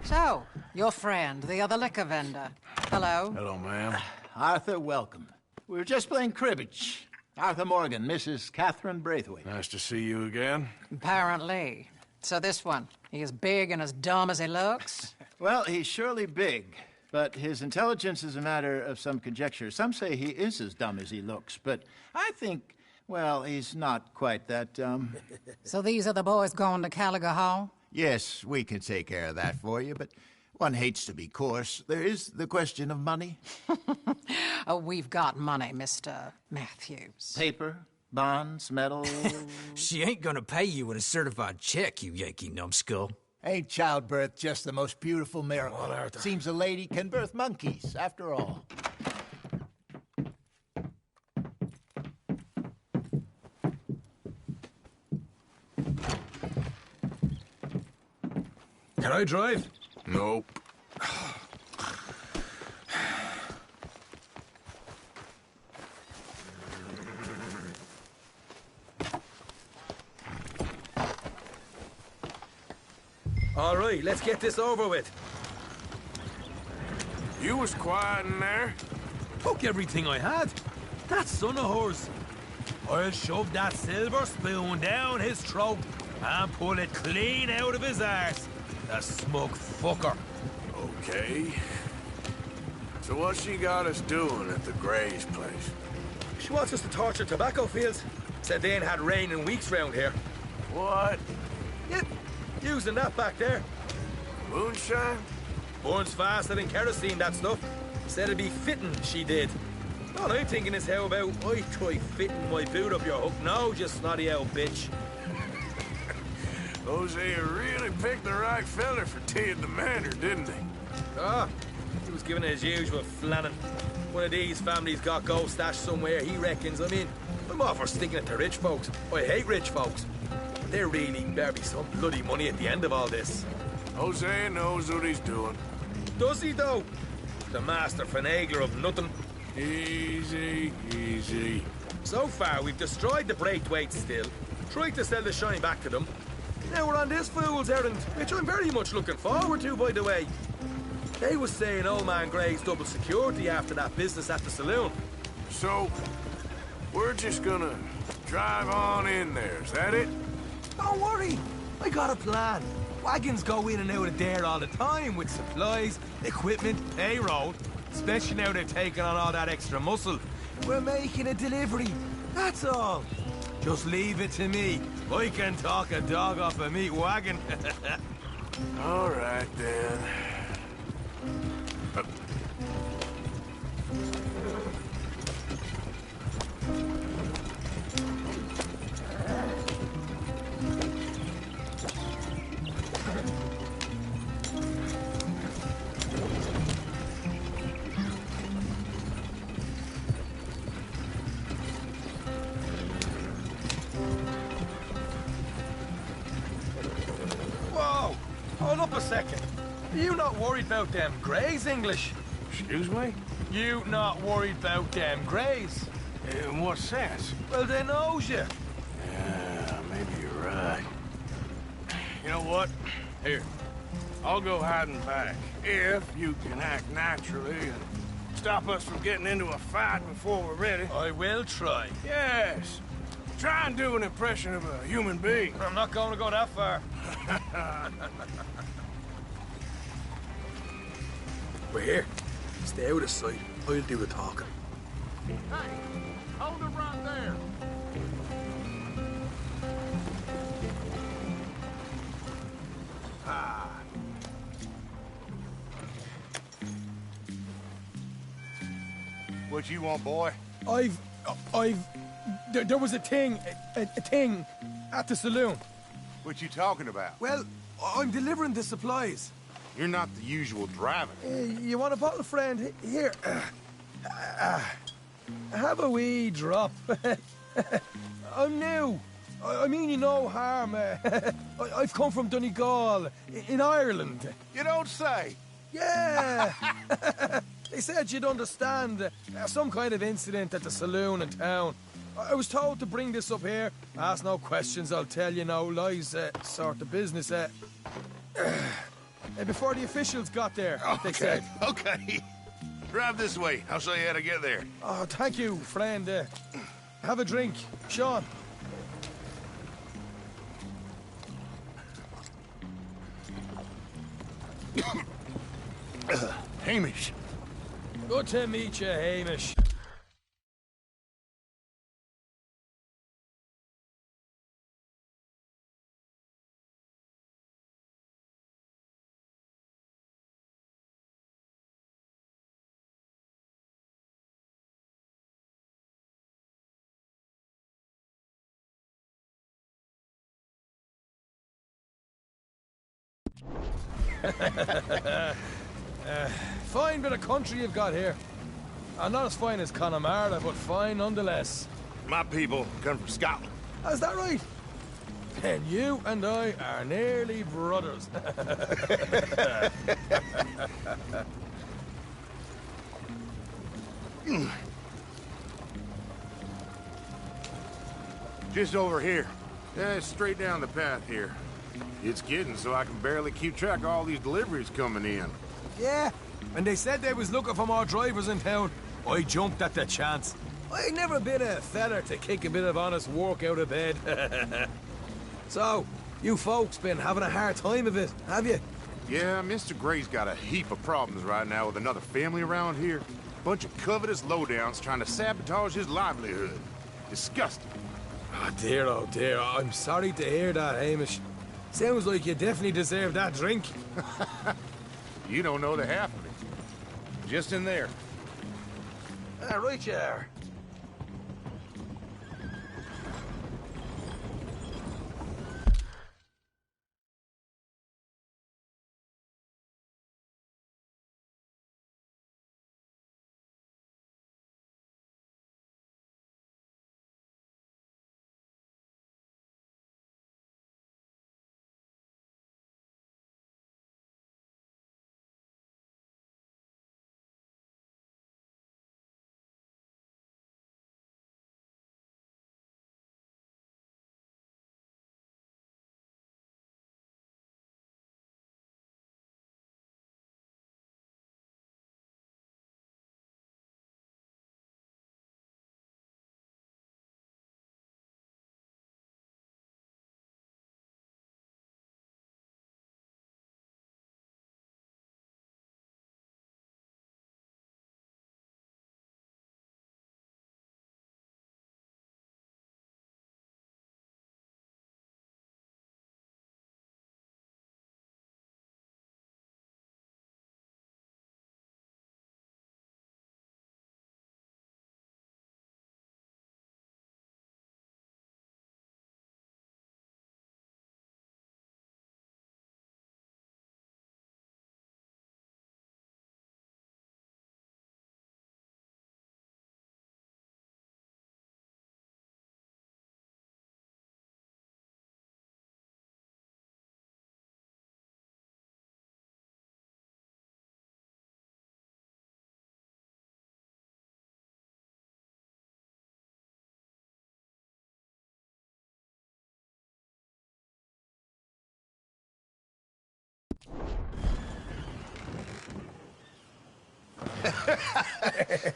So, your friend, the other liquor vendor. Hello. Hello, ma'am. Arthur, welcome. We were just playing cribbage. Arthur Morgan, Mrs. Catherine Braithwaite. Nice to see you again. Apparently. So this one, he is big and as dumb as he looks? Well, he's surely big, but his intelligence is a matter of some conjecture. Some say he is as dumb as he looks, but I think, well, he's not quite that dumb. So these are the boys going to Caliga Hall? Yes, we can take care of that for you, but one hates to be coarse. There is the question of money. Oh, we've got money, Mr. Matthews. Paper, bonds, metal. She ain't gonna pay you with a certified check, you Yankee numbskull. Ain't childbirth just the most beautiful miracle? Come on, Arthur. Seems a lady can birth monkeys, after all. Can I drive? Nope. All right, let's get this over with. You was quiet in there. Took everything I had. That son of hers. I'll shove that silver spoon down his throat and pull it clean out of his arse. The smug fucker. Okay. So what's she got us doing at the Gray's place? She wants us to torture tobacco fields. Said they ain't had rain in weeks round here. What? Yep, using that back there. Moonshine? Burns faster than kerosene, that stuff. Said it'd be fitting, she did. All I'm thinking is how about I try fitting my boot up your hook now, you snotty old bitch. Hosea really picked the right feller for tea at the manor, didn't he? Ah, he was giving it his usual flannin'. One of these families got gold stashed somewhere, he reckons. I mean, I'm all for sticking it to rich folks. I hate rich folks. But there really better be some bloody money at the end of all this. Hosea knows what he's doing. Does he, though? The master finagler of nothing. Easy, easy. So far, we've destroyed the Braithwaite still, tried to sell the shine back to them. Now we're on this fool's errand, which I'm very much looking forward to, by the way. They was saying old man Gray's double security after that business at the saloon. So, we're just gonna drive on in there, is that it? Don't worry, I got a plan. Wagons go in and out of there all the time with supplies, equipment, payroll. Especially now they're taking on all that extra muscle. We're making a delivery, that's all. Just leave it to me. I can talk a dog off a meat wagon. All right, then. Whoa! Hold up a second. You not worried about them Greys, English? Excuse me? You not worried about them Greys? In what sense? Well, they knows you. Yeah, maybe you're right. You know what? Here, I'll go hiding back. If you can act naturally and stop us from getting into a fight before we're ready. I will try. Yes. Try and do an impression of a human being. I'm not going to go that far. We're here. Stay out of sight. I'll do the talking. Hey, hold it right there. Ah. What you want, boy? There was a thing at the saloon. What you talking about? Well, I'm delivering the supplies. You're not the usual driver. You want a bottle, friend? Here. Have a wee drop. I'm new. I mean you no harm. I've come from Donegal, in Ireland. You don't say. Yeah. They said you'd understand. Some kind of incident at the saloon in town. I was told to bring this up here. Ask no questions, I'll tell you no lies. Sort of business. Before the officials got there, they said. Okay. Drive this way. I'll show you how to get there. Oh, thank you, friend. Have a drink. Sean. Hamish. Good to meet you, Hamish. Fine bit of country you've got here. Not as fine as Connemara, but fine nonetheless. My people come from Scotland. Is that right? Then you and I are nearly brothers. Just over here. Yeah, straight down the path here. It's getting so I can barely keep track of all these deliveries coming in. Yeah, and they said they was looking for more drivers in town. I jumped at the chance. I never been a feller to kick a bit of honest work out of bed. So, you folks been having a hard time of it, have you? Yeah, Mr. Gray's got a heap of problems right now with another family around here. Bunch of covetous lowdowns trying to sabotage his livelihood. Disgusting. Oh dear, I'm sorry to hear that, Hamish. Sounds like you definitely deserve that drink. You don't know the half of it. Just in there. Right you are.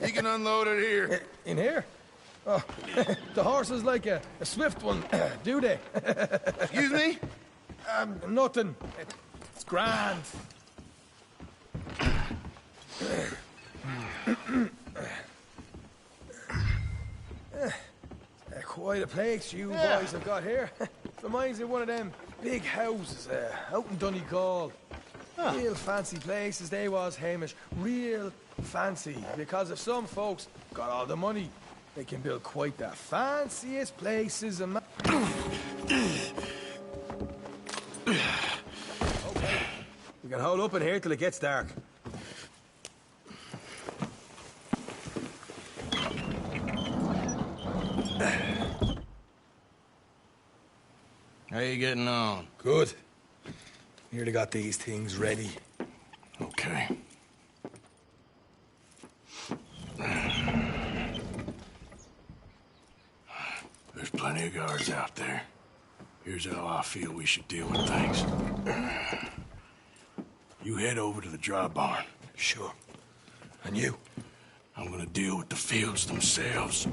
You can unload it here. In here? Oh, the horse is like a swift one, do they? Excuse me? Nothing. It's grand. Quite a place you boys have got here. Reminds me of one of them big houses out in Donegal. Real fancy places they was, Hamish. Real fancy. Because if some folks got all the money, they can build quite the fanciest places. Okay. We can hold up in here till it gets dark. How you getting on? Good. Nearly got these things ready. Okay. There's plenty of guards out there. Here's how I feel we should deal with things. You head over to the dry barn. Sure. And you? I'm gonna deal with the fields themselves.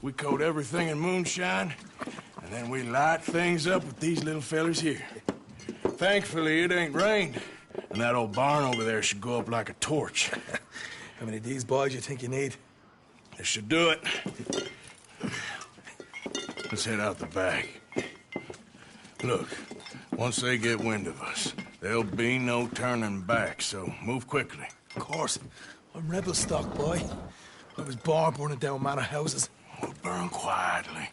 We coat everything in moonshine, and then we light things up with these little fellers here. Thankfully, it ain't rained, and that old barn over there should go up like a torch. How many of these boys you think you need? This should do it. Let's head out the back. Look, once they get wind of us, there'll be no turning back, so move quickly. Of course. I'm rebel stock, boy. I was born burning down manor houses. We'll burn quietly.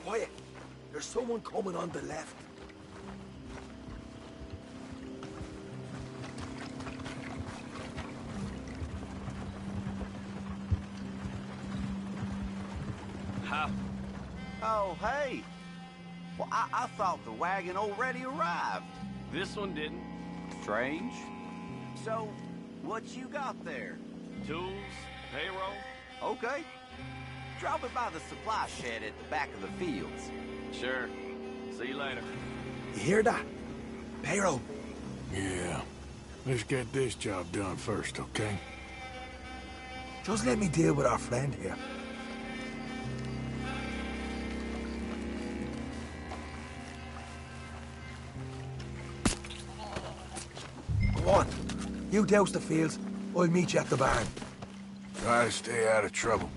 Quiet. There's someone coming on the left. Oh, hey. Well, I thought the wagon already arrived. This one didn't. Strange. So, what you got there? Tools, payroll. Okay. Drop it by the supply shed at the back of the fields. Sure. See you later. You hear that? Payroll. Yeah. Let's get this job done first, okay? Just let me deal with our friend here. Go on. You douse the fields. I'll meet you at the barn. Try to stay out of trouble.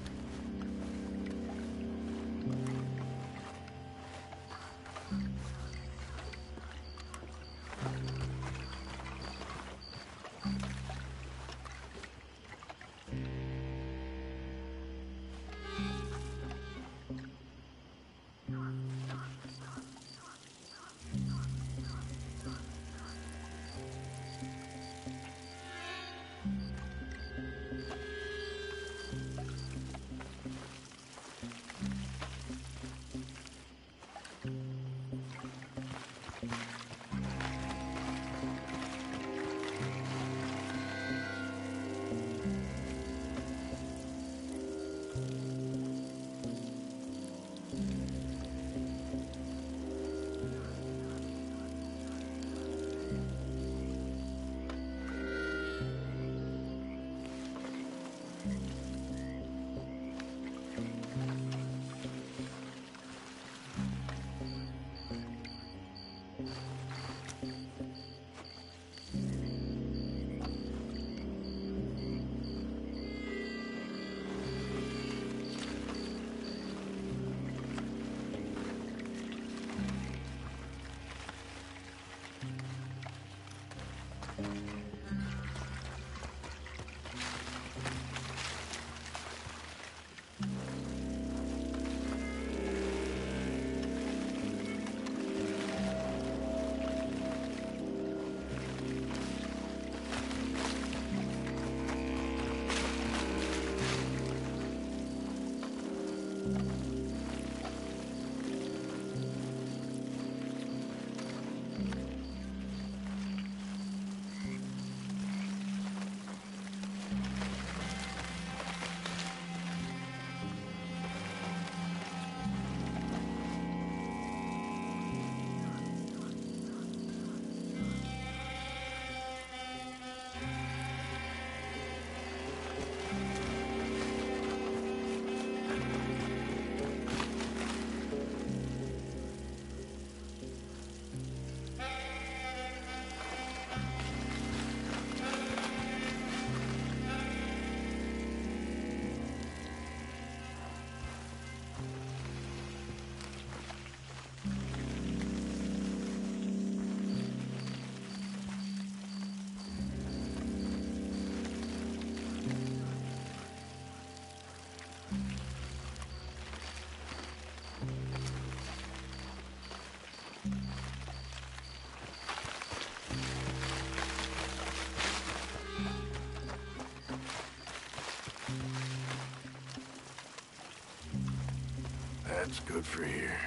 That's good for here.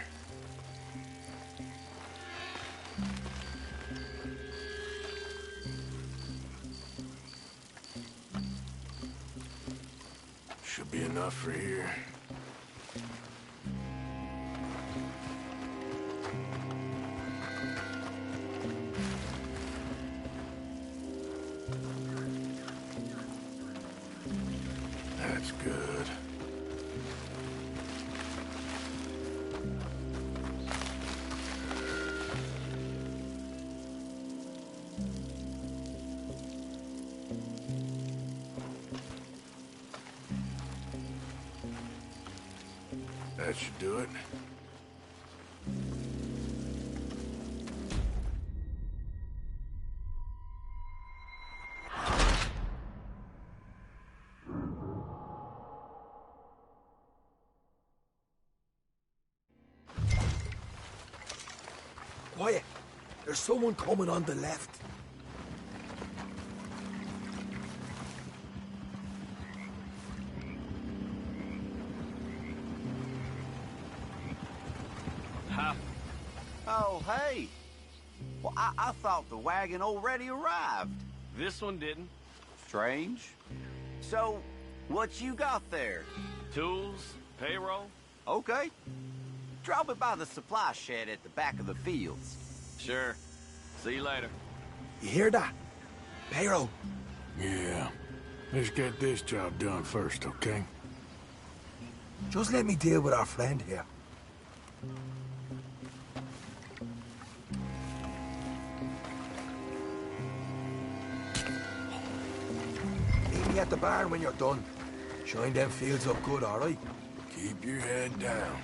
Should be enough for here. That should do it. Quiet. There's someone coming on the left. Huh? Oh, hey. Well, I thought the wagon already arrived. This one didn't. Strange. So, what you got there? Tools, payroll. Okay. Drop it by the supply shed at the back of the fields. Sure. See you later. You hear that? Payroll. Yeah. Let's get this job done first, okay? Just let me deal with our friend here. Meet me at the barn when you're done. Shine them fields up good, all right? Keep your head down.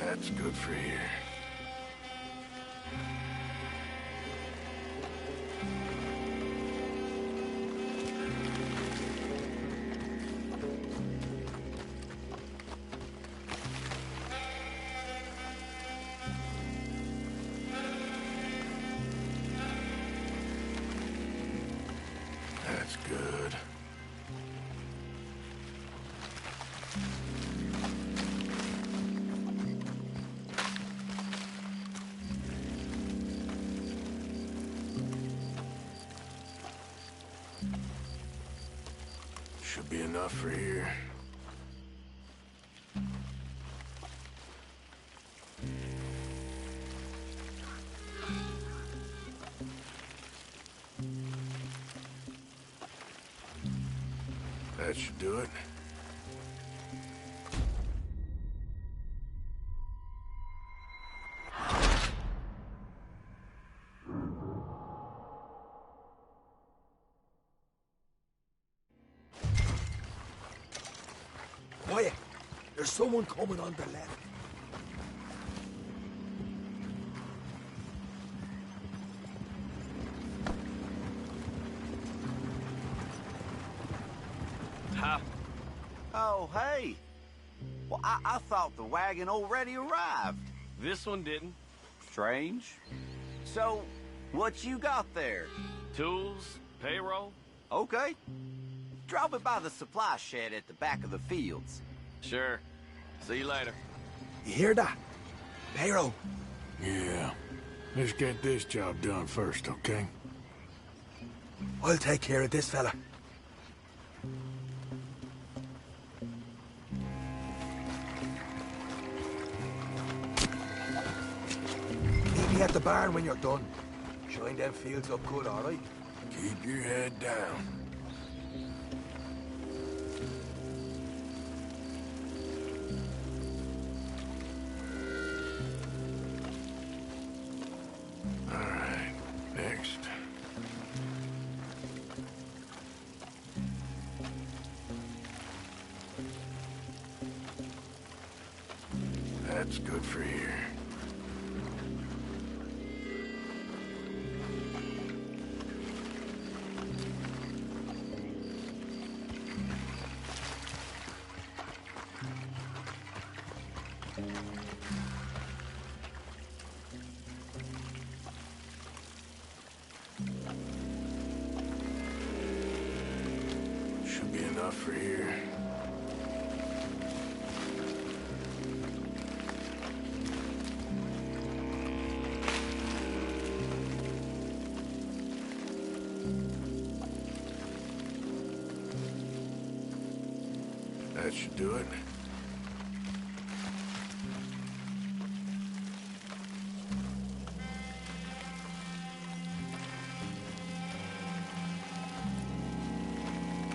That's good for here. That's good. Should be enough for here. That should do it. Quiet. There's someone coming on the left. Huh? Oh, hey. Well, I thought the wagon already arrived. This one didn't. Strange. So, what you got there? Tools, payroll. Okay. Drop it by the supply shed at the back of the fields. Sure. See you later. You hear that? Payroll. Yeah. Let's get this job done first, okay? I'll take care of this fella. Meet me at the barn when you're done. Shine them fields up good, all right? Keep your head down. All right, next. That's good for here. Should be enough for here. That should do it.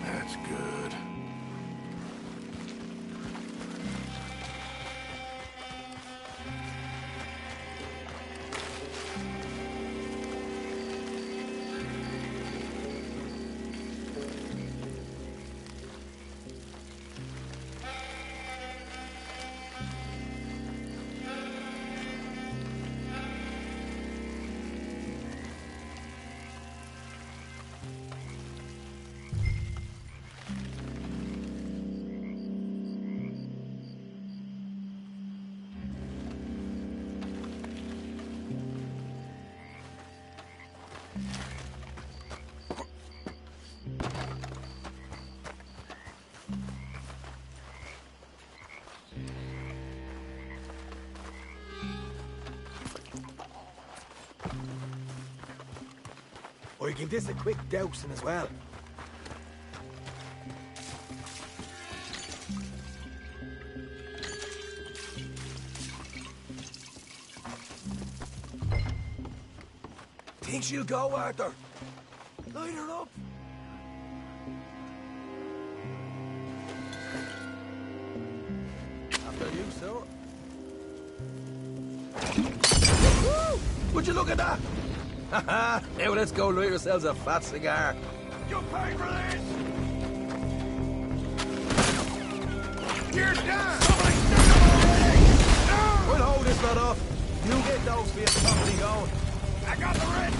That's good. Or you give this a quick dousing as well. Think she'll go, Arthur? Light her up. After you, sir. Woo! Would you look at that? Haha! Now let's go light ourselves a fat cigar. You pay for this! You're done! Somebody stand up already! No! We'll hold this lot off. You get those for your company going. I got the rest!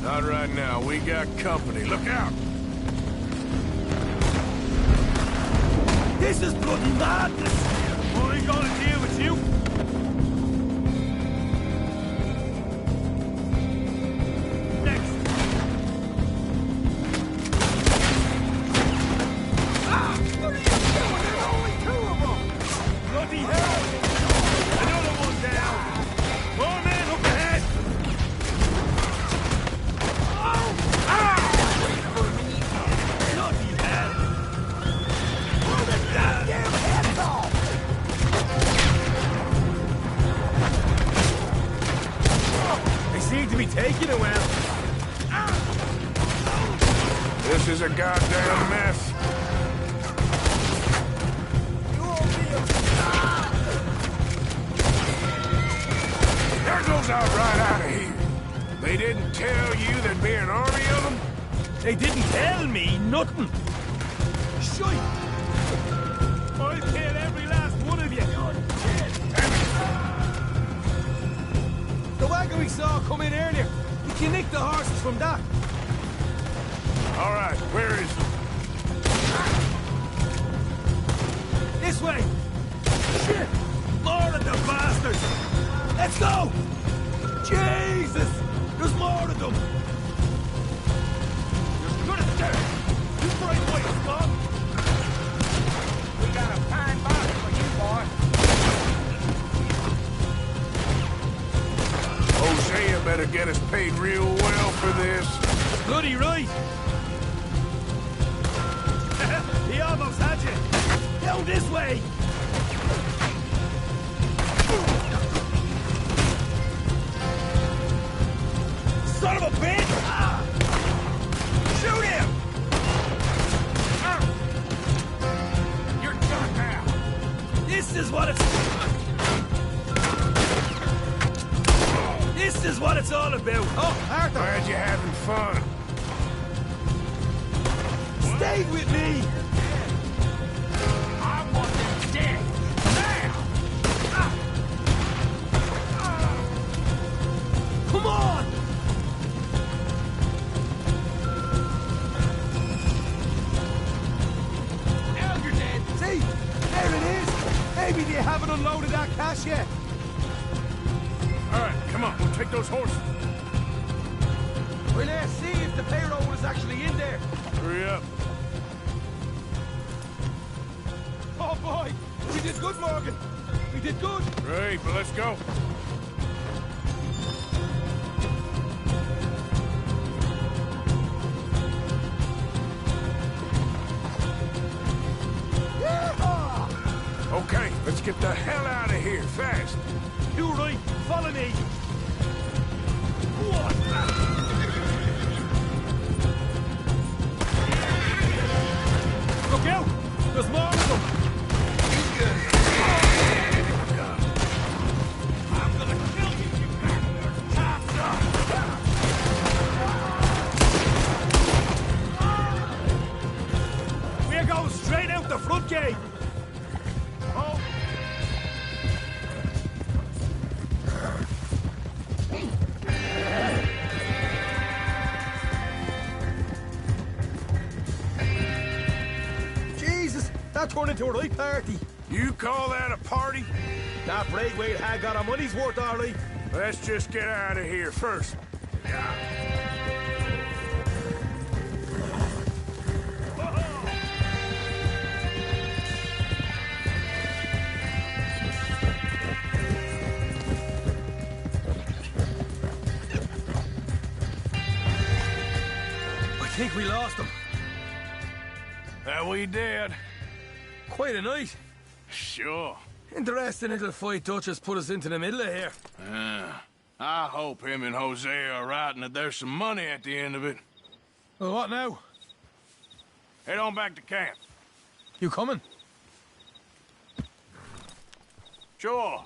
Not right now. We got company. Look out! This is bloody madness! What are we gonna deal with you? Next! Ah! What are you doing? There's only two of them! Bloody hell! Another one down! More men up ahead! Bloody hell! Pull the goddamn heads off! They seem to be taking it well. This is a goddamn mess. There goes out right out of here. They didn't tell you there'd be an army of them? They didn't tell me nothing. Shite! I'll kill every last one of you! The wagon we saw come in earlier. We can nick the horses from that. All right, where is it? This way! Shit! More of the bastards! Let's go! Jesus! There's more of them! You're good at that! You break away, Scott! We got a fine body for you, boy. Hosea better get us paid real well for this. Bloody right! He almost had you! Down this way! Son of a bitch! is what it's... This is what it's all about. Oh, Arthur! Glad you're having fun. Stay with me! I want them dead. Now! Come on! Now you're dead. See? There it is. Maybe they haven't unloaded that cash yet. All right, come on, we'll take those horses. Well, let's see if the payroll is actually in there. Hurry up. Oh, boy. We did good, Morgan. We did good. Great, but let's go. Okay, let's get the hell out of here, fast. You right, follow me. Look out! There's more of them! I'm gonna kill you, you bastard. Time's up. We're going straight out the front gate! Oh. Jesus, that turned into a right party. You call that a party? That Braithwaite had got our money's worth, all right. Let's just get out of here first. I think we lost them. That we did. Quite a night. Sure. Interesting little fight Dutch has put us into the middle of here. I hope him and Jose are right and that there's some money at the end of it. Well, what now? Head on back to camp. You coming? Sure.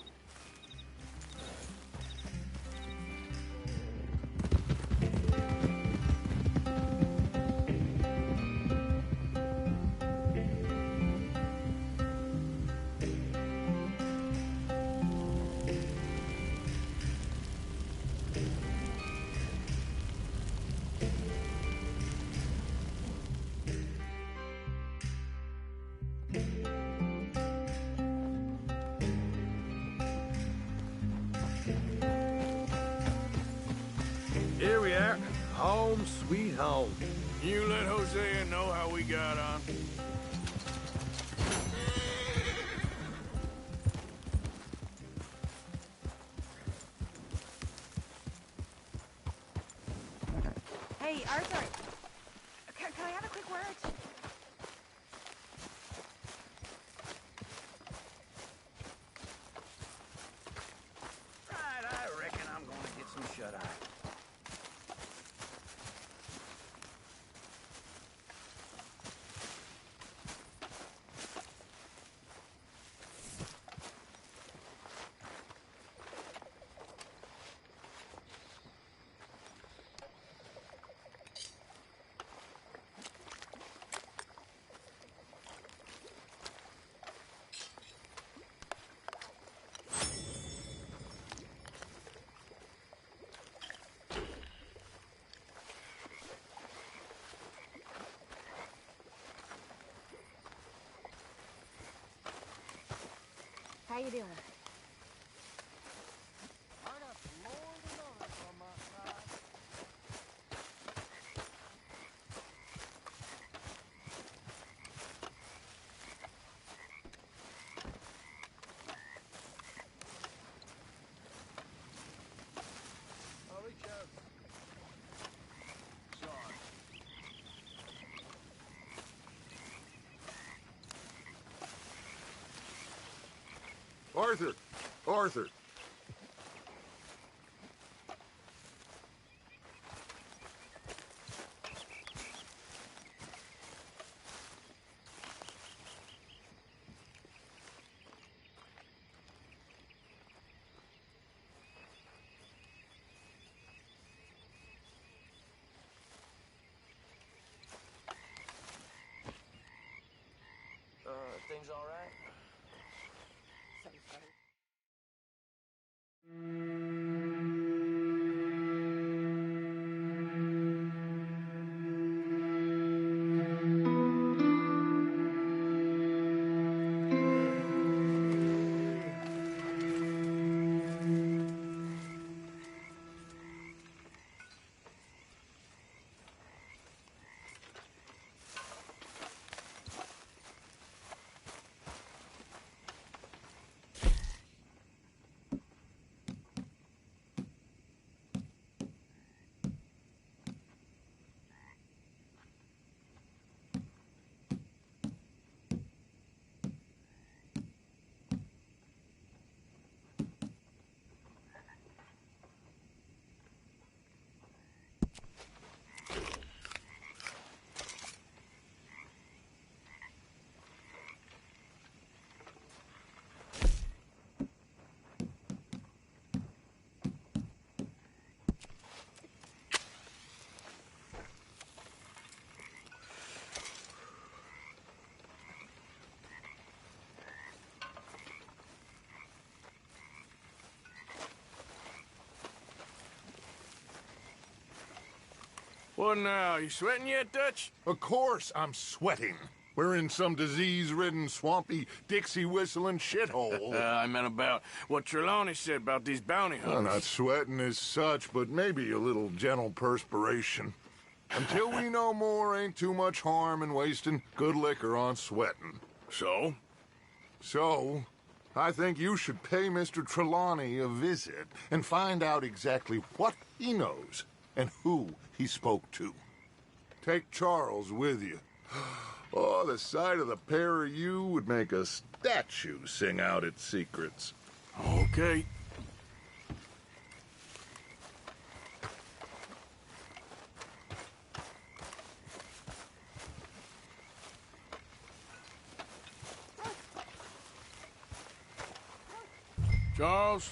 Here we are. Home sweet home. You let Hosea know how we got on. Hey, Arthur. Can I have a quick word? Right, I reckon I'm gonna get some shut-eye. How you doing? Arthur! Arthur! Things all right? What now? You sweating yet, Dutch? Of course I'm sweating. We're in some disease-ridden, swampy, Dixie-whistling shithole. I meant about what Trelawney said about these bounty hunters. I'm not sweating as such, but maybe a little gentle perspiration. Until we know more, ain't too much harm in wasting good liquor on sweating. So? So, I think you should pay Mr. Trelawney a visit and find out exactly what he knows and who he spoke to. Take Charles with you. Oh, the sight of the pair of you would make a statue sing out its secrets. Okay. Charles,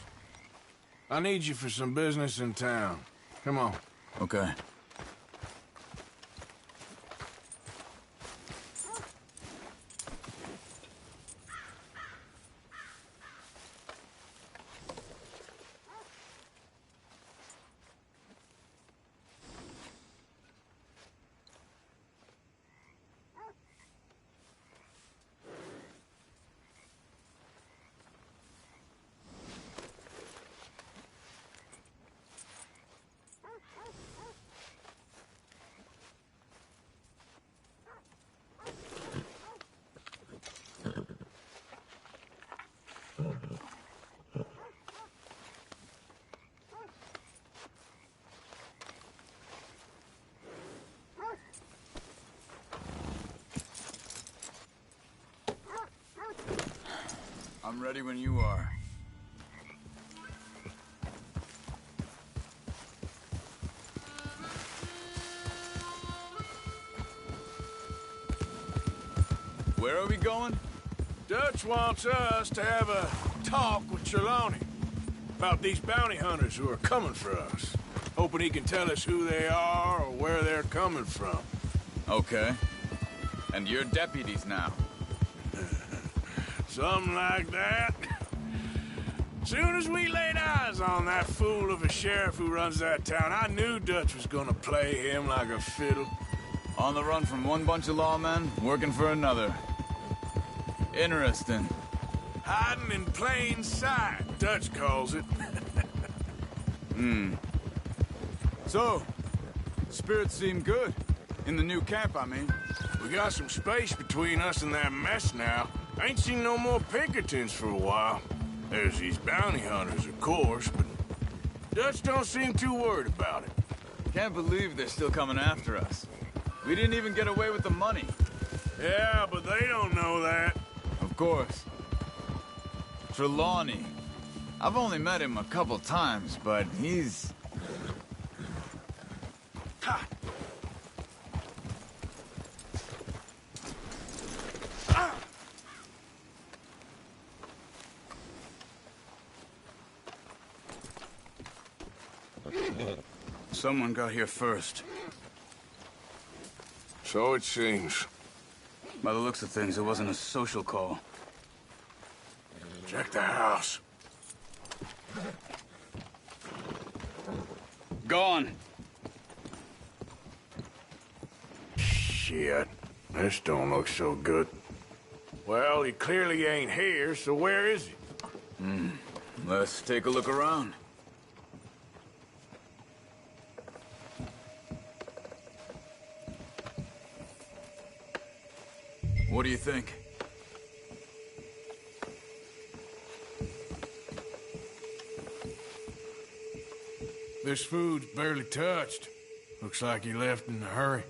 I need you for some business in town. Come on. Okay. I'm ready when you are. Where are we going? Dutch wants us to have a talk with Trelawney about these bounty hunters who are coming for us. Hoping he can tell us who they are or where they're coming from. Okay. And you're deputies now. Something like that. Soon as we laid eyes on that fool of a sheriff who runs that town, I knew Dutch was gonna play him like a fiddle. On the run from one bunch of lawmen, working for another. Interesting. Hiding in plain sight, Dutch calls it. So, spirits seem good. In the new camp, I mean. We got some space between us and that mess now. I ain't seen no more Pinkertons for a while. There's these bounty hunters, of course, but Dutch don't seem too worried about it. Can't believe they're still coming after us. We didn't even get away with the money. Yeah, but they don't know that. Of course. Trelawney. I've only met him a couple times, but he's... Ha! Someone got here first. So it seems. By the looks of things, it wasn't a social call. Check the house. Gone. Shit. This don't look so good. Well, he clearly ain't here, so where is he? Let's take a look around. What do you think? This food's barely touched. Looks like he left in a hurry.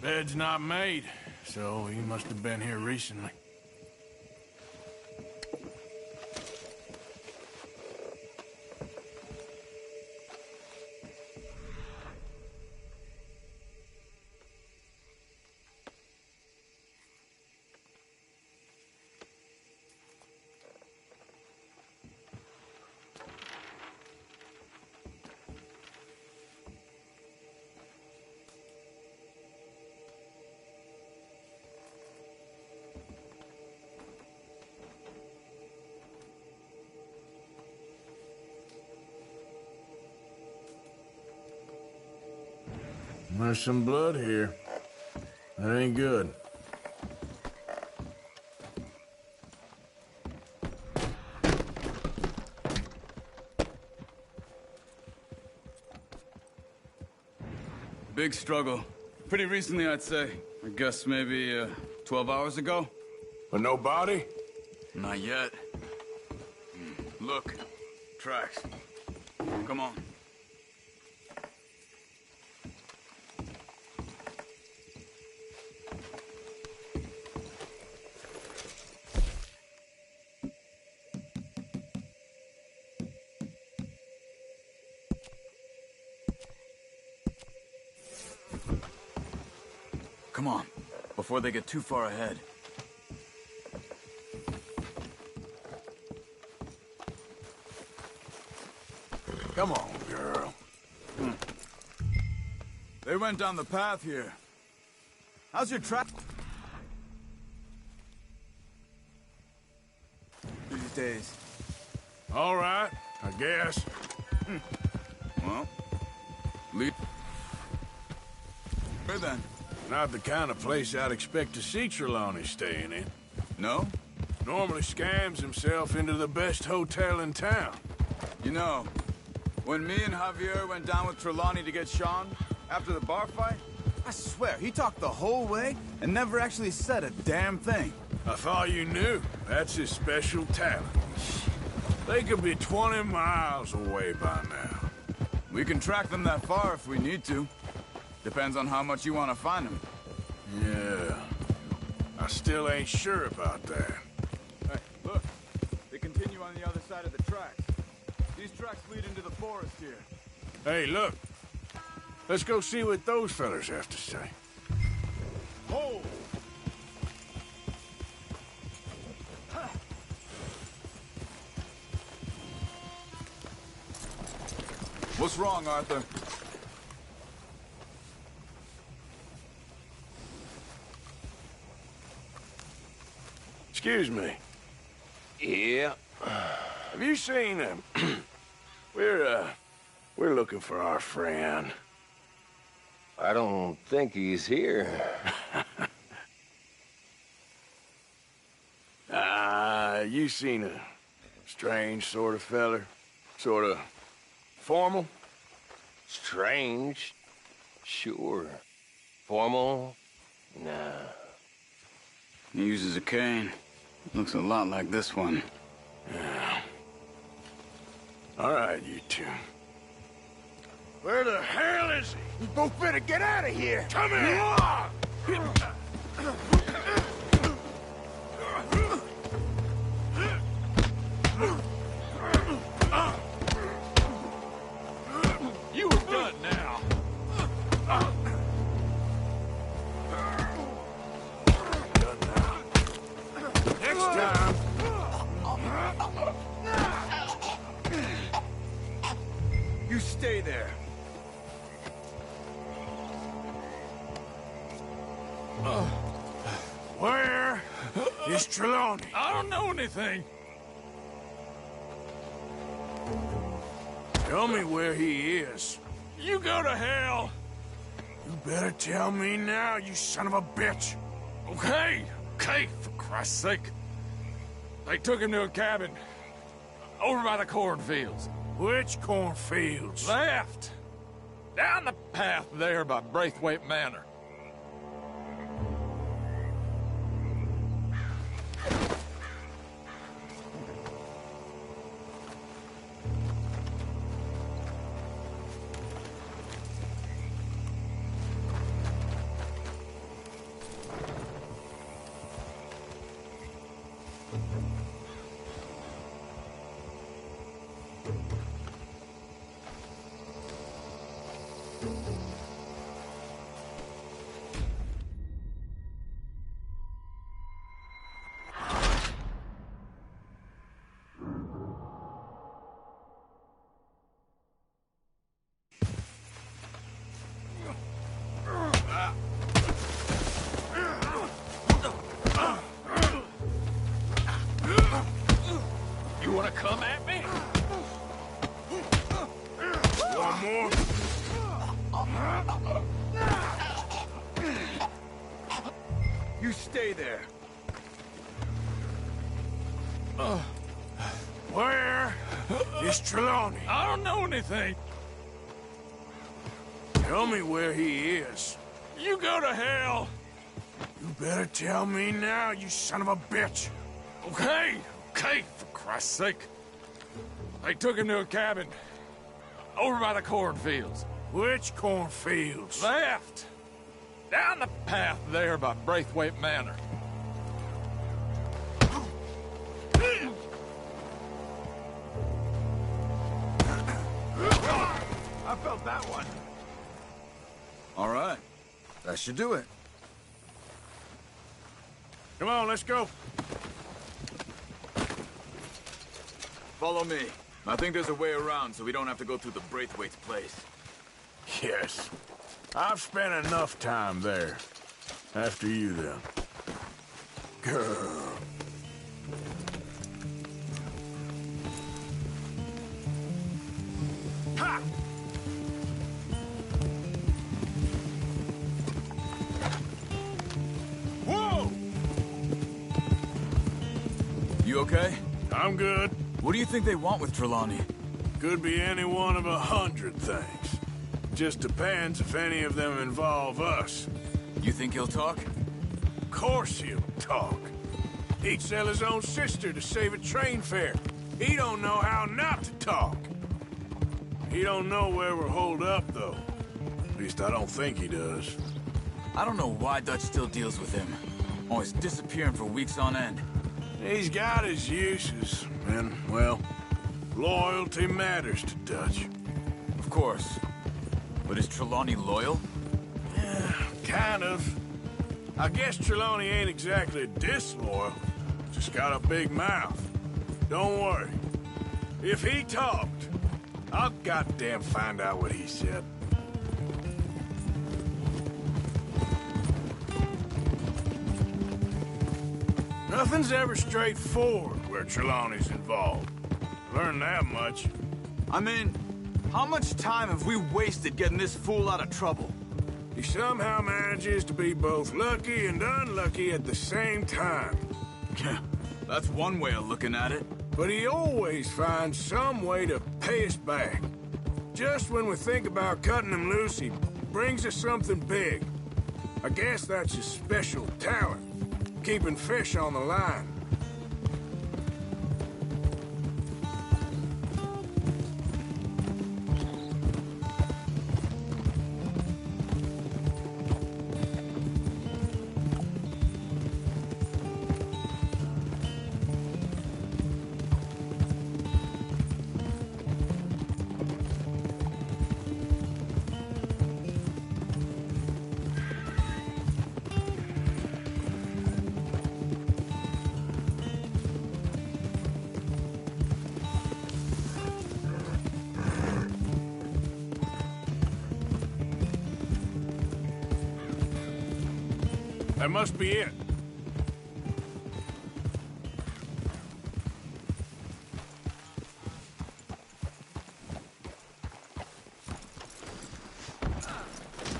Bed's not made, so he must have been here recently. There's some blood here. That ain't good. Big struggle. Pretty recently, I'd say. I guess maybe 12 hours ago. But no body? Not yet. Look. Tracks. Come on. Come on, before they get too far ahead. Come on, girl. They went down the path here. How's your track? These days. All right, I guess. Well, lead. Where then? Not the kind of place I'd expect to see Trelawney staying in. No? Normally scams himself into the best hotel in town. You know, when me and Javier went down with Trelawney to get Sean, after the bar fight, I swear, he talked the whole way and never actually said a damn thing. I thought you knew. That's his special talent. They could be 20 miles away by now. We can track them that far if we need to. Depends on how much you want to find them. Yeah. I still ain't sure about that. Hey, look. They continue on the other side of the tracks. These tracks lead into the forest here. Hey, look. Let's go see what those fellas have to say. Hold! What's wrong, Arthur? Excuse me. Yeah? Have you seen him? We're looking for our friend. I don't think he's here. You seen a strange sort of feller? Sort of formal? Strange? Sure. Formal? Nah. He uses a cane. Looks a lot like this one. Yeah. All right, you two. Where the hell is he? You both better get out of here! Come here! You were done. stay there. Where is Trelawney? I don't know anything. Tell me where he is. You go to hell. You better tell me now, you son of a bitch. Okay, for Christ's sake. They took him to a cabin over by the cornfields. Which cornfields? Left. Down the path there by Braithwaite Manor. You wanna come at me? One more? You stay there. Where is Trelawney? I don't know anything. Tell me where he is. You go to hell. You better tell me now, you son of a bitch. Okay, for Christ's sake. They took him to a cabin over by the cornfields. Which cornfields? Left. Down the path there by Braithwaite Manor. I felt that one. All right. That should do it. Come on, let's go. Follow me. I think there's a way around so we don't have to go through the Braithwaite's place. Yes. I've spent enough time there. After you, then. Girl. Ha! Whoa! You okay? I'm good. What do you think they want with Trelawney? Could be any one of 100 things. Just depends if any of them involve us. You think he'll talk? Of course he'll talk. He'd sell his own sister to save a train fare. He don't know how not to talk. He don't know where we're holed up, though. At least I don't think he does. I don't know why Dutch still deals with him. Always disappearing for weeks on end. He's got his uses, and, well, loyalty matters to Dutch. Of course. But is Trelawney loyal? Yeah, kind of. I guess Trelawney ain't exactly disloyal. Just got a big mouth. Don't worry. If he talked, I'll goddamn find out what he said. Nothing's ever straightforward where Trelawney's involved. Learned that much. I mean, how much time have we wasted getting this fool out of trouble? He somehow manages to be both lucky and unlucky at the same time. That's one way of looking at it. But he always finds some way to pay us back. Just when we think about cutting him loose, he brings us something big. I guess that's his special talent, keeping fish on the line. That must be it.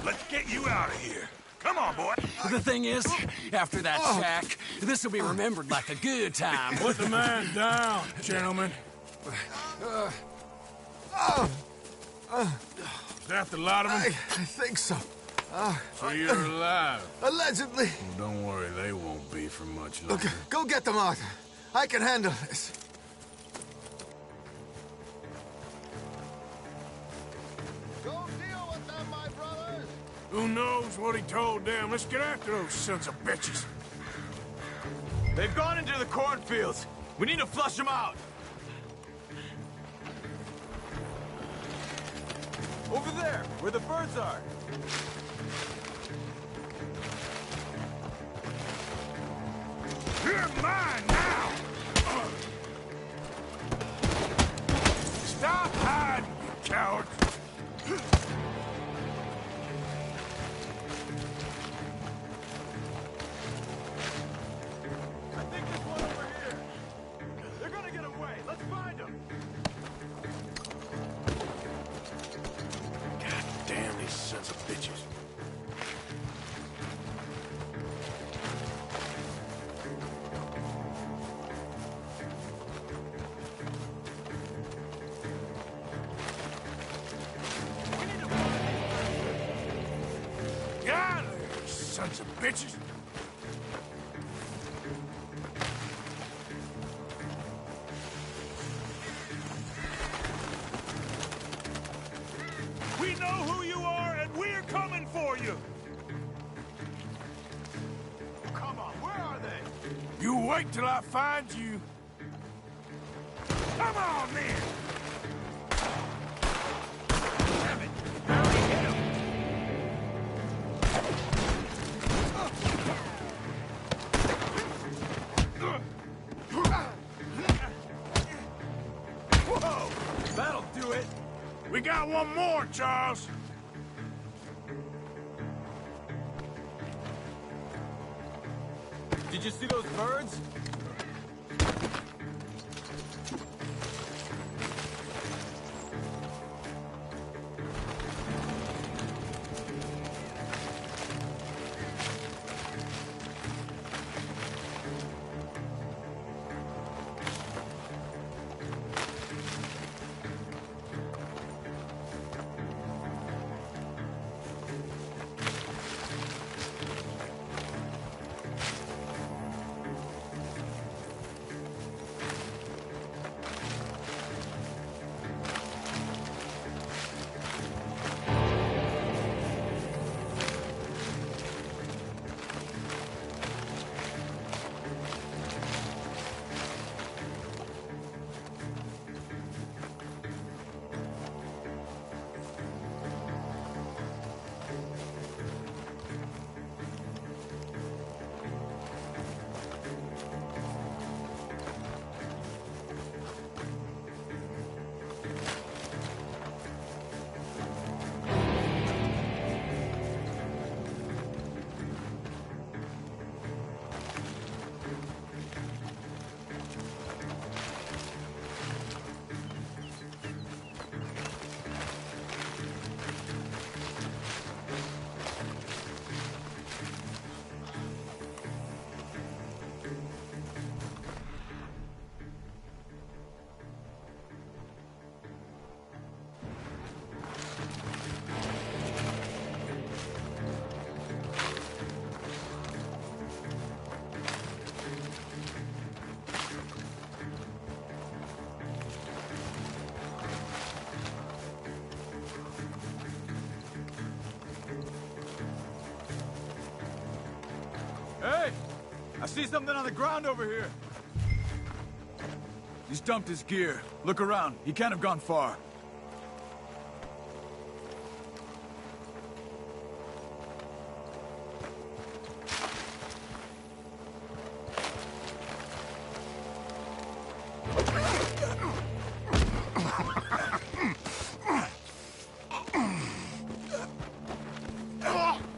Let's get you out of here. Come on, boy. The thing is, after that shack, this will be remembered like a good time. Put the man down, gentlemen. Is that the lot of them? I think so. So you're alive? Allegedly. Well, don't worry, they won't be for much longer. Look, go get them, Arthur. I can handle this. Go deal with them, my brothers! Who knows what he told them? Let's get after those sons of bitches. They've gone into the cornfields. We need to flush them out. Over there, where the birds are. You're mine now! Stop hiding, you coward! I think there's one over here. They're gonna get away. Let's find them. God damn these sons of bitches. Get out of there, you sons of bitches! We know who you are, and we're coming for you. Come on, where are they? You wait till I find you. Come on, then. Damn it! Barely hit him. Whoa! That'll do it. We got one more, Charles. Did you see those birds? Hey! I see something on the ground over here. He's dumped his gear. Look around. He can't have gone far.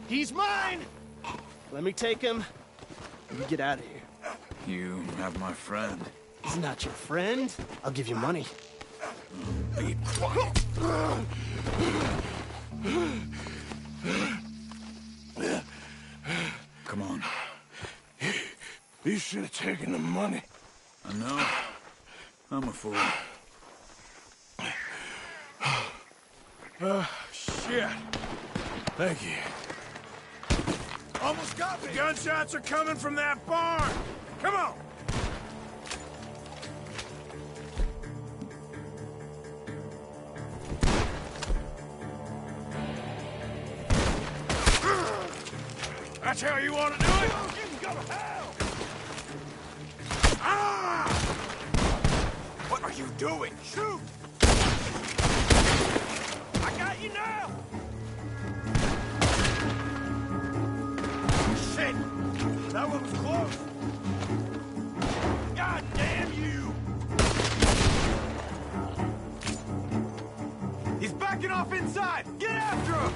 He's mine! Let me take him. You get out of here. You have my friend. He's not your friend. I'll give you money. Be Come on. You should have taken the money. I know. I'm a fool. Shit. Thank you. Almost got me. Gunshots are coming from that barn. Come on. That's how you want to do it? You can go to hell. Ah! What are you doing? Shoot! I got you now! Shit! That one was close! God damn you! He's backing off inside! Get after him!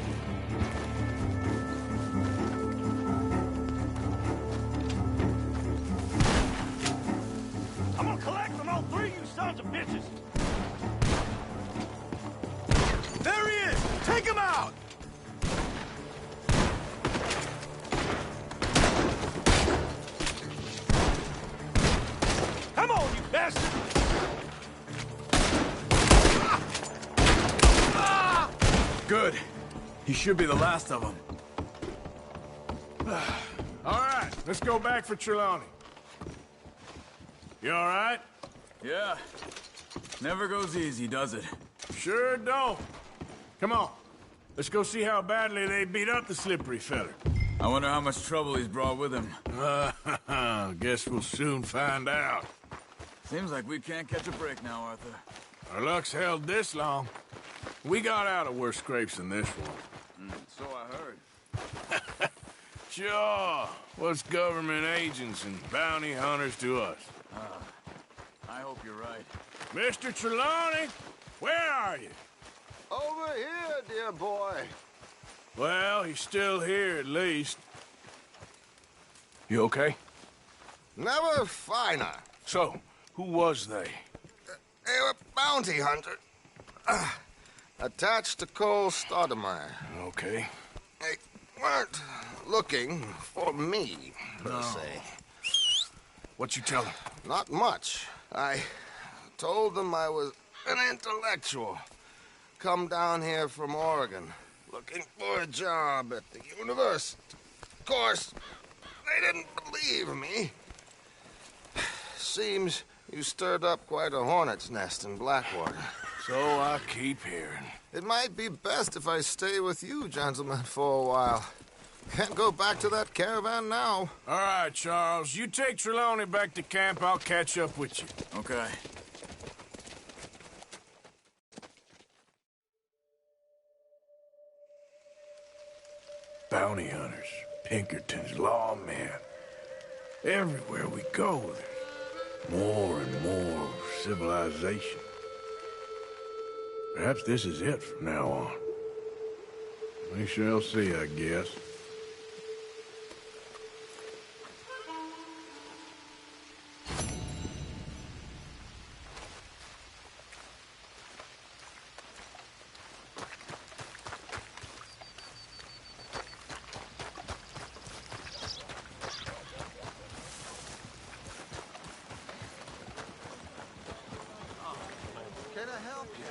I'm gonna collect on all three of you sons of bitches! There he is! Take him out! Come on, you bastard! Good. He should be the last of them. All right, let's go back for Trelawney. You all right? Yeah. Never goes easy, does it? Sure don't. Come on. Let's go see how badly they beat up the slippery feller. I wonder how much trouble he's brought with him. Guess we'll soon find out. Seems like we can't catch a break now, Arthur. Our luck's held this long. We got out of worse scrapes than this one. So I heard. Sure. What's government agents and bounty hunters to us? I hope you're right. Mr. Trelawney, where are you? Over here, dear boy. Well, he's still here at least. You okay? Never finer. So, who was they? They were bounty hunter. Attached to Cole Stoudemire. Okay. They weren't looking for me, per se. What you tell them? Not much. I told them I was an intellectual. Come down here from Oregon, looking for a job at the university. Of course, they didn't believe me. Seems you stirred up quite a hornet's nest in Blackwater. So I keep hearing. It might be best if I stay with you, gentlemen, for a while. Can't go back to that caravan now. All right, Charles. You take Trelawney back to camp. I'll catch up with you. Okay. Bounty hunters, Pinkertons, lawmen. Everywhere we go, there's more and more civilization. Perhaps this is it from now on. We shall see, I guess. Can I help you?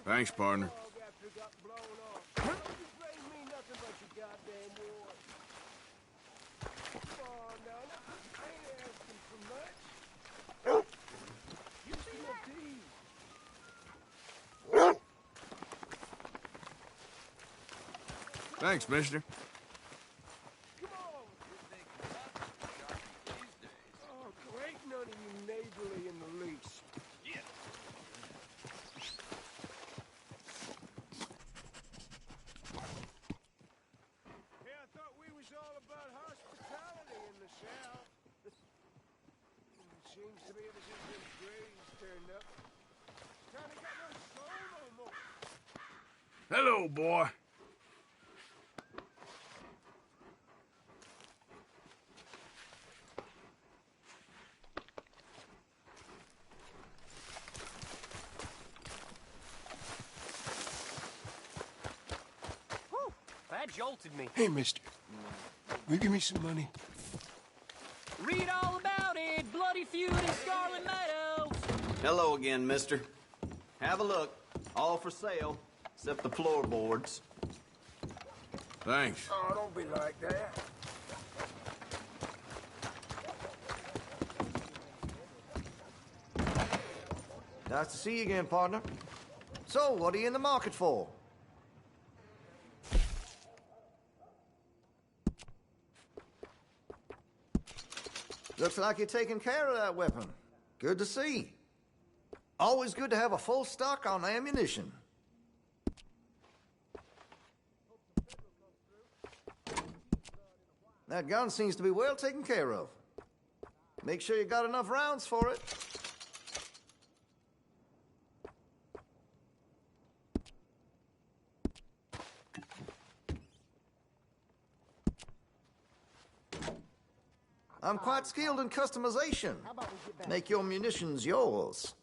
Thanks, partner. Thanks, mister. Ain't none of you neighborly in the least. Seems to be ever since them Grays turned up. Kinda got no soul no more. Hello, boy. That jolted me. Hey, mister. Will you give me some money? Read all about it. Bloody feud in Scarlet Meadows. Hello again, mister. Have a look. All for sale, except the floorboards. Thanks. Oh, don't be like that. Nice to see you again, partner. So, what are you in the market for? Looks like you're taking care of that weapon. Good to see. Always good to have a full stock on ammunition. That gun seems to be well taken care of. Make sure you got enough rounds for it. I'm quite skilled in customization. Make your munitions yours.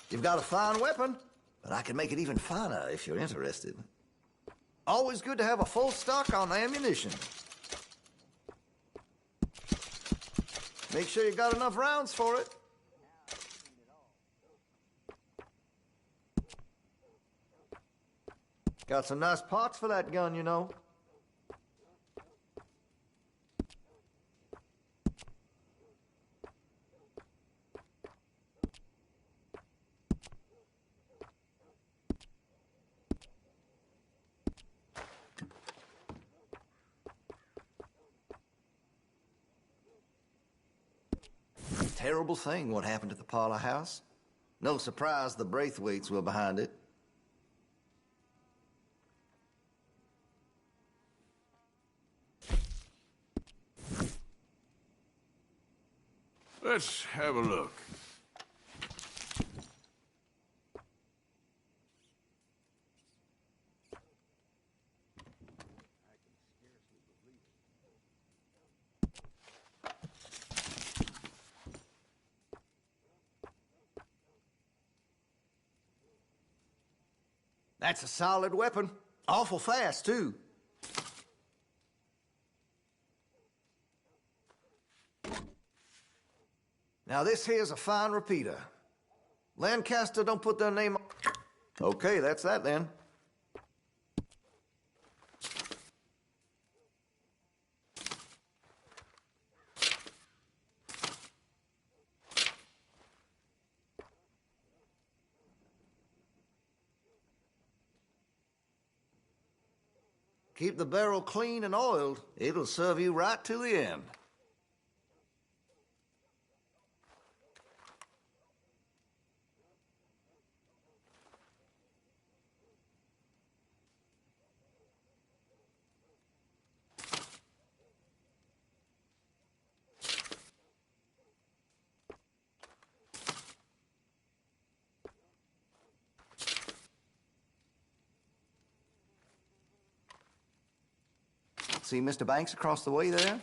You've got a fine weapon, but I can make it even finer if you're interested. Always good to have a full stock on ammunition. Make sure you got enough rounds for it. Got some nice parts for that gun, you know. Terrible thing what happened at the Parlor House. No surprise the Braithwaites were behind it. Let's have a look. That's a solid weapon. Awful fast, too. Now, this here's a fine repeater. Lancaster don't put their name on... Okay, that's that then. Keep the barrel clean and oiled. It'll serve you right till the end. See Mr. Banks across the way there?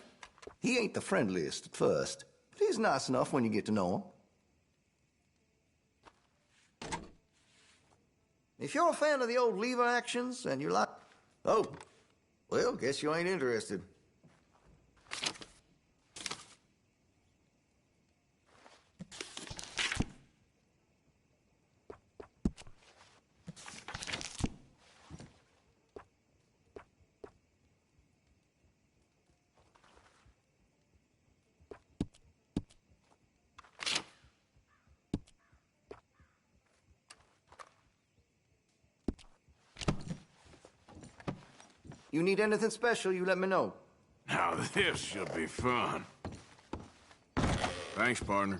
He ain't the friendliest at first, but he's nice enough when you get to know him. If you're a fan of the old lever actions and you like... Oh, well, guess you ain't interested. You need anything special, you let me know. Now this should be fun. Thanks, partner.